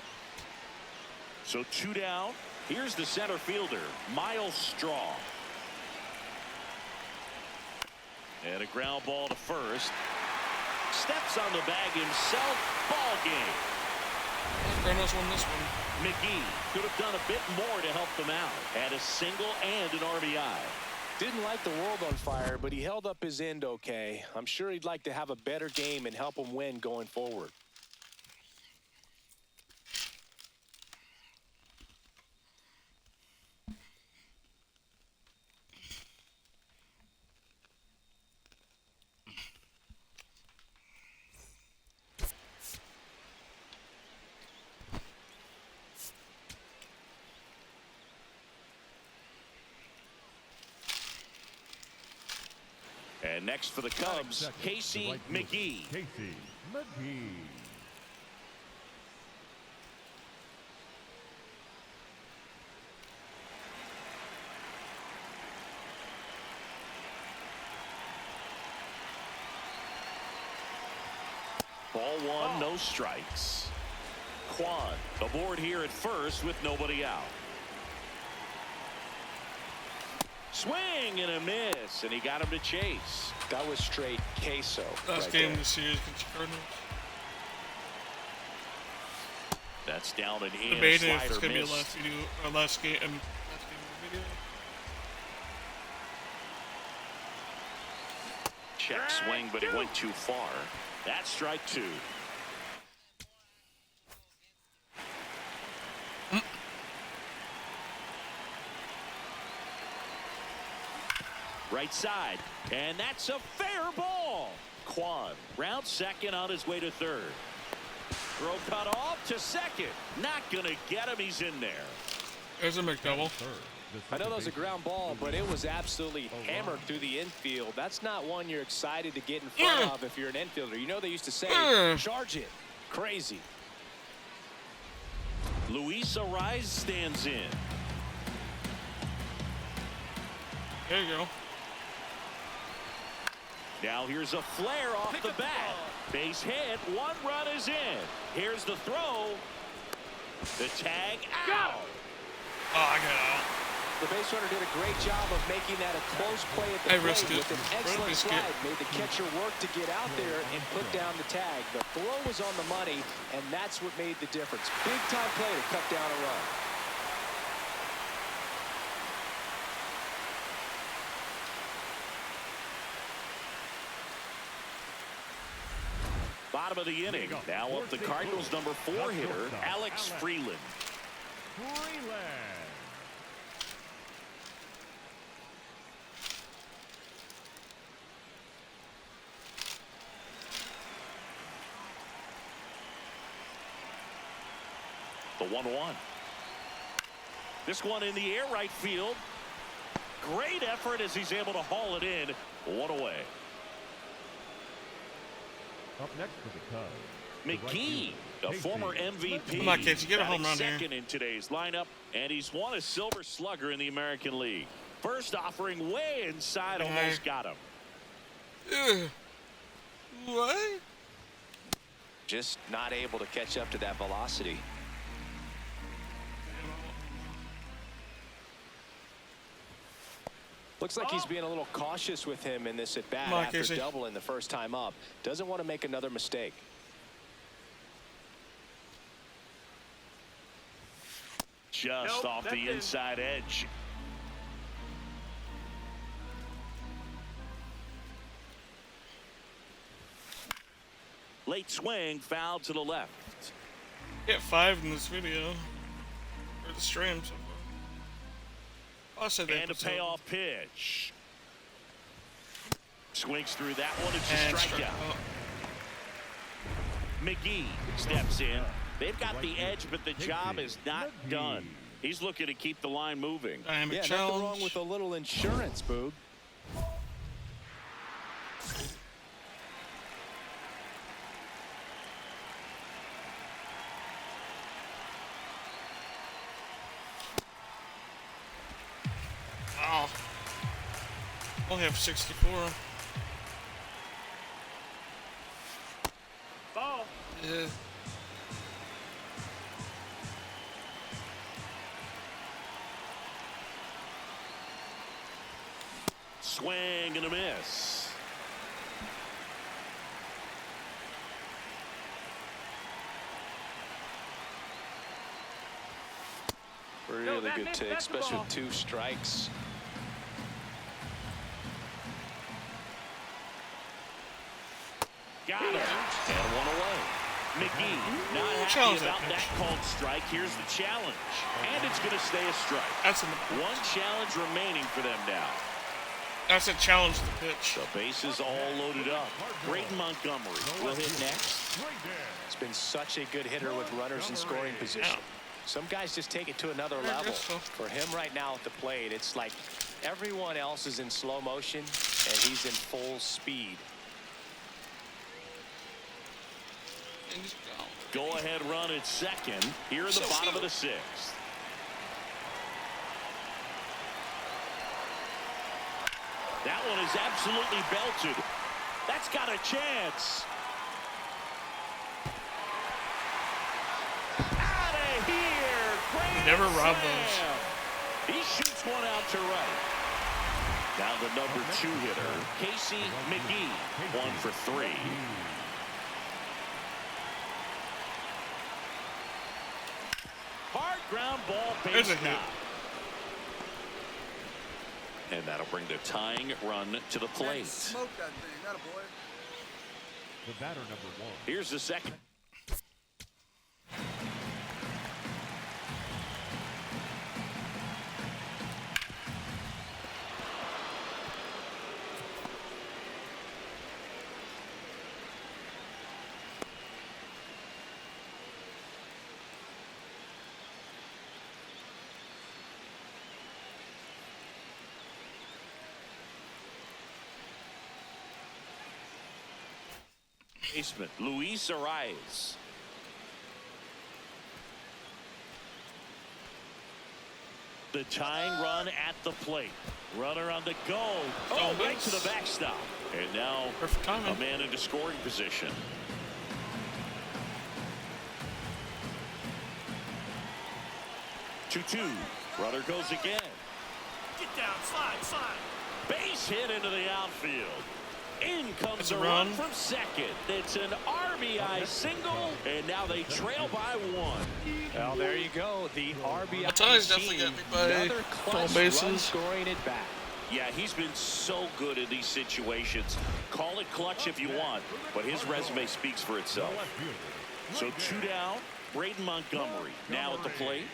So 2 down. Here's the center fielder, Miles Straw. And a ground ball to first. Steps on the bag himself. Ball game. Cardinals won this one. McGee could have done a bit more to help them out. Had a single and an RBI. Didn't light the world on fire, but he held up his end okay. I'm sure he'd like to have a better game and help him win going forward. And next for the Cubs, Casey McGee. Casey McGee. Ball 1, no strikes. Quan aboard here at first with nobody out. Swing and a miss, and he got him to chase. That was straight queso. Last game of the series against the Cardinals. That's down and in. Debating if it's Slider going to be a missed. last game of the video. Check swing, but it went too far. That's strike 2. Right side, and that's a fair ball. Quan rounds second on his way to third. Throw cut off to second. Not gonna get him. He's in there. There's a McDouble. I know that was a ground ball, but it was absolutely hammered through the infield. That's not one you're excited to get in front of if you're an infielder. You know they used to say, charge it. Crazy. Luis Ariz stands in. There you go. Now here's a flare off the bat. Base hit. 1 run is in. Here's the throw. The tag out. Oh, I got out. The base runner did a great job of making that a close play at the plate with an excellent slide. Made the catcher work to get out there and put down the tag. The throw was on the money, and that's what made the difference. Big time play to cut down a run. Bottom of the inning. Now up the Cardinals' number 4 hitter, Alex Freeland. The 1-1. This one in the air, right field. Great effort as he's able to haul it in. 1 away. Up next for the Cubs, McGee, a former MVP, Come on, kids, you get a home run second here. in today's lineup, and he's won a Silver Slugger in the American League. First offering way inside, almost got him. What? Just not able to catch up to that velocity. Looks like he's being a little cautious with him in this at-bat after doubling the first time up. Doesn't want to make another mistake. Just off the inside edge. Late swing, foul to the left. Hit 5 in this video. Or the stream so far. I said that. And a payoff pitch. Swings through that one. It's a strikeout. McGee steps in. They've got the edge, but the job is not done. He's looking to keep the line moving. Dynamic Nothing challenge. wrong with a little insurance, Boog. Wow. Only have 64. Ball. Yeah. Swing and a miss. Really good take, especially with 2 strikes. Got him. And 1 away. McGee not happy about that called strike. Here's the challenge. And it's going to stay a strike. That's in the 1 challenge remaining for them now. That's a challenge to the pitch. The bases all loaded up. Brayton Montgomery will hit next. It's been such a good hitter with runners in scoring position. Some guys just take it to another level. For him right now at the plate, it's like everyone else is in slow motion and he's in full speed. Go ahead run at second here in the bottom of the 6th. That one is absolutely belted. That's got a chance. Out of here. Grand Never rob slam. He shoots one out to right. Now the number 2 hitter, Casey McGee, 1 for 3. Hard ground ball, base knock. And that'll bring the tying run to the plate. Smoke that thing, that a boy. The batter number 1. Here's the second. Baseman Luis Arias. The tying run at the plate. Runner on the go. Oh, right to the backstop. And now Perfect timing. a man into scoring position. Two. Runner goes again. Get down, slide. Base hit into the outfield. In comes It's a the run. run from second. It's an RBI single, and now they trail by 1. Well, there you go. The RBI Ty's definitely machine. got me by Another clutch bases. run scoring it back. Yeah, he's been so good in these situations. Call it clutch if you want, but his resume speaks for itself. So 2 down, Braden Montgomery now at the plate.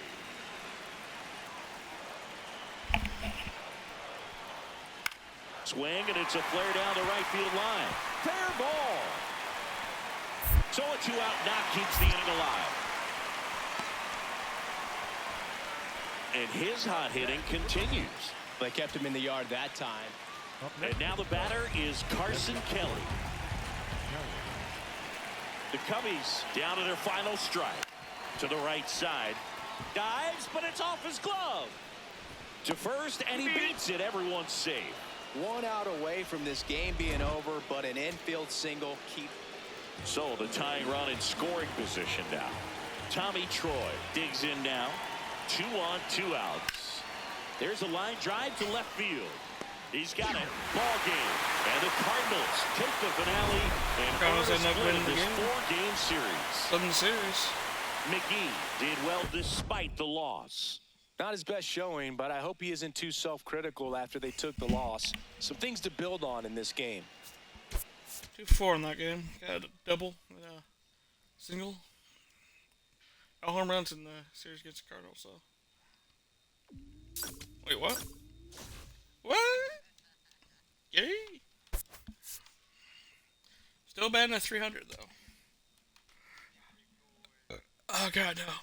Swing, and it's a flare down the right field line. Fair ball. So a 2-out knock keeps the inning alive. And his hot hitting continues. They kept him in the yard that time. And now the batter is Carson Kelly. The Cubbies down to their final strike. To the right side. Dives, but it's off his glove. To first, and he beats it. Everyone's safe. 1 out away from this game being over, but an infield single keep. So the tying run in scoring position now. Tommy Troy digs in now. 2 on, 2 outs. There's a line drive to left field. He's got it. Ball game. And the Cardinals take the finale and Cardinals earn a end up split winning in the this game. 4-game series. 7 series. McGee did well despite the loss. Not his best showing, but I hope he isn't too self-critical after they took the loss. Some things to build on in this game. 2-4 in that game. Got a double and a single. No home runs in the series against the Cardinals, so. Wait, what? What? Yay! Still batting at 300, though. Oh, God, no.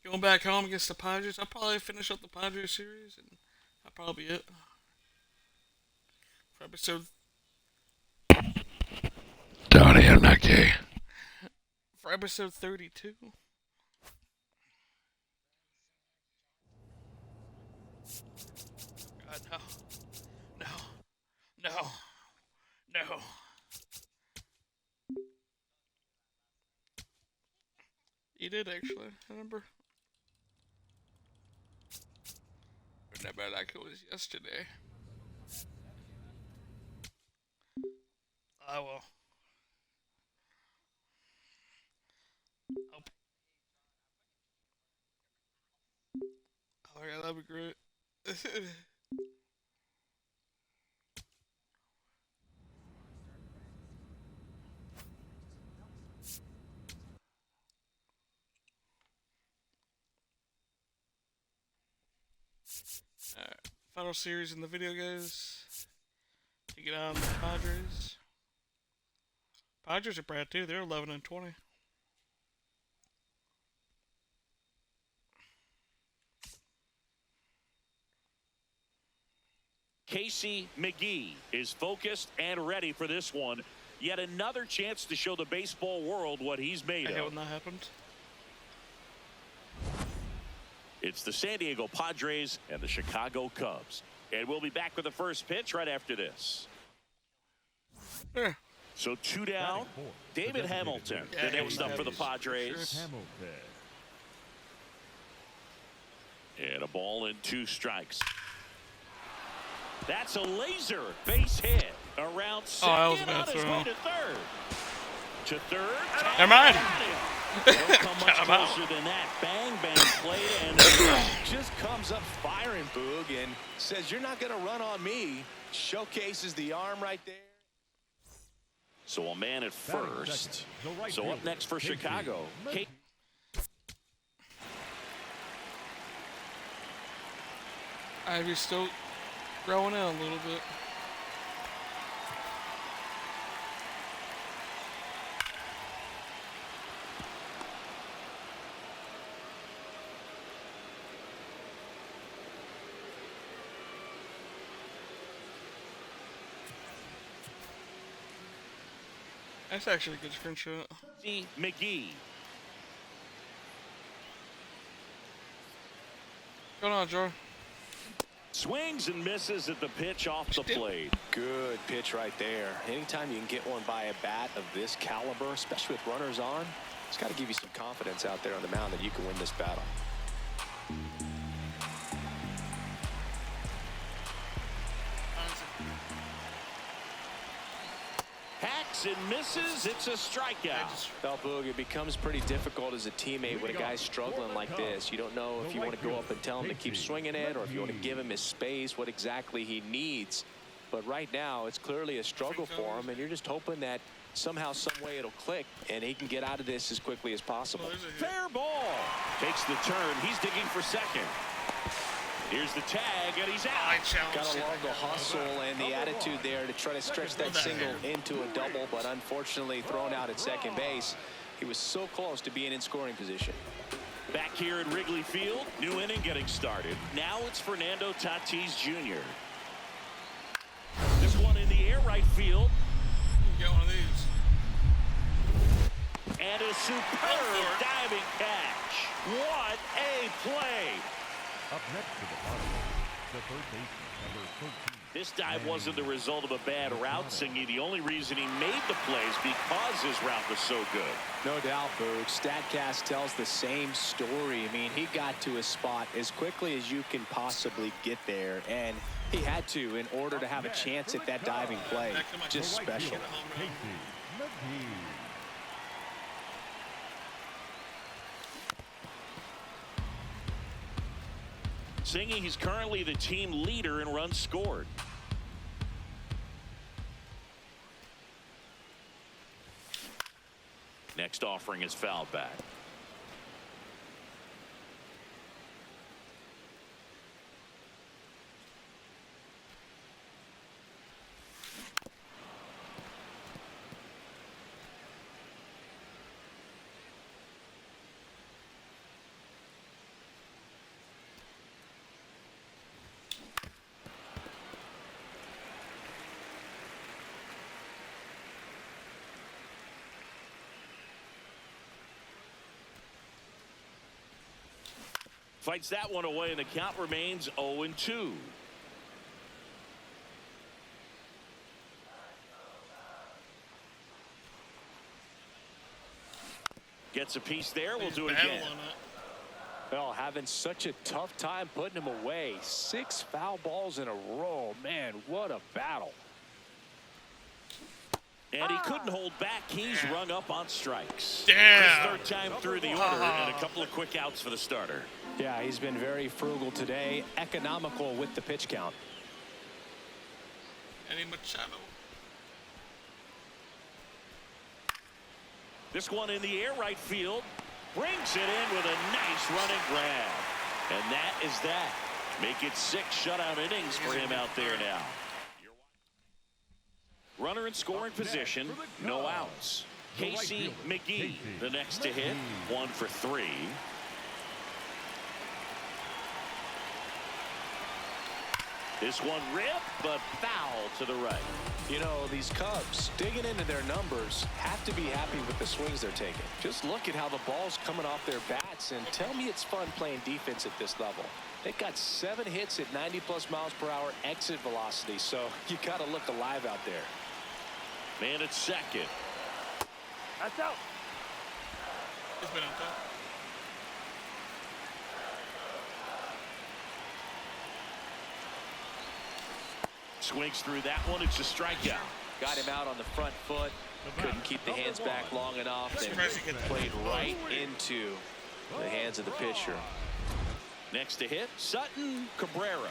Going back home against the Padres. I'll probably finish up the Padres series, and that'll probably be it. For episode... Donnie, I'm not gay. For episode 32. God, no. No. No. No. You did, actually. I remember. Remember like it was yesterday. I will. Oh yeah, that'd be great. Alright, final series in the video, guys. Take it on the Padres. Padres are bad too. They're 11-20. Casey McGee is focused and ready for this one. Yet another chance to show the baseball world what he's made I hate of. when that happened. It's the San Diego Padres and the Chicago Cubs. And we'll be back with the first pitch right after this. Yeah. So 2 down. David Hamilton, Yeah, the next up for the Hamilton. Padres. Hamilton. And a ball and 2 strikes. That's a laser base hit. Around second I was on gonna his throw. way to third. To third. Never mind. Don't come much I'm out. closer than that. Bang, bang, play, and just comes up firing, Boog, and says, you're not going to run on me. Showcases the arm right there. So a man at first. So up next for Chicago. Ivy's still growing in a little bit. That's actually a good screenshot. McGee. Going on, Joe. Swings and misses at the pitch off the plate. Good pitch right there. Anytime you can get one by a bat of this caliber, especially with runners on, it's got to give you some confidence out there on the mound that you can win this battle. Hacks and misses. It's a strikeout. Well, Boog, it becomes pretty difficult as a teammate when a guy's struggling like this. You don't know if you want to go up and tell him to keep swinging it or if you want to give him his space, what exactly he needs. But right now, it's clearly a struggle for him, and you're just hoping that somehow, some way it'll click, and he can get out of this as quickly as possible. Fair ball. Takes the turn. He's digging for second. Here's the tag, and he's out. Got to love the hustle and the attitude there to try to stretch that single into a double, but unfortunately thrown out at second base. He was so close to being in scoring position. Back here at Wrigley Field, new inning getting started. Now it's Fernando Tatis Jr. This one in the air right field. Get one of these. And a superb diving catch. What a play. Up next to the bottom, the third baseman, number 13. This dive wasn't the result of a bad route, Singy. The only reason he made the plays because his route was so good. No doubt, Boog. StatCast tells the same story. I mean, he got to his spot as quickly as you can possibly get there, and he had to in order to have a chance at that diving play. Just special. McGee. Singy, he's currently the team leader in runs scored. Next offering is fouled back. Fights that one away, and the count remains 0-2. Gets a piece there. We'll do it again. Well, having such a tough time putting him away. 6 foul balls in a row. Man, what a battle. And he couldn't hold back. He's rung up on strikes. Damn. His third time through the order, and a couple of quick outs for the starter. Yeah, he's been very frugal today, economical with the pitch count. Any Machado. This one in the air right field. Brings it in with a nice running grab. And that is that. Make it 6 shutout innings for him out there now. Runner in scoring position, no outs. Casey McGee, the next to hit, 1 for 3. This one ripped, but foul to the right. You know, these Cubs, digging into their numbers, have to be happy with the swings they're taking. Just look at how the ball's coming off their bats, and tell me it's fun playing defense at this level. They've got 7 hits at 90+ miles per hour exit velocity, so you got to look alive out there. Man at second. That's out. It's been out there. Swings through that one. It's a strikeout. Got him out on the front foot. Couldn't keep the hands back long enough. And played right into the hands of the pitcher. Next to hit, Sutton Cabrera.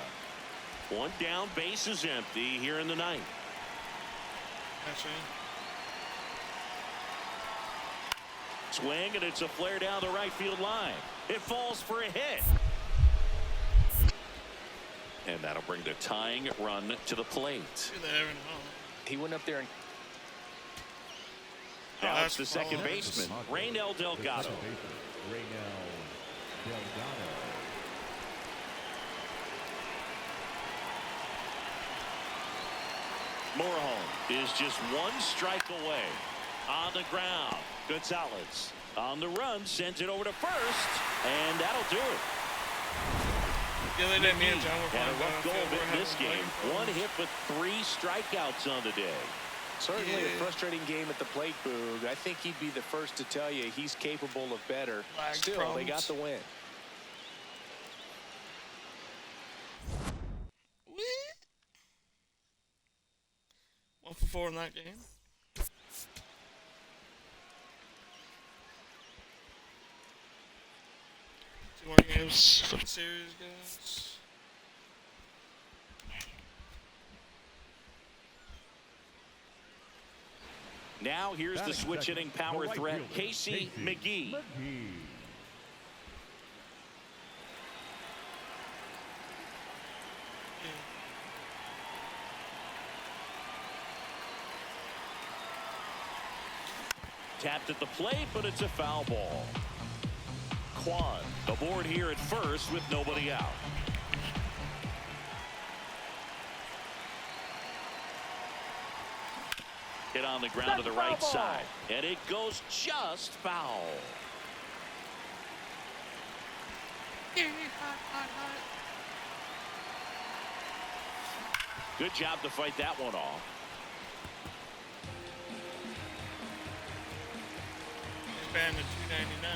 One down, base is empty here in the ninth. That's right. Swing, and it's a flare down the right field line. It falls for a hit. And that'll bring the tying run to the plate. He went up there and Now it's the second baseman, Raynel Delgado. Morejon is just one strike away. On the ground, Gonzalez on the run, sends it over to first, and that'll do it. The other day, me and John were Had a rough go of it in this having game. One hit but 3 strikeouts on the day. certainly a frustrating game at the plate, Boog. I think he'd be the first to tell you he's capable of better. Lag Still, problems. they got the win. What? 1 for 4 in that game. Two more games for the series, guys. Now here's the switch hitting power threat, Casey McGee. Tapped at the plate, but it's a foul ball. Quan aboard here at first with nobody out. Hit on the ground to the right side, and it goes just foul. Good job to fight that one off. Banned at 299.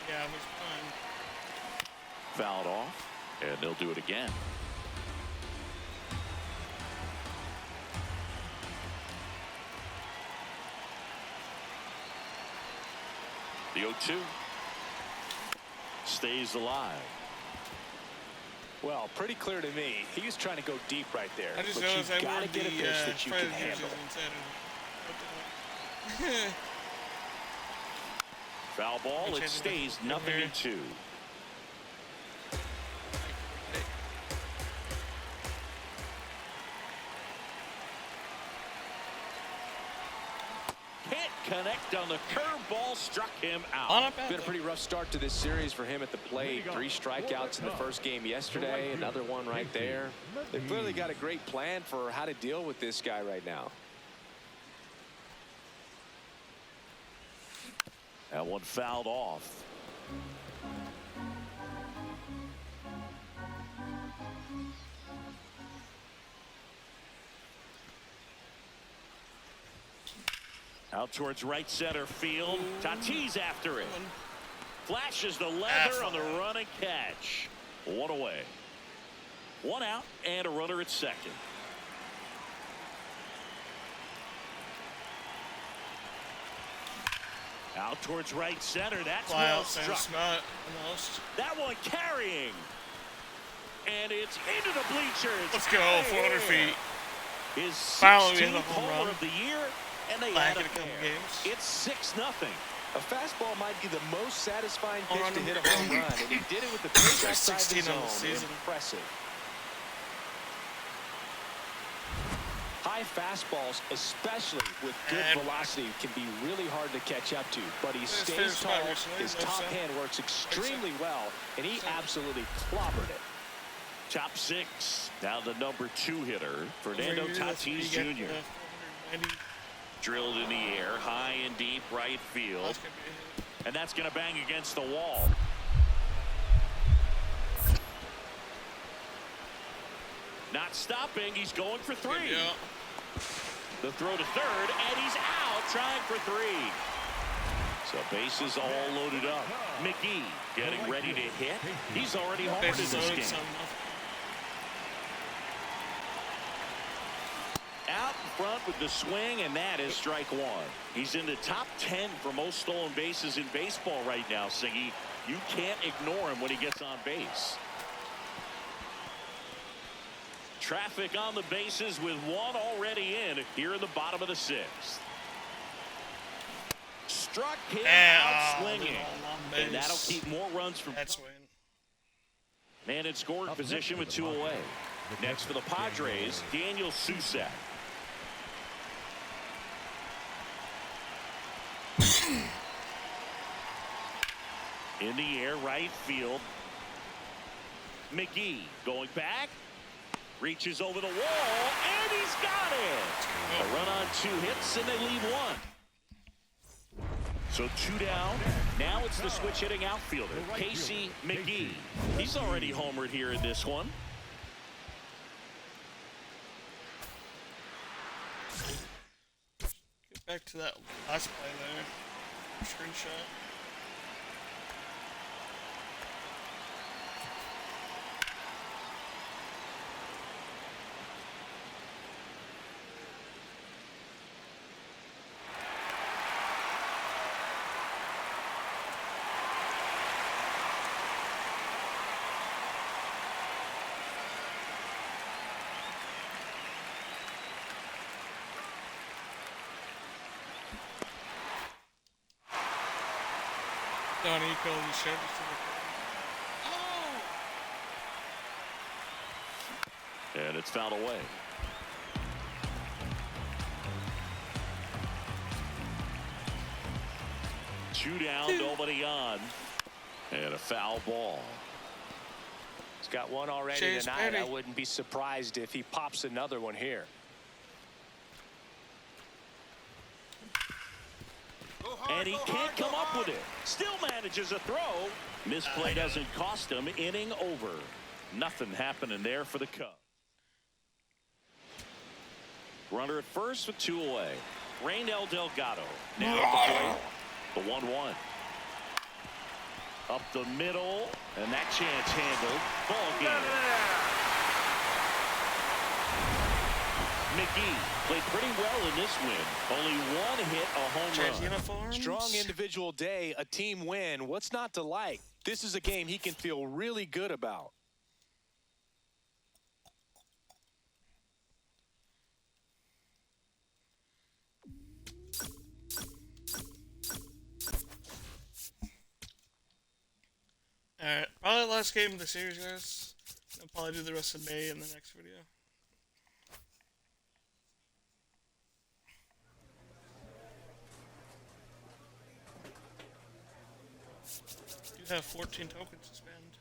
Yeah, it was fun. Fouled off, and they'll do it again. The 0-2 stays alive. Well, pretty clear to me. He was trying to go deep right there. I just but noticed you've I got wore to get a the pitch that you can Friday handle. instead of Foul ball. It stays 0-2. Can't connect on the curveball, struck him out. Been a pretty rough start to this series for him at the plate. 3 strikeouts in the first game yesterday, another one right there. They've clearly got a great plan for how to deal with this guy right now. That one fouled off. Out towards right center field. Tatis after it. Flashes the leather on the run and catch. One away. One out and a runner at second. Out towards right center. That's well struck. That one carrying. And it's into the bleachers. Let's go, 400 feet. His Finally, 16th homer of the year, and they had a couple games. It's 6-0. A fastball might be the most satisfying pitch to hit a home run, and he did it with the pitch outside the 16 on the zone. season. Impressive. High fastballs, especially with good velocity, can be really hard to catch up to. But he stays tall. His top hand works extremely well, and he absolutely clobbered it. Top 6. Now the number 2 hitter, Fernando Tatis Jr. Drilled in the air, high and deep right field. And that's going to bang against the wall. Not stopping. He's going for 3. The throw to third, and he's out trying for 3. So bases all loaded up. McGee getting ready to hit. He's already homered in this game. Out in front with the swing, and that is strike one. He's in the top 10 for most stolen bases in baseball right now, Siggy. You can't ignore him when he gets on base. Traffic on the bases with one already in here in the bottom of the sixth. Struck him out swinging, and that'll keep more runs from. That's win. Man in scoring position with 2 away. Next for the Padres, Daniel Susak. In the air, right field. McGee going back. Reaches over the wall, and he's got it. A run on 2 hits, and they leave 1. So 2 down. Now it's the switch hitting outfielder, Casey McGee. He's already homered here in this one. Get back to that last play there. Screenshot. Donnie called the service to the And it's fouled away. Two down, nobody on. And a foul ball. He's got one already Chase tonight. Petty. I wouldn't be surprised if he pops another one here. And he can't come up with it. Still manages a throw. Misplay doesn't cost him. Inning over. Nothing happening there for the Cubs. Runner at first with 2 away. Raynel Delgado. Now at the plate. The 1-1. Up the middle. And that chance handled. Ball game. McGee played pretty well in this win. Only 1 hit, a home run. uniforms. Strong individual day, a team win. What's not to like? This is a game he can feel really good about. Alright, probably the last game of the series, guys. I'll probably do the rest of May in the next video. Do have 14 tokens to spend.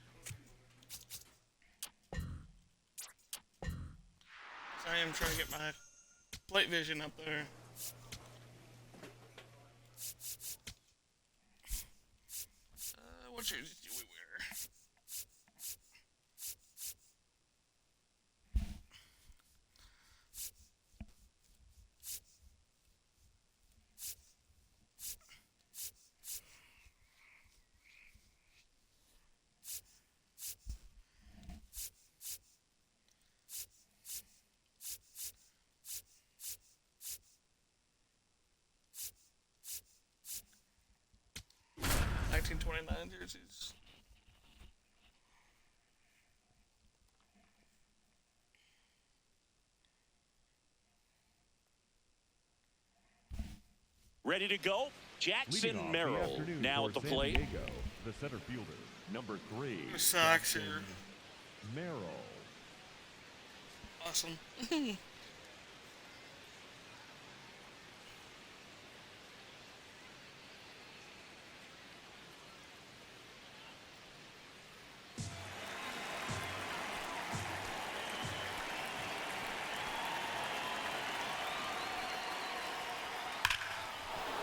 I am trying to get my plate vision up there. What jerseys do we wear? Jerseys. Ready to go? Jackson Merrill now at the plate. Diego, the center fielder, number 3. The Sox here. Merrill. Awesome.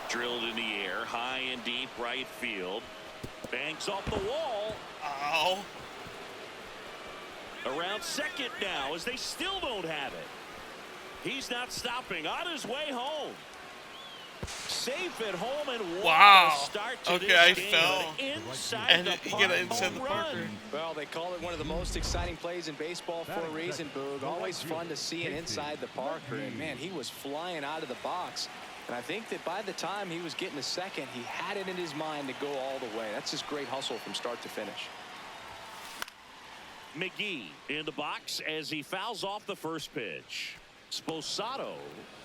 Drilled in the air, high and deep right field. Bangs off the wall. Ow. Around second now as they still don't have it. He's not stopping on his way home. Safe at home and what Wow. a start to Okay, this I game. fell. Inside And the you park get an inside home the run. Parker. Well, they call it one of the most exciting plays in baseball for a reason, Boog. Always fun to see it inside the Parker. And, man, he was flying out of the box. And I think that by the time he was getting a second, he had it in his mind to go all the way. That's just great hustle from start to finish. McGee in the box as he fouls off the first pitch. Sposato,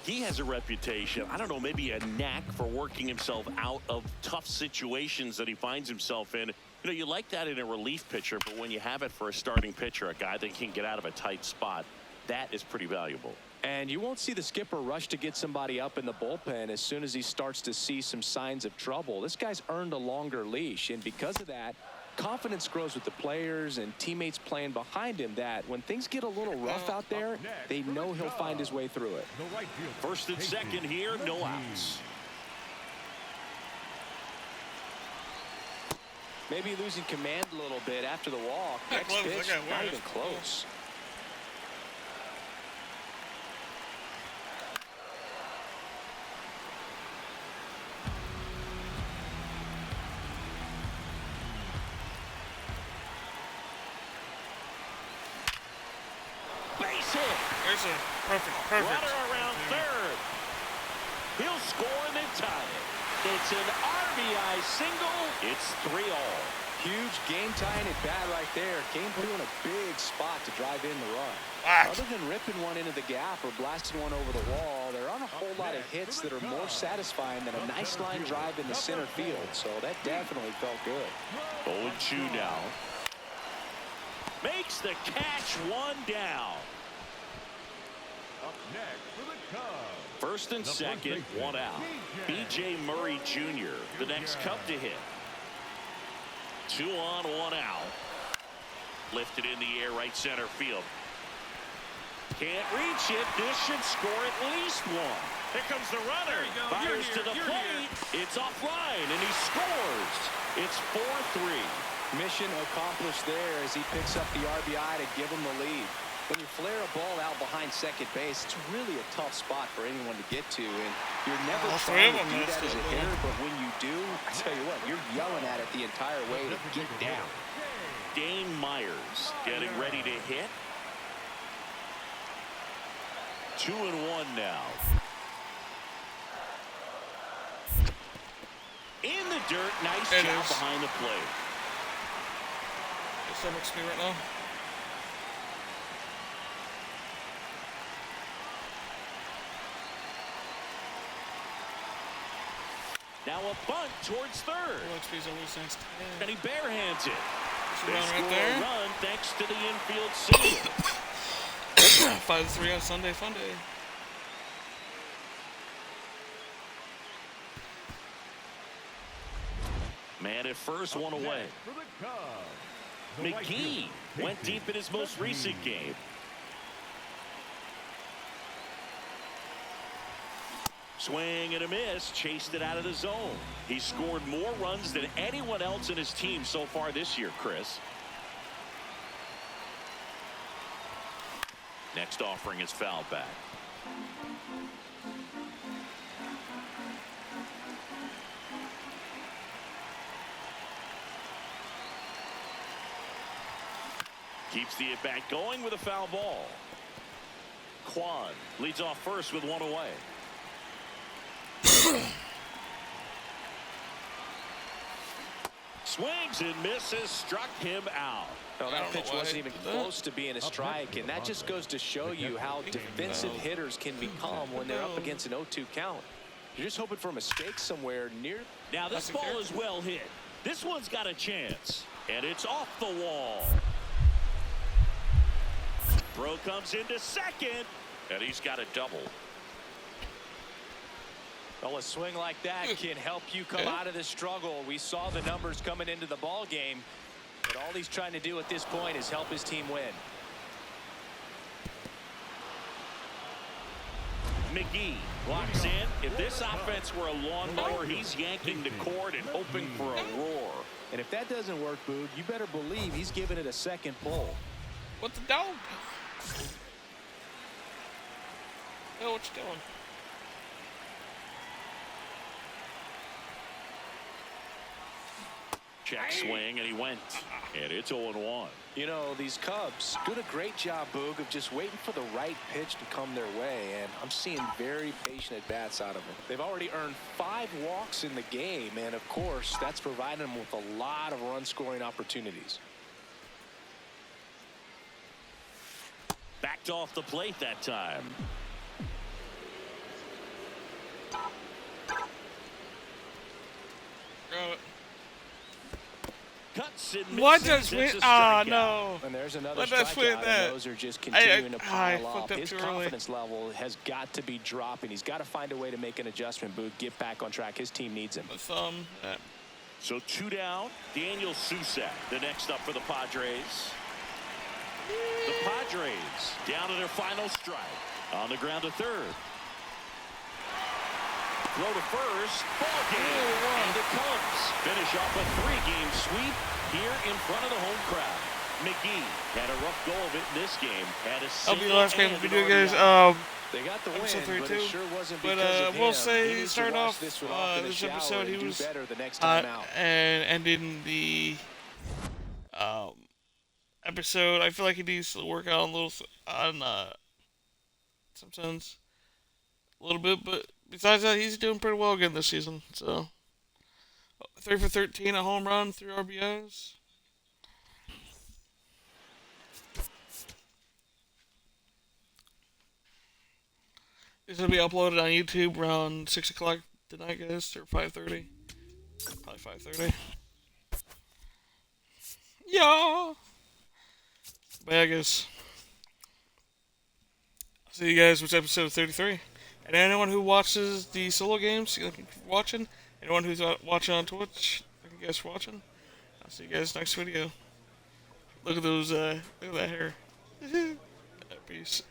he has a reputation, I don't know, maybe a knack for working himself out of tough situations that he finds himself in. You know, you like that in a relief pitcher, but when you have it for a starting pitcher, a guy that can get out of a tight spot, that is pretty valuable. And you won't see the skipper rush to get somebody up in the bullpen as soon as he starts to see some signs of trouble. This guy's earned a longer leash, and because of that, confidence grows with the players and teammates playing behind him, that when things get a little rough out there, they know he'll find his way through it. First and second here, no outs. Maybe losing command a little bit after the walk. Next close. pitch, Okay, not wow. even close. Base hit. There's a perfect. Runner around third. He'll score and then tie it. It's an RBI single. It's 3-all. Huge game-tying at bat right there. Came through in a big spot to drive in the run. Wow. Other than ripping one into the gap or blasting one over the wall, there aren't a whole lot of hits that are more satisfying than a nice line drive in the center field. So that definitely felt good. 0-2 now. Makes the catch, one down. Up next for the Cubs. First and second, one out. B.J. Murray Jr., the next Cub to hit. 2 on, 1 out. Lifted in the air, right center field. Can't reach it. This should score at least one. Here comes the runner. Fires to the plate. It's offline, and he scores. It's 4-3. Mission accomplished there as he picks up the RBI to give him the lead. When you flare a ball out behind second base, it's really a tough spot for anyone to get to, and you're never All trying three to of them do that as a missed it. hitter, but when you do, I tell you what, you're yelling at it the entire way to get down. Dane Myers getting ready to hit. 2-1 now. In the dirt, nice It job is. behind the plate. It's so much to me right now. Now a bunt towards third. OXP's always nice. And he barehands it. They Run score right a there. run thanks to the infield single. 5-3 on Sunday Funday. Man at first, one away. For the Cubs. The right McGee fielder, went Casey deep in his most recent McGee. game. Swing and a miss, chased it out of the zone. He scored more runs than anyone else in his team so far this year, Chris. Next offering is fouled back. Keeps the at-bat going with a foul ball. Quan leads off first with one away. Swings and misses, struck him out. Well, I that don't know pitch why wasn't he even did that. close to being a strike, and that just goes to show you how defensive hitters can become when they're up against an 0-2 count. You're just hoping for a mistake somewhere near. Now this That's a ball is well hit. This one's got a chance, and it's off the wall. Throw comes into second, and he's got a double. Well, a swing like that can help you come out of the struggle. We saw the numbers coming into the ball game, but all he's trying to do at this point is help his team win. McGee locks in. If this offense were a lawnmower, he's yanking the cord and hoping for a roar. And if that doesn't work, Boog, you better believe he's giving it a second pull. What the dog? Yo, what you doing? Check swing, and he went. And it's 0-1. You know, these Cubs doing a great job, Boog, of just waiting for the right pitch to come their way, and I'm seeing very patient at-bats out of them. They've already earned 5 walks in the game, and of course, that's providing them with a lot of run-scoring opportunities. Backed off the plate that time. Cuts and What misses. does we? It's a Oh strikeout. no! And there's another Let us strikeout, win that. and those are just continuing to pile I up. fucked up His too early. confidence level has got to be dropping. He's got to find a way to make an adjustment, Boog, get back on track. His team needs him. The thumb. So 2 down. Daniel Susak, the next up for the Padres. The Padres down to their final strike. On the ground to third. Throw to first. Ball game. And the Cubs finish off a 3-game sweep here in front of the home crowd. McGee had a rough go of it in this game. Had a That'll be the last game single we do, and guys. They got the win, Episode but it 32. sure wasn't But because of we'll him. say He he needs to started wash off this one off in the this shower episode. and He do was better the next time out. and ending the episode. I feel like he needs to work out a little on sometimes a little bit, but besides that, he's doing pretty well again this season. So 3 for 13, a home run, 3 RBIs. This will be uploaded on YouTube around 6 o'clock tonight, guys, or 5:30. Probably 5:30. Yeah. But yeah, guys. See you guys with episode 33. And anyone who watches the solo games, thank you for watching. Anyone who's watching on Twitch, thank you guys for watching. I'll see you guys next video. Look at those, look at that hair. Peace.